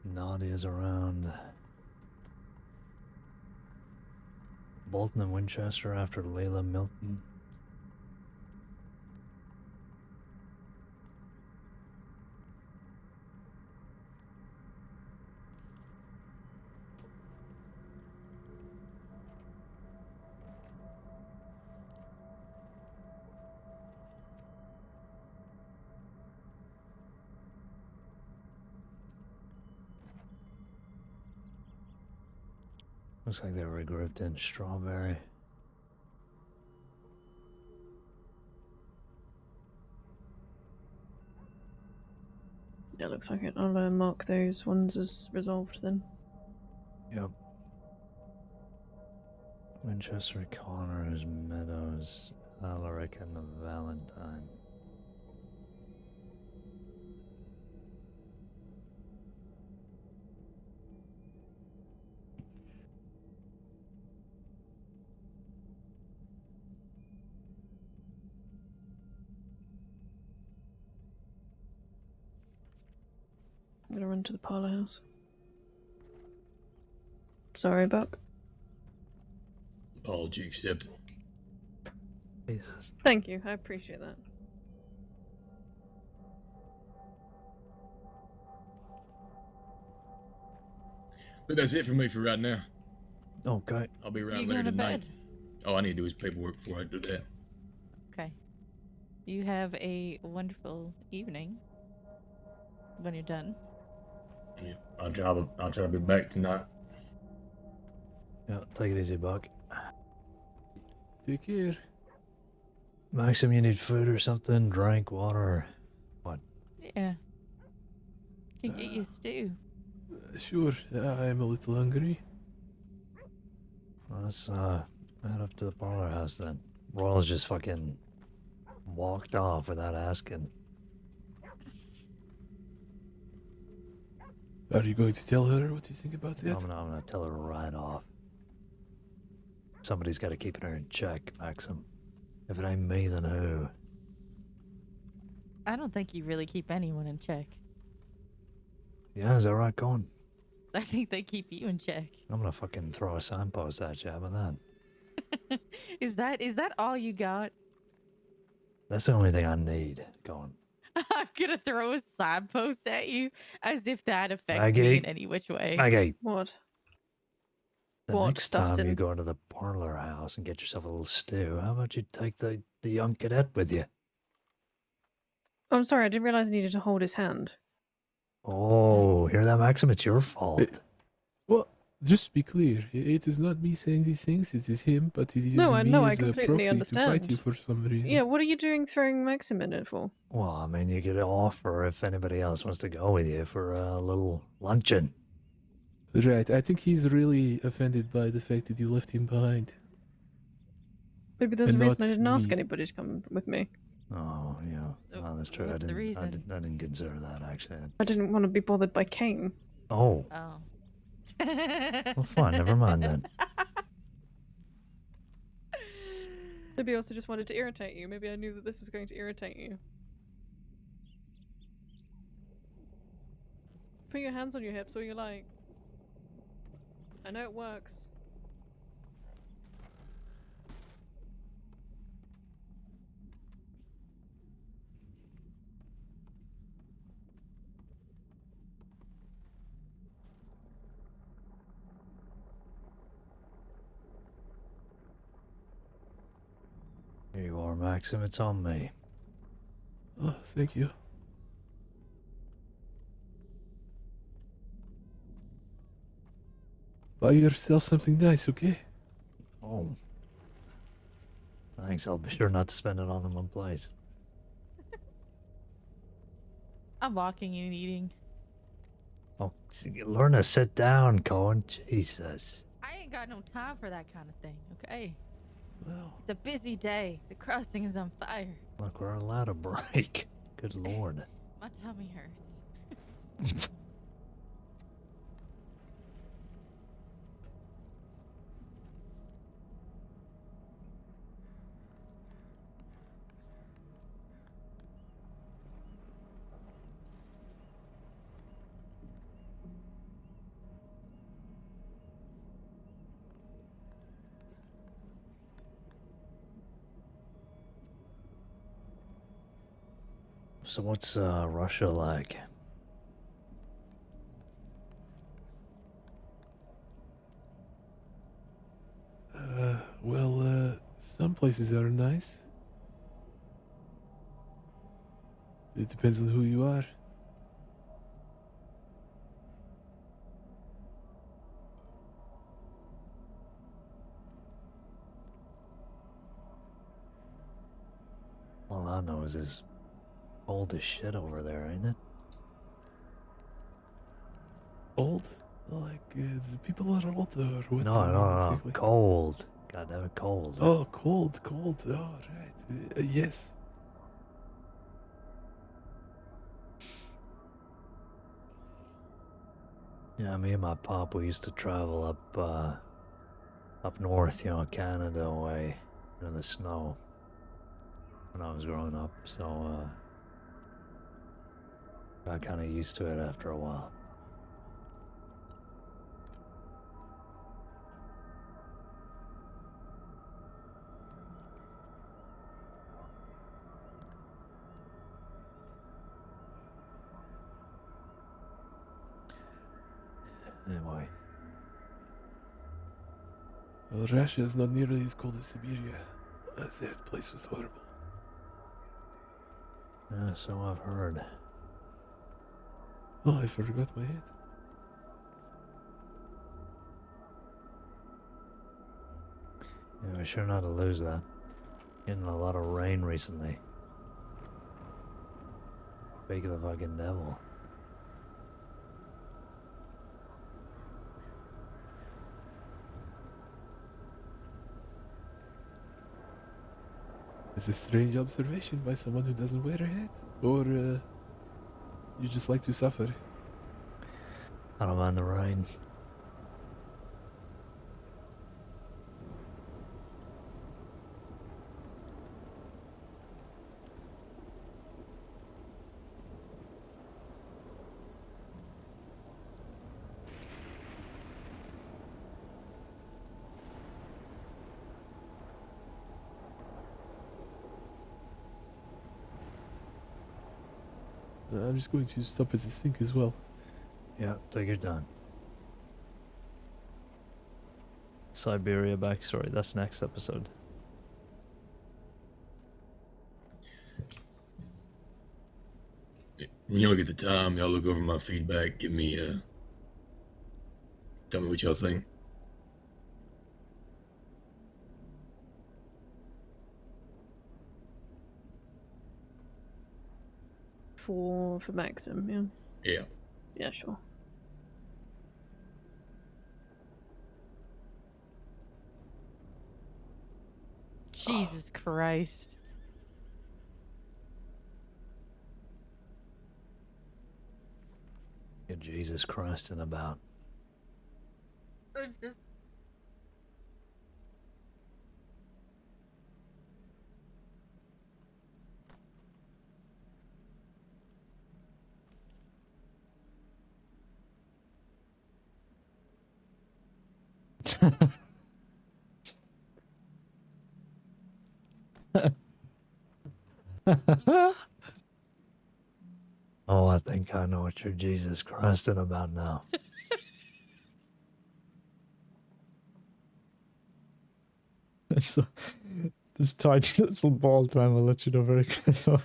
Nadia's around. Bolton and Winchester after Layla Milton. Looks like they were regrouped in Strawberry.
Yeah, looks like it. I'll mark those ones as resolved then.
Yep. Winchester, Connors, Meadows, Alaric, and the Valentine.
I'm gonna run to the parlor house. Sorry, Buck.
Apology accepted.
Jesus.
Thank you. I appreciate that.
But that's it for me for right now.
Okay.
I'll be
You
around
going
later
to
tonight.
bed?
All I need to do is paperwork before I do that.
Okay. You have a wonderful evening when you're done.
Yeah, I'll try to be back tonight.
Yeah, take it easy, Buck.
Take care.
Maxim, you need food or something? Drink, water? What?
Yeah. Can get you stew.
Sure, I'm a little hungry.
Let's head up to the parlor house then. Royals just fucking walked off without asking.
Are you going to tell her what you think about that?
I'm gonna tell her right off. Somebody's got to keep her in check, Maxim. If it ain't me, then who?
I don't think you really keep anyone in check.
Yeah, is that right, Colin?
I think they keep you in check.
I'm gonna fucking throw a signpost at you. How about that?
Is that all you got?
That's the only thing I need, Colin.
I'm gonna throw a signpost at you as if that affects
Maggie.
me in any which way.
Maggie,
What?
the
What,
next time you
Dustin?
go into the parlor house and get yourself a little stew, how about you take the young cadet with you?
Oh, I'm sorry, I didn't realize I needed to hold his hand.
Oh, hear that, Maxim? It's your fault.
Well, just to be clear, it is not me saying these things, it is him, but it is
No,
using
I
me
know, I
as a
completely
proxy to
understand.
fight you for some reason.
Yeah, what are you doing throwing Maxim in it for?
Well, I mean, you could offer if anybody else wants to go with you for a little luncheon.
Right, I think he's really offended by the fact that you left him behind.
Maybe there's a
And
reason I
not
didn't ask
me.
anybody to come with me.
Oh, yeah.
Oh,
Oh, that's true. I
what's the
didn't,
reason?
I didn't consider that, actually.
I didn't want to be bothered by Caine.
Oh,
Oh.
well, fine. Never mind then.
Maybe I also just wanted to irritate you. Maybe I knew that this was going to irritate you. Put your hands on your hips all you like. I know it works.
Here you are, Maxim. It's on me.
Oh, thank you. Buy yourself something nice, okay?
Oh. Thanks. I'll be sure not to spend it on in one place.
I'm walking and eating.
Oh, learn to sit down, Cohen. Jesus.
I ain't got no time for that kind of thing, okay?
Well,
It's a busy day. The crossing is on fire.
Look, we're allowed a break. Good lord.
My tummy hurts.
So what's Russia like?
Well, some places are nice. It depends on who you are.
All I know is it's cold as shit over there, ain't it?
Old? Like, the people are old or what?
No,
do you
no,
mean
no,
exactly?
cold. God damn it, cold.
Oh, cold, cold. Oh, right. Yes.
Yeah, me and my pop, we used to travel up north, you know, Canada way, in the snow when I was growing up. So got kind of used to it after a while. Anyway,
Well, Russia is not nearly as cold as Siberia. That place was horrible.
yeah, so I've heard.
Oh, I forgot my hat.
Yeah, we're sure not to lose that. Getting a lot of rain recently. Speak of the fucking devil.
It's a strange observation by someone who doesn't wear a hat. Or, you just like to suffer.
I don't mind the rain.
I'm just going to stop at the sink as well.
Yeah, take your time. Siberia backstory, that's next episode.
When y'all get the time, y'all look over my feedback. Give me tell me what y'all think.
For Maxim, yeah.
Yeah.
Yeah, sure.
Jesus Christ.
Get Jesus Christ in about. Oh, I think I know what you're Jesus Christing about now. This tiny little ball time will let you know very quickly.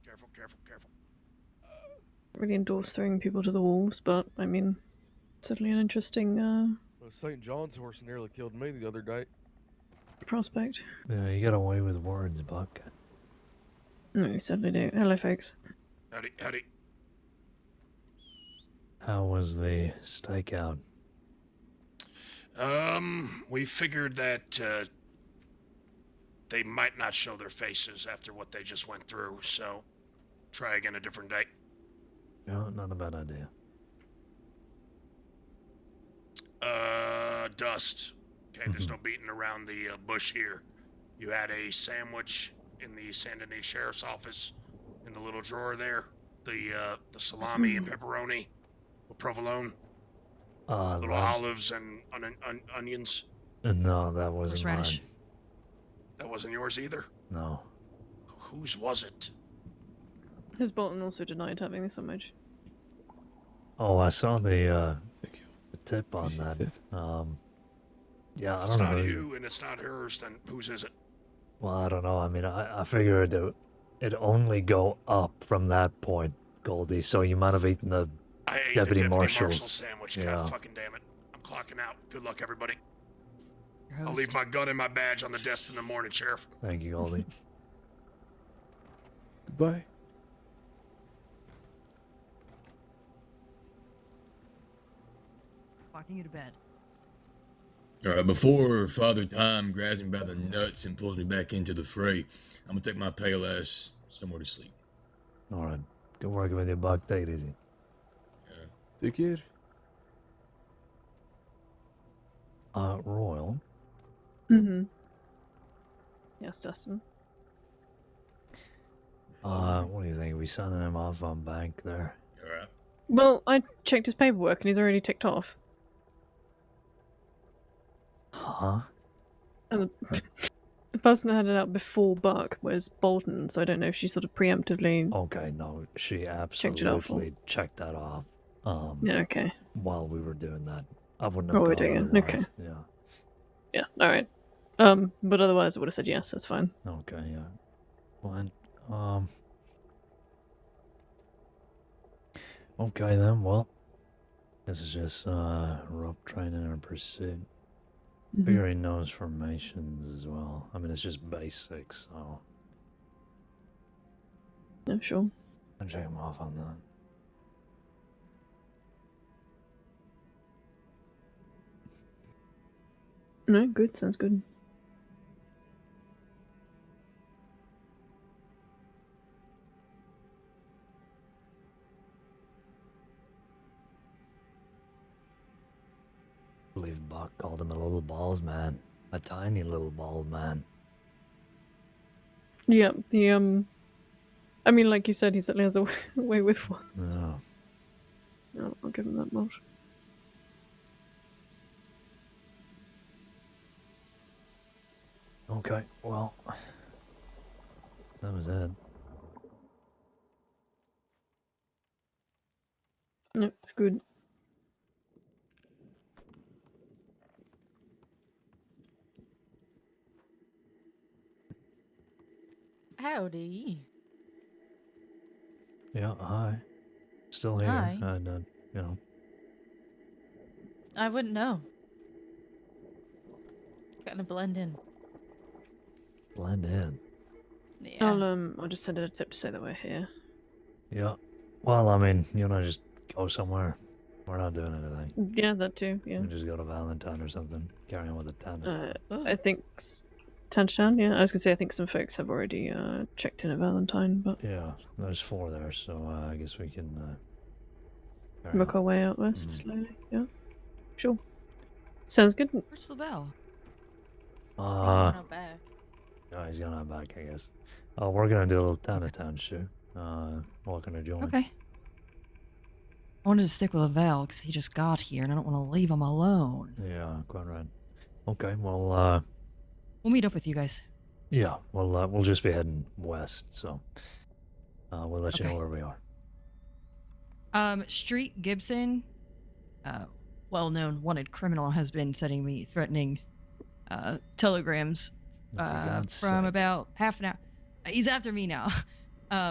Careful, careful, careful.
Really endorse throwing people to the wolves, but I mean, certainly an interesting
Well, St. John's horse nearly killed me the other day.
prospect.
Yeah, you got away with words, Buck.
No, you certainly do. Hello, folks.
Howdy, howdy.
How was the stakeout?
We figured that they might not show their faces after what they just went through, so try again a different day.
Yeah, not a bad idea.
Dust. Okay, there's no beating around the bush here. You had a sandwich in the Saint Denis Sheriff's Office in the little drawer there. The salami and pepperoni with provolone, little
That,
olives and onions.
no, that wasn't mine.
Horseradish.
That wasn't yours either.
No.
Whose was it?
Has Bolton also denied having the sandwich?
Oh, I saw the
Thank you.
tip on that.
Appreciate
Yeah, I
If it's
don't know.
not you and it's not hers, then whose is it?
Well, I don't know. I mean, I figured it'd only go up from that point, Goldie. So you might have eaten the
I ate
Deputy
the Deputy Marshal
Marshal's.
sandwich.
Yeah.
God fucking damn it. I'm clocking out. Good luck, everybody.
Your
I'll
host.
leave my gun and my badge on the desk in the morning, Sheriff.
Thank you, Goldie.
Goodbye.
Walking you to bed.
All right, before Father Time grabs me by the nuts and pulls me back into the fray, I'm gonna take my pale ass somewhere to sleep.
All right. Good working with you, Buck. Take it easy.
Take care.
Royal.
Mm-hmm. Yes, Dustin.
What do you think? Are we signing him off on bank there?
All right.
Well, I checked his paperwork and he's already ticked off.
Huh?
And the person that had it out before Buck was Bolton, so I don't know if she sort of preemptively.
Okay, no, she
it off.
absolutely checked that off.
Yeah, okay.
While we were doing that, I wouldn't
Oh,
have
we're
gone
doing it,
otherwise.
okay.
Yeah.
Yeah, alright. But otherwise I would have said yes, that's fine.
Okay. Yeah. Fine. Okay then. Well, this is just rope training and pursuit.
Mhm.
Figure he knows formations as well. I mean, it's just basics, so
Yeah, sure.
I'll check him off on that.
No, good, sounds good.
I believe Buck called him a little balls man. A tiny little bald man.
Yeah, I mean, like you said, he certainly has a way with words.
Yeah.
I'll give him that much.
Okay, well, that was it.
Yeah, it's good.
Howdy.
Yeah, hi. Still here.
Hi.
You know.
I wouldn't know. Gotta blend in.
Blend in.
Yeah.
I'll just send it a tip to say that we're here.
Yeah. Well, I mean, you know, just go somewhere. We're not doing anything.
Yeah, that too, yeah.
We just go to Valentine or something. Carry on with the town.
I think Town to Town, yeah. I was gonna say I think some folks have already checked in at Valentine, but
Yeah, there's 4 there, so I guess we can carry
work
on.
our way out west slowly. Yeah, sure. Sounds good.
Where's Lavelle?
Uh,
Back.
oh, he's gone out back, I guess. We're gonna do a little town to town shoot. Welcome to join.
Okay. I wanted to stick with Lavelle because he just got here and I don't want to leave him alone.
Yeah, quite right. Okay, well,
We'll meet up with you guys.
yeah, we'll just be heading west, so we'll let you know
Okay.
where we are.
Street Gibson, well-known wanted criminal, has been sending me threatening telegrams
For God's
from
sake.
about half an hour. He's after me now.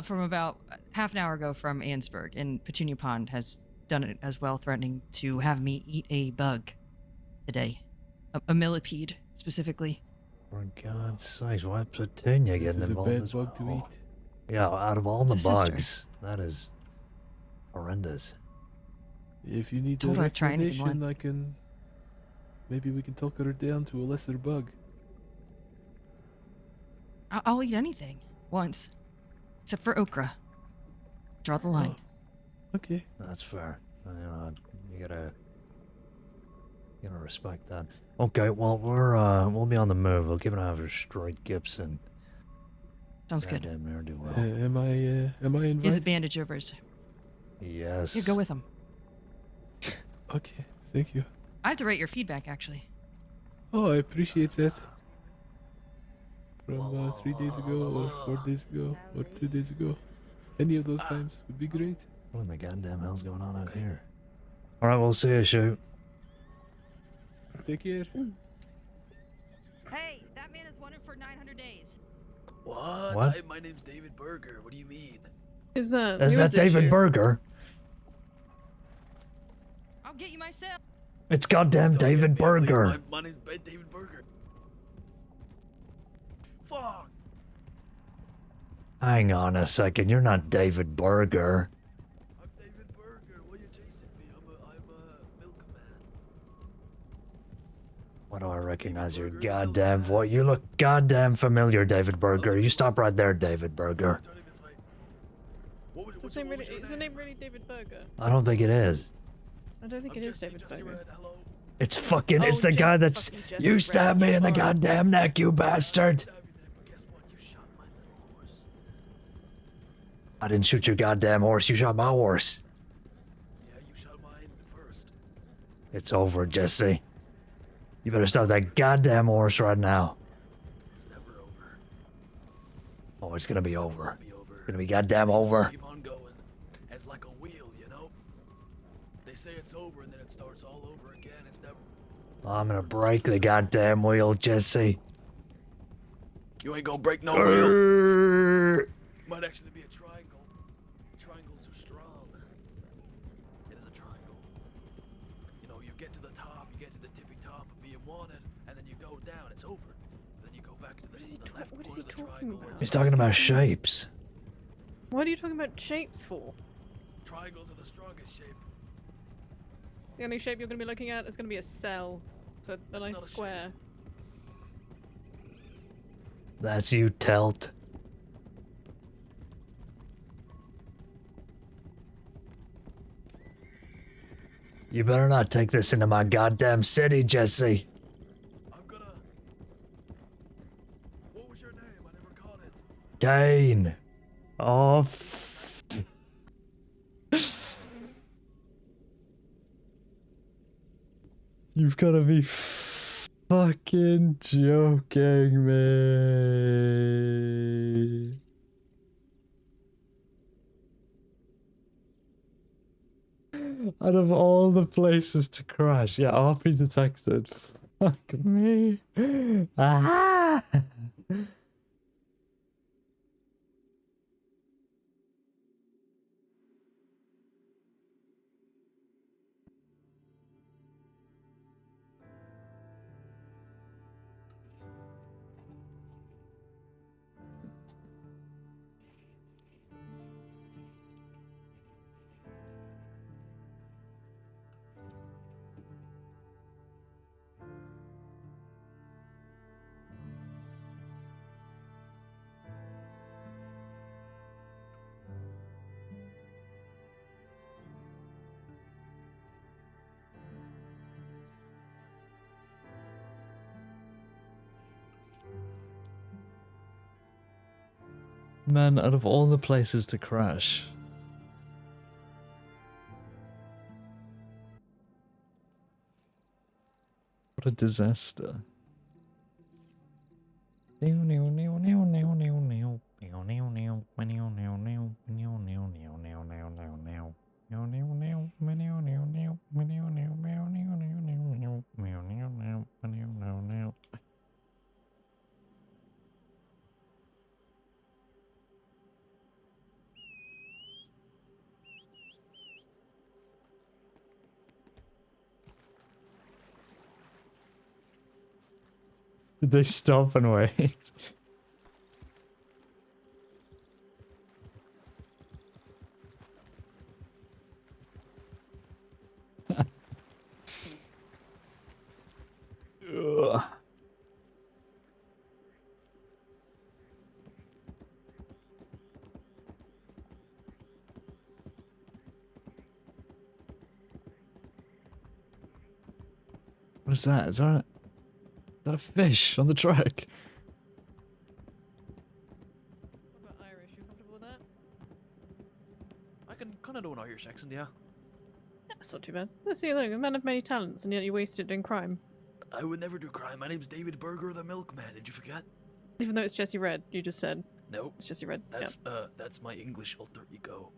From about half an hour ago from Ansburg, and Petunia Pond has done it as well, threatening to have me eat a bug today. A millipede, specifically.
For God's sakes, why Petunia
This
getting
is a
involved
bad
as
bug to
well?
eat.
Yeah, out of all the
It's a sister.
bugs, that is horrendous.
If you need a
Told her I'd try anything
recommendation, I can. Maybe we can talk her down to a lesser bug.
I'll eat anything once, except for okra. Draw the line.
Okay.
That's fair. You know, you gotta You gotta respect that. Okay, well we'll be on the move. We'll keep an eye over Straight Gibson.
Sounds good.
Goddamn ne'er do well.
Am I
Here's a
invited?
bandage over his.
Yes.
Here, go with him.
Okay, thank you.
I have to write your feedback, actually.
Oh, I appreciate that. From 3 days ago, or 4 days ago, or 2 days ago. Any of those times would be great.
What in the goddamn hell's going on out here? Alright, we'll see you, shoot.
Take care.
Hey, that man is wanted for 900 days.
What?
My name's David Berger. What do you mean?
Is that?
Is that David Berger?
I'll get you myself.
It's goddamn David Berger.
My name's David Berger. Fuck.
Hang on a second, you're not David Berger.
I'm David Berger. Why you chasing me? I'm a milkman.
Why do I recognize your goddamn voice? You look goddamn familiar, David Berger. You stop right there, David Berger.
Is your name really David Berger?
I don't think it is.
I don't think it is David Berger.
It's fucking, it's the guy that's, you stabbed me in the goddamn neck, you bastard. I didn't shoot your goddamn horse, you shot my horse.
Yeah, you shot mine first.
It's over, Jesse. You better stop that goddamn horse right now.
It's never over.
Oh, it's gonna be over. It's gonna be goddamn over.
Keep on going. It's like a wheel, you know? They say it's over and then it starts all over again. It's never.
I'm gonna break the goddamn wheel, Jesse.
You ain't gonna break no wheel. Might actually be a triangle. Triangles are strong. It is a triangle. You know, you get to the top, you get to the tippy top of being wanted, and then you go down, it's over. Then you go back to the left corner of the triangle. where it's
He's talking about shapes.
What are you talking about shapes for?
Triangles are the strongest shape.
The only shape you're going to be looking at is going to be a cell. So a nice square.
That's you, Telt. You better not take this into my goddamn city, Jesse.
What was your name? I never caught it.
Caine. Oh, You've gotta be fucking joking me. Out of all the places to crash, yeah, RP detected. Fuck me. Ah! Man, out of all the places to crash. What a disaster. Did they stop and wait? Ugh. What is that? Is that a fish on the track?
What about Irish? You comfortable with that?
I can kind of do an Irish accent, yeah.
That's not too bad. Let's see, look, a man of many talents, and yet you wasted doing crime.
I would never do crime. My name's David Berger, the milkman. Did you forget?
Even though it's Jesse Red, you just said.
No.
It's Jesse Red.
That's my English alter ego.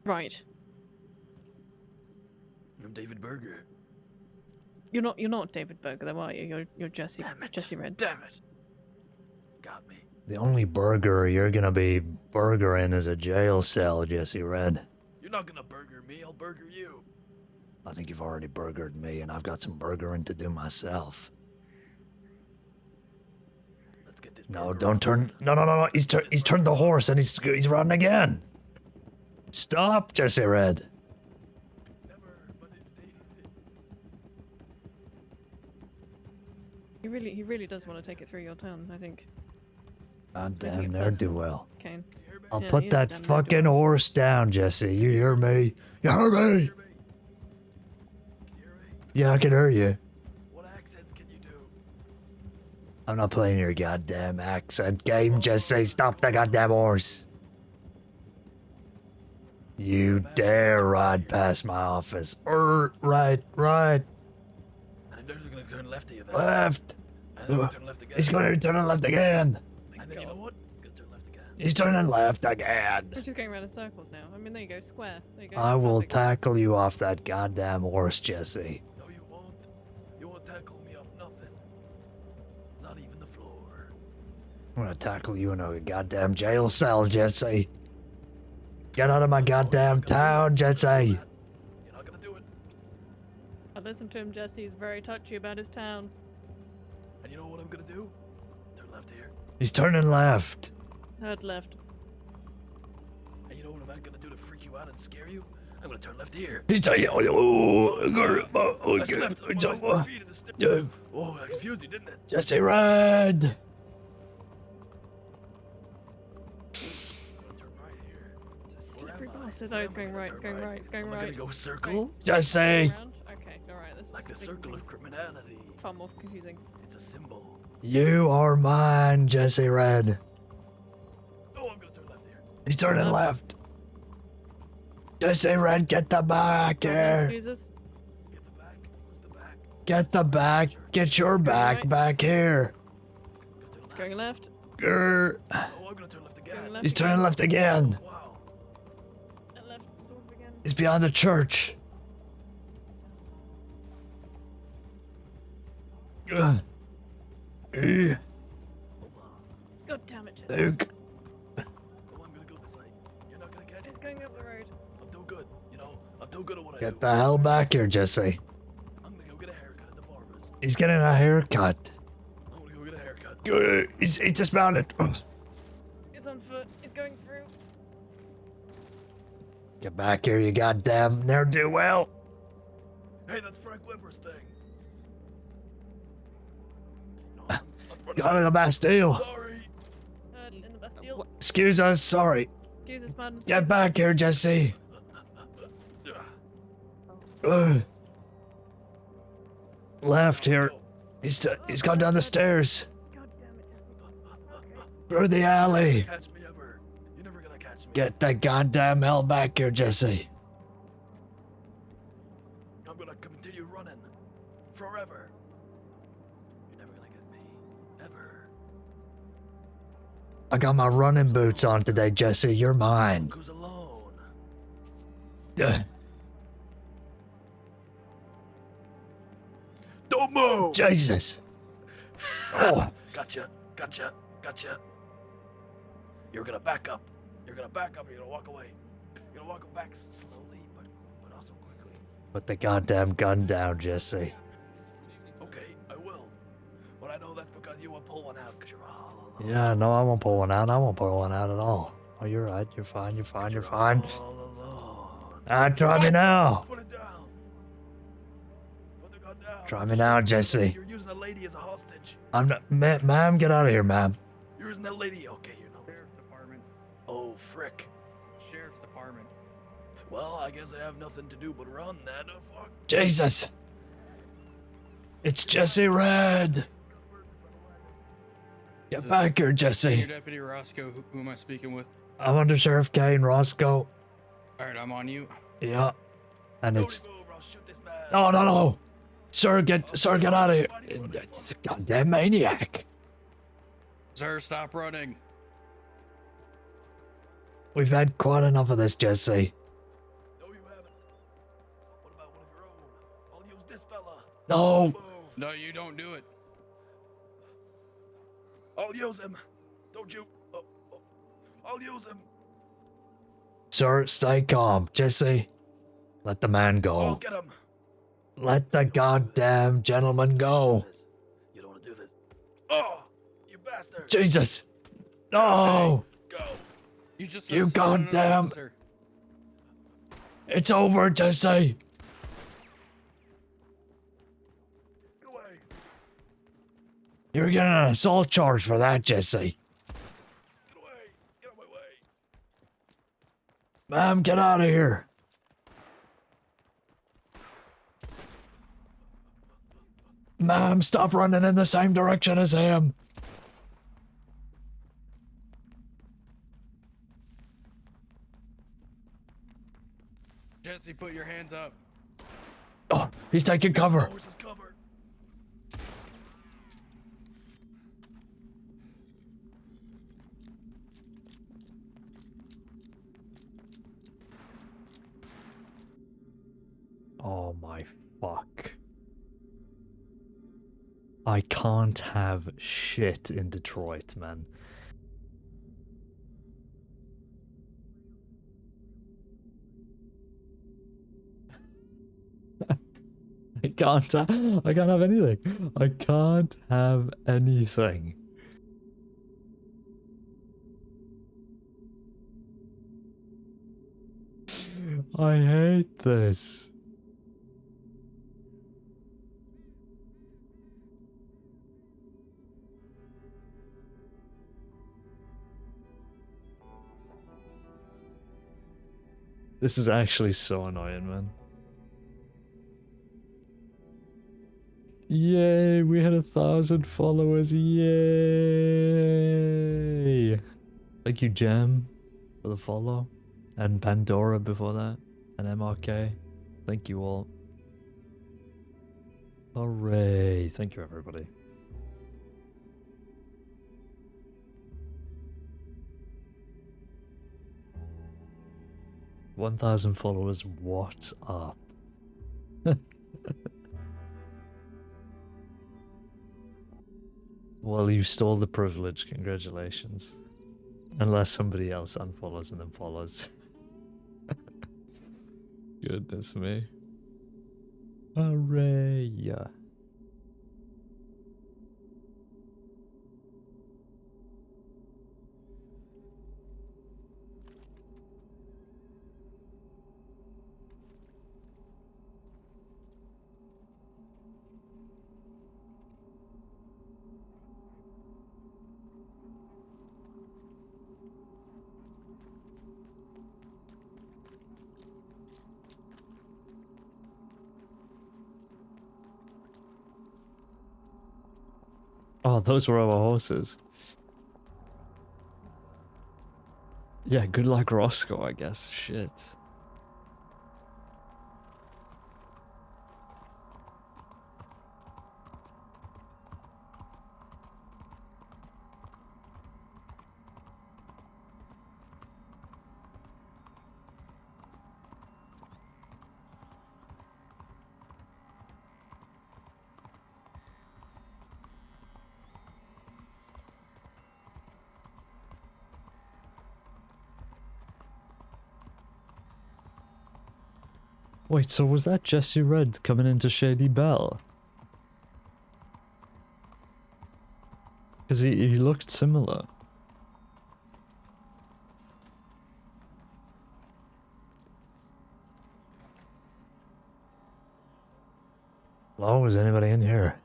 Right.
I'm David Berger.
You're not David Berger, though, are you? You're Jesse.
Damn it.
Jesse Red.
Damn it. Got me.
The only burger you're gonna be burgering is a jail cell, Jesse Red.
You're not gonna burger me. I'll burger you.
I think you've already burgered me, and I've got some burgering to do myself.
Let's get this.
No,
burger
don't turn. No. He's turned the horse, and he's running again. Stop, Jesse Red.
He really does want to take it through your town, I think.
God
making
damn
it
near-do-well.
Caine.
I'll
Yeah, he
put
is
that
damn
fucking horse down, Jesse. You hear me? You hear me? Yeah, I can hear you.
What accents can you do?
I'm not playing your goddamn accent game, Jesse. Stop the goddamn horse. You dare ride past my office. Right.
And then they're gonna turn left to you then.
Left.
And then turn left again.
He's going to turn left again.
And then you know what? Gonna turn left again.
He's turning left again.
We're just going around in circles now. I mean, there you go, square. There you go.
I will
perfect.
tackle you off that goddamn horse, Jesse.
No, you won't. You won't tackle me off nothing. Not even the floor.
I'm gonna tackle you in a goddamn jail cell, Jesse. Get out of my goddamn town, Jesse.
You're not gonna do it.
I listened to him, Jesse. He's very touchy about his town.
And you know what I'm gonna do? Turn left here.
He's turning left.
Heard left.
And you know what I'm gonna do to freak you out and scare you? I'm gonna turn left here.
He's turning.
I slipped. My feet in the stairs. Oh, that confused you, didn't it?
Jesse Red.
Turn right here.
It's a slippery bastard. Oh, it's going right. It's going right. It's going
Am I
right.
gonna go circle?
Jesse.
Around? Okay, alright. This
Like
is
the
making
circle of
things
criminality.
far more confusing.
It's a symbol.
You are mine, Jesse Red.
Oh, I'm gonna turn left here.
He's turning left. Jesse Red, get the back here.
Excuse us.
Get the back. Who's the back?
Get the back. Get your
It's going
back
right.
back here.
Gotta turn
It's going left.
Grr.
Oh, I'm gonna turn left again.
Going left.
He's turning left again.
Wow.
And left, sort of again.
He's beyond the church. Ugh. Eh,
God damn it, Jesse.
Luke.
Oh, I'm gonna go this way. You're not gonna catch me.
It's going up the road.
I'm too good. You know, I'm too good at what I
Get
do.
the hell back here, Jesse.
I'm gonna go get a haircut at the barber's.
He's getting a haircut.
I'm gonna go get a haircut.
He's dismounted.
It's on foot. It's going through.
Get back here, you goddamn ne'er-do-well.
Hey, that's Frank Weber's thing. No, I'm running.
Got in the Bastille.
Sorry.
In the Bastille.
Excuse us, sorry.
Excuse us, madam.
Get back here, Jesse.
Ugh.
Ugh. Left here. He's gone down the stairs.
God damn it, Jesse.
Through the alley.
Catch me ever. You're never gonna catch me.
Get the goddamn hell back here, Jesse.
I'm gonna continue running. Forever. You're never gonna get me. Ever.
I got my running boots on today, Jesse. You're mine.
Who's alone?
Ugh.
Don't move!
Jesus. Oh.
Gotcha. You're gonna back up. You're gonna walk away. You're gonna walk back slowly, but also quickly.
Put the goddamn gun down, Jesse.
Okay, I will. But I know that's because you will pull one out because you're all alone.
Yeah, no, I won't pull one out. I won't pull one out at all. Oh, you're right. You're fine. You're fine. You're fine.
All alone.
Try me now.
Put it down. Put the gun down.
Try me now, Jesse.
You're using a lady as a hostage.
I'm not, ma'am. Get out of here, ma'am.
You're using that lady. Okay, you're not.
Sheriff's Department.
Oh, frick.
Sheriff's Department.
Well, I guess I have nothing to do but run then. Fuck.
Jesus. It's Jesse Red! Get back here, Jesse!
Senior Deputy Roscoe, who am I speaking with?
I'm Under Sheriff Caine, Roscoe.
Alright, I'm on you.
Yeah. And it's... No! Sir, get out of here. It's a goddamn maniac.
Sir, stop running.
We've had quite enough of this, Jesse.
No, you haven't. What about one of your own? I'll use this fella.
No!
No, you don't do it.
I'll use him. Don't you? I'll use him.
Sir, stay calm. Jesse, let the man
I'll
go.
get him.
Let the goddamn gentleman go.
You don't want to do this. Oh, you bastard.
Jesus! No!
Go.
You just
You
assaulted an
goddamn...
officer.
It's over, Jesse!
Get away.
You're getting an assault charge for that, Jesse.
Get away. Get out of my way.
Ma'am, get out of here. Ma'am, stop running in the same direction as him.
Jesse, put your hands up.
Oh, he's taking cover.
Horse is covered.
Oh my fuck. I can't have shit in Detroit, man. I can't have anything. I can't have anything. I hate this. This is actually so annoying, man. Yay, we had 1,000 followers, yay! Thank you, Gem, for the follow. And Pandora before that. And MRK. Thank you all. Hooray, thank you everybody. $1,000 followers, what's up? Well, you stole the privilege, congratulations. Unless somebody else unfollows and then follows. Goodness me. Hooray! Oh, those were our horses. Yeah, good luck, Roscoe, I guess. Shit. Wait, so was that Jesse Red coming into Shady Belle? Because he looked similar. Hello, is anybody in here?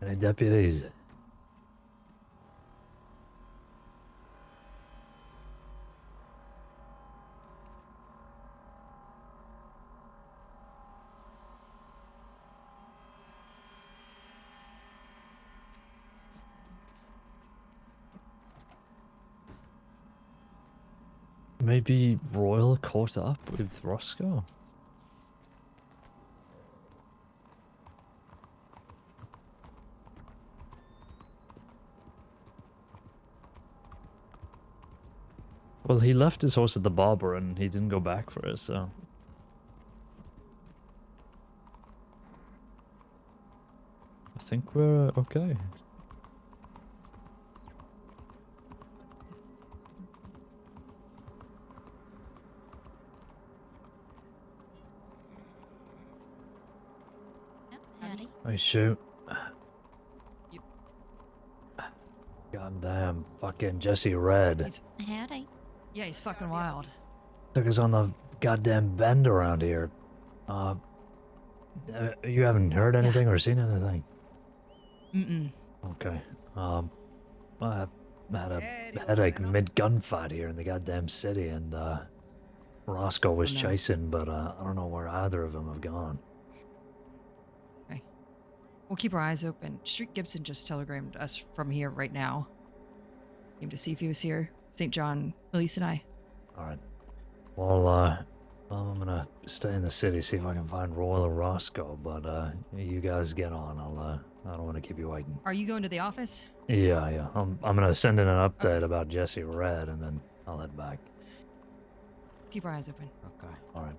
Any deputies? maybe Royal caught up with Roscoe? Well, he left his horse at the barber and he didn't go back for it, so... I think we're okay.
Yep, howdy.
Hey, shoot.
Yep.
Goddamn, fucking Jesse Red.
Howdy.
Yeah, he's fucking wild.
Took us on the goddamn bend around here. You haven't heard anything or seen anything?
Mm-mm.
Okay. I had a headache mid-gunfight here in the goddamn city, and, Roscoe was
Oh, no.
chasing, but, I don't know where either of them have gone.
Okay. We'll keep our eyes open. Street Gibson just telegrammed us from here right now. Came to see if he was here. St. John, Elise, and I.
Alright. Well, I'm gonna stay in the city, see if I can find Royal or Roscoe, but, you guys get on. I don't want to keep you waiting.
Are you going to the office?
Yeah. I'm gonna send in an update about Jesse Red, and then I'll head back.
Keep our eyes open.
Okay. Alright.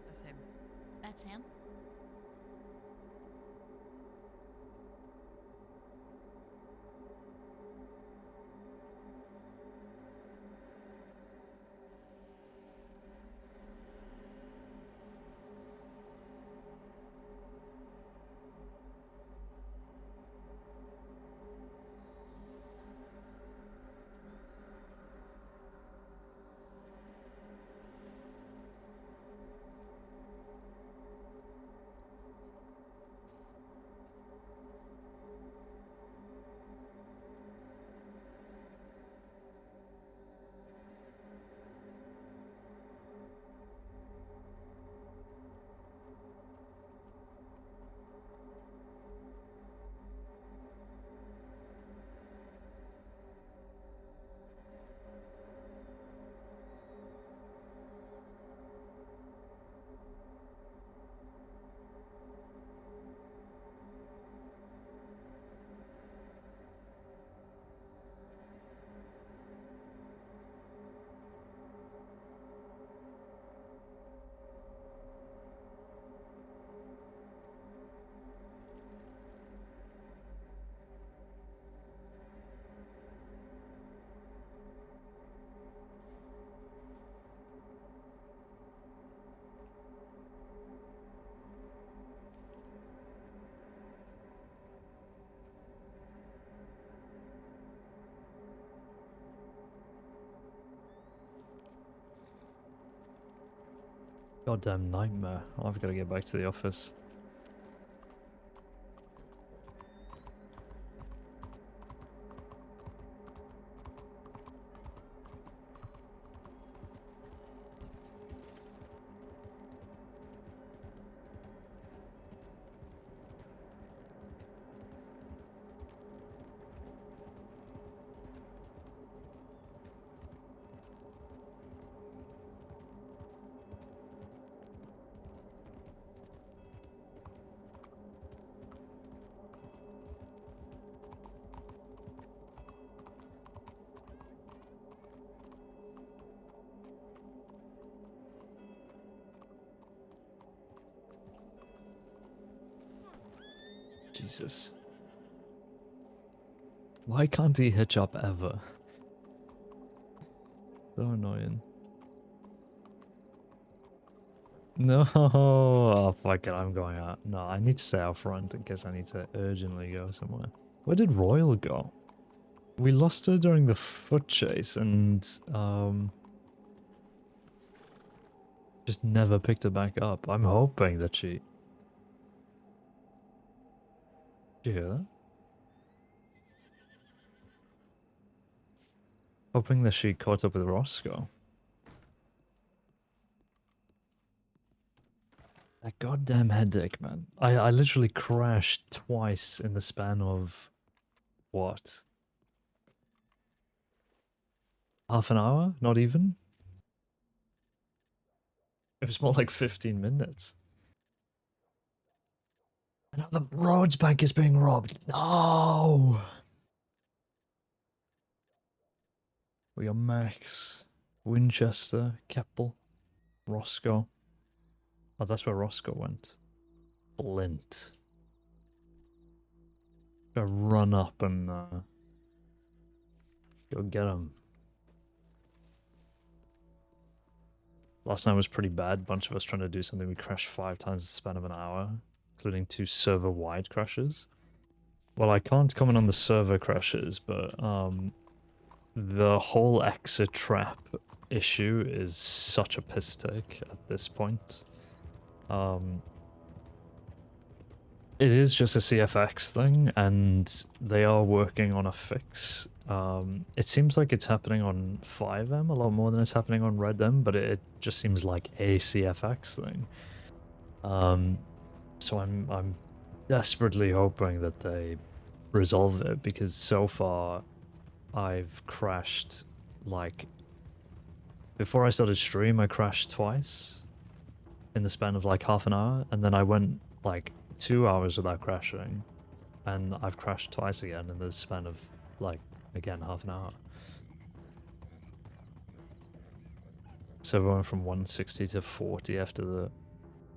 That's him.
That's him.
Goddamn nightmare. I've got to get back to the office. Jesus. Why can't he hitch up ever? So annoying. No, oh fuck it, I'm going out. No, I need to stay out front in case I need to urgently go somewhere. Where did Royal go? We lost her during the foot chase and just never picked her back up. I'm hoping that she... Did you hear that? Hoping that she caught up with Roscoe. That goddamn headache, man. I literally crashed twice in the span of... what? Half an hour? Not even? It was more like 15 minutes. And now the Rhodes Bank is being robbed. No! We got Max, Winchester, Keppel, Roscoe. Oh, that's where Roscoe went. Flint. Gotta run up and go get him. Last night was pretty bad. Bunch of us trying to do something. We crashed 5 times in the span of an hour, including 2 server-wide crashes. Well, I can't comment on the server crashes, but the whole exit trap issue is such a piss take at this point. It is just a CFX thing, and they are working on a fix. It seems like it's happening on 5M a lot more than it's happening on RedM, but it just seems like a CFX thing. So I'm desperately hoping that they resolve it, because so far I've crashed, like, before I started stream I crashed twice in the span of like half an hour, and then I went like 2 hours without crashing, and I've crashed twice again in the span of like, again, half an hour. So we went from 160 to 40 after the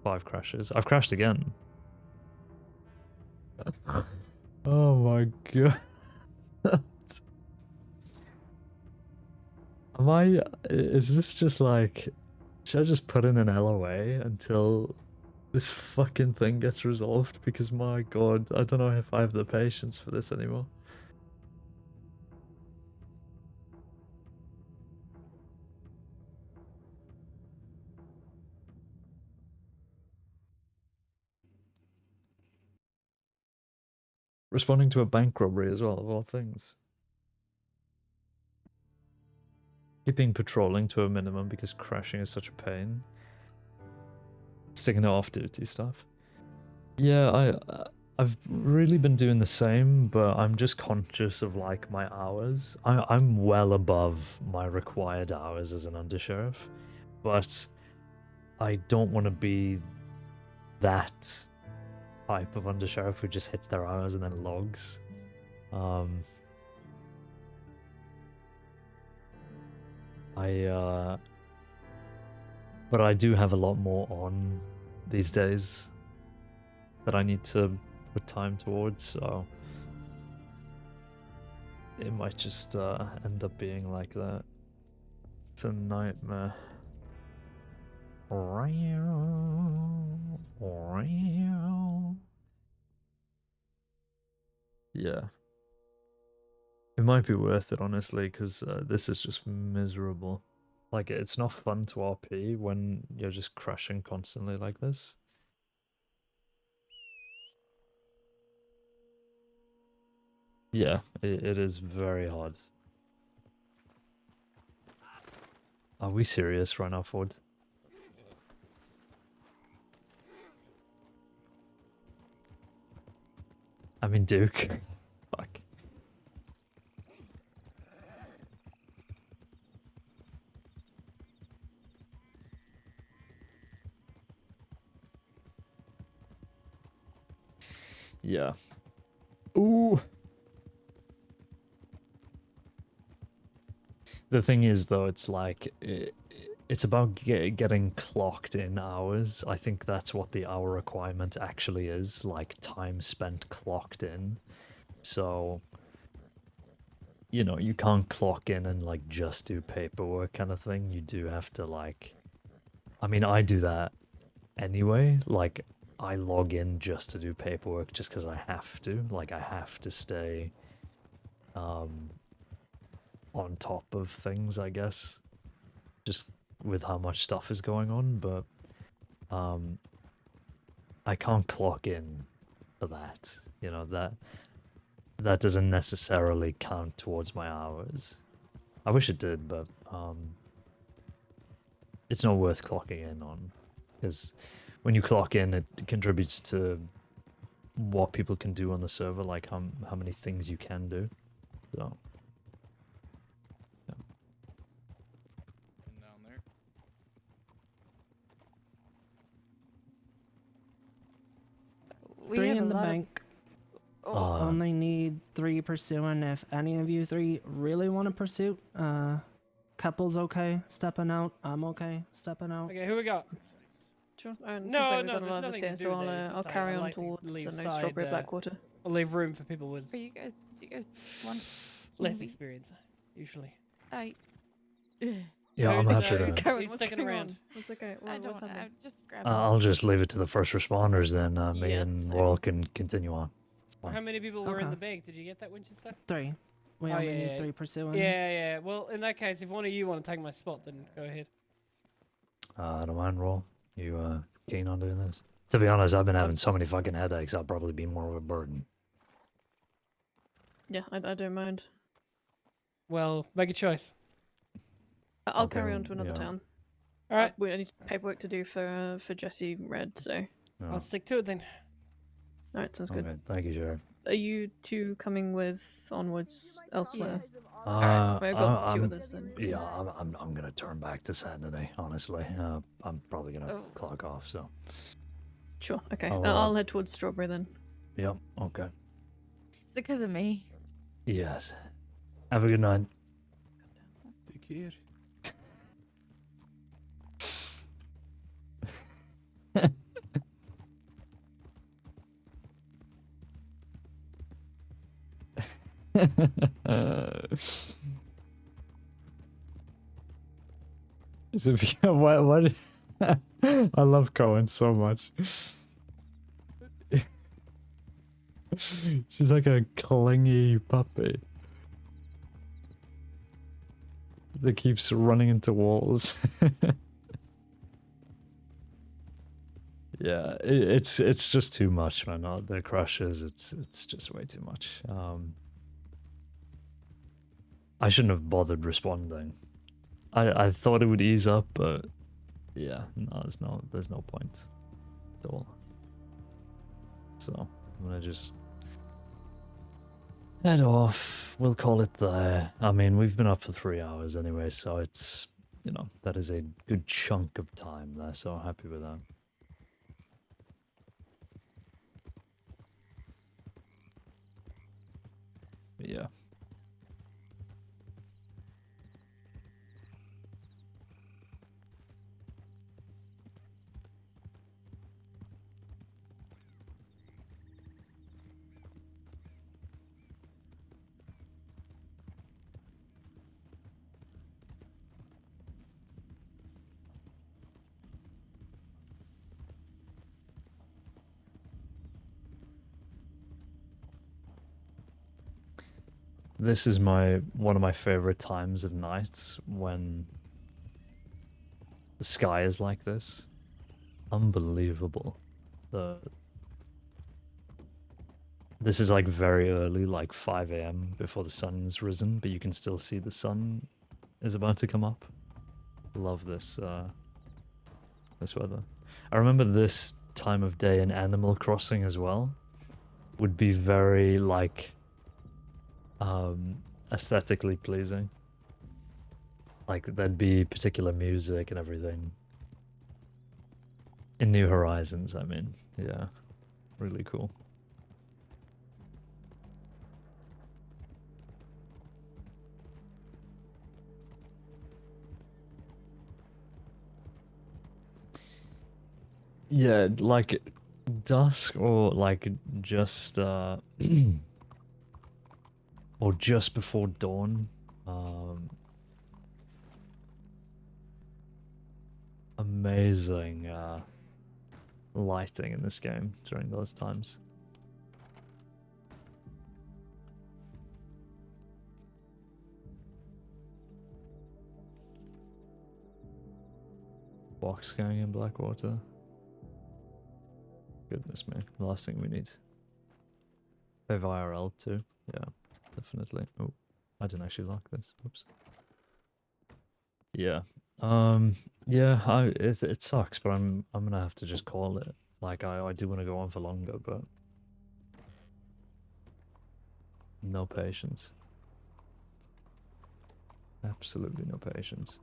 5 crashes. I've crashed again. Oh my god. Is this just like, should I just put in an LOA until this fucking thing gets resolved? Because my god, I don't know if I have the patience for this anymore. Responding to a bank robbery as well, of all things. Keeping patrolling to a minimum because crashing is such a pain. Sticking to off-duty stuff. Yeah, I've really been doing the same, but I'm just conscious of like my hours. I'm well above my required hours as an undersheriff, but I don't want to be that type of undersheriff who just hits their hours and then logs. But I do have a lot more on these days that I need to put time towards, so it might just end up being like that. It's a nightmare. Yeah. It might be worth it, honestly, because this is just miserable. Like, it's not fun to RP when you're just crashing constantly like this. Yeah, it is very hard. Are we serious right now, Ford? I mean, Duke. Fuck. Yeah. Ooh. The thing is, though, it's like, it's about getting clocked in hours. I think that's what the hour requirement actually is, like time spent clocked in. So, you know, you can't clock in and like just do paperwork kind of thing. You do have to like, I mean, I do that anyway. Like, I log in just to do paperwork just because I have to. Like, I have to stay on top of things, I guess, just with how much stuff is going on, but I can't clock in for that. you know, that doesn't necessarily count towards my hours. I wish it did, but it's not worth clocking in on, because when you clock in, it contributes to what people can do on the server, like how many things you can do. So
Down there.
We
3
have a
in the
lot
bank.
of.
Only need 3 pursuing. If any of you 3 really want to pursue, couple's okay stepping out. I'm okay stepping out.
Okay, who we got?
Sure. And
No,
seems like we've
no,
got a
there's
lot of us
nothing to
here,
do
so
with it. It's
I'll
just like
carry
I
on
like to
towards
leave
Strawberry
side,
Blackwater.
I'll leave room for people with
Do you guys want
less
movie?
experience, usually.
I.
yeah, I'm
Who's,
happy to.
Karen,
He's
what's
sticking
going
around.
on? That's okay.
I
What's
don't.
happening?
I just grabbed.
I'll just leave it to the first responders then. Me
Yeah,
and
same.
Royal can continue on. It's fine.
How many people were in
Okay.
the bank? Did you get that Winchester?
3. We
Oh,
only
yeah,
need
yeah.
3 pursuing.
Yeah. Well, in that case, if one of you want to take my spot, then go ahead.
I don't mind, Roll. You keen on doing this? To be honest, I've been having so many fucking headaches. I'll probably be more of a burden.
Yeah, I don't mind.
Well, make a choice.
I'll
Okay,
carry on to another
yeah.
town.
All right,
We need paperwork to do for Jesse Red, so.
Yeah.
I'll stick to it then.
Alright, sounds good.
Okay, thank you, Sheriff.
Are you 2 coming with onwards elsewhere?
Uh,
I've got 2
I'm-
others then.
Yeah, I'm gonna turn back to Saturday. Honestly, I'm probably gonna
Oh.
clock off. So.
Sure, okay.
I'll,
I'll head towards Strawberry then.
Yep. Okay.
Is it because of me?
Yes. Have a good night.
Take care.
What? I love Cohen so much. She's like a clingy puppy that keeps running into walls. Yeah, it's just too much, man. The crushes, it's just way too much. I shouldn't have bothered responding. I thought it would ease up, but yeah, no, there's no point at all. So I'm gonna just head off. We'll call it there. I mean, we've been up for 3 hours anyway, so it's, you know, that is a good chunk of time there. So I'm happy with that. But yeah. This is one of my favorite times of nights, when the sky is like this. Unbelievable. This is like very early, like 5 a.m. before the sun's risen, but you can still see the sun is about to come up. Love this this weather. I remember this time of day in Animal Crossing as well would be very like aesthetically pleasing. Like there'd be particular music and everything. In New Horizons, I mean. Yeah. Really cool. Yeah, like dusk or like just or just before dawn. Amazing lighting in this game during those times. Box going in Blackwater. Goodness me, last thing we need. Play IRL too. Yeah, definitely. Oh, I didn't actually lock this. Oops. Yeah. Yeah, it sucks, but I'm gonna have to just call it. Like I do want to go on for longer, but no patience. Absolutely no patience.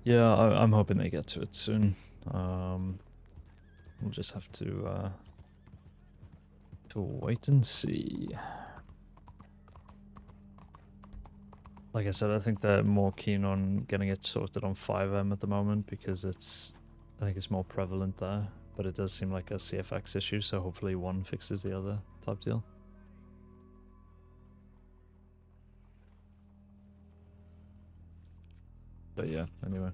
Yeah, I'm hoping they get to it soon. We'll just have to wait and see. Like I said, I think they're more keen on getting it sorted on 5M at the moment because I think it's more prevalent there. But it does seem like a CFX issue, so hopefully one fixes the other type deal. But yeah, anyway.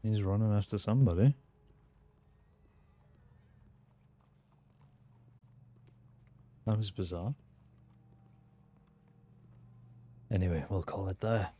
He's running after somebody. That was bizarre. Anyway, we'll call it there.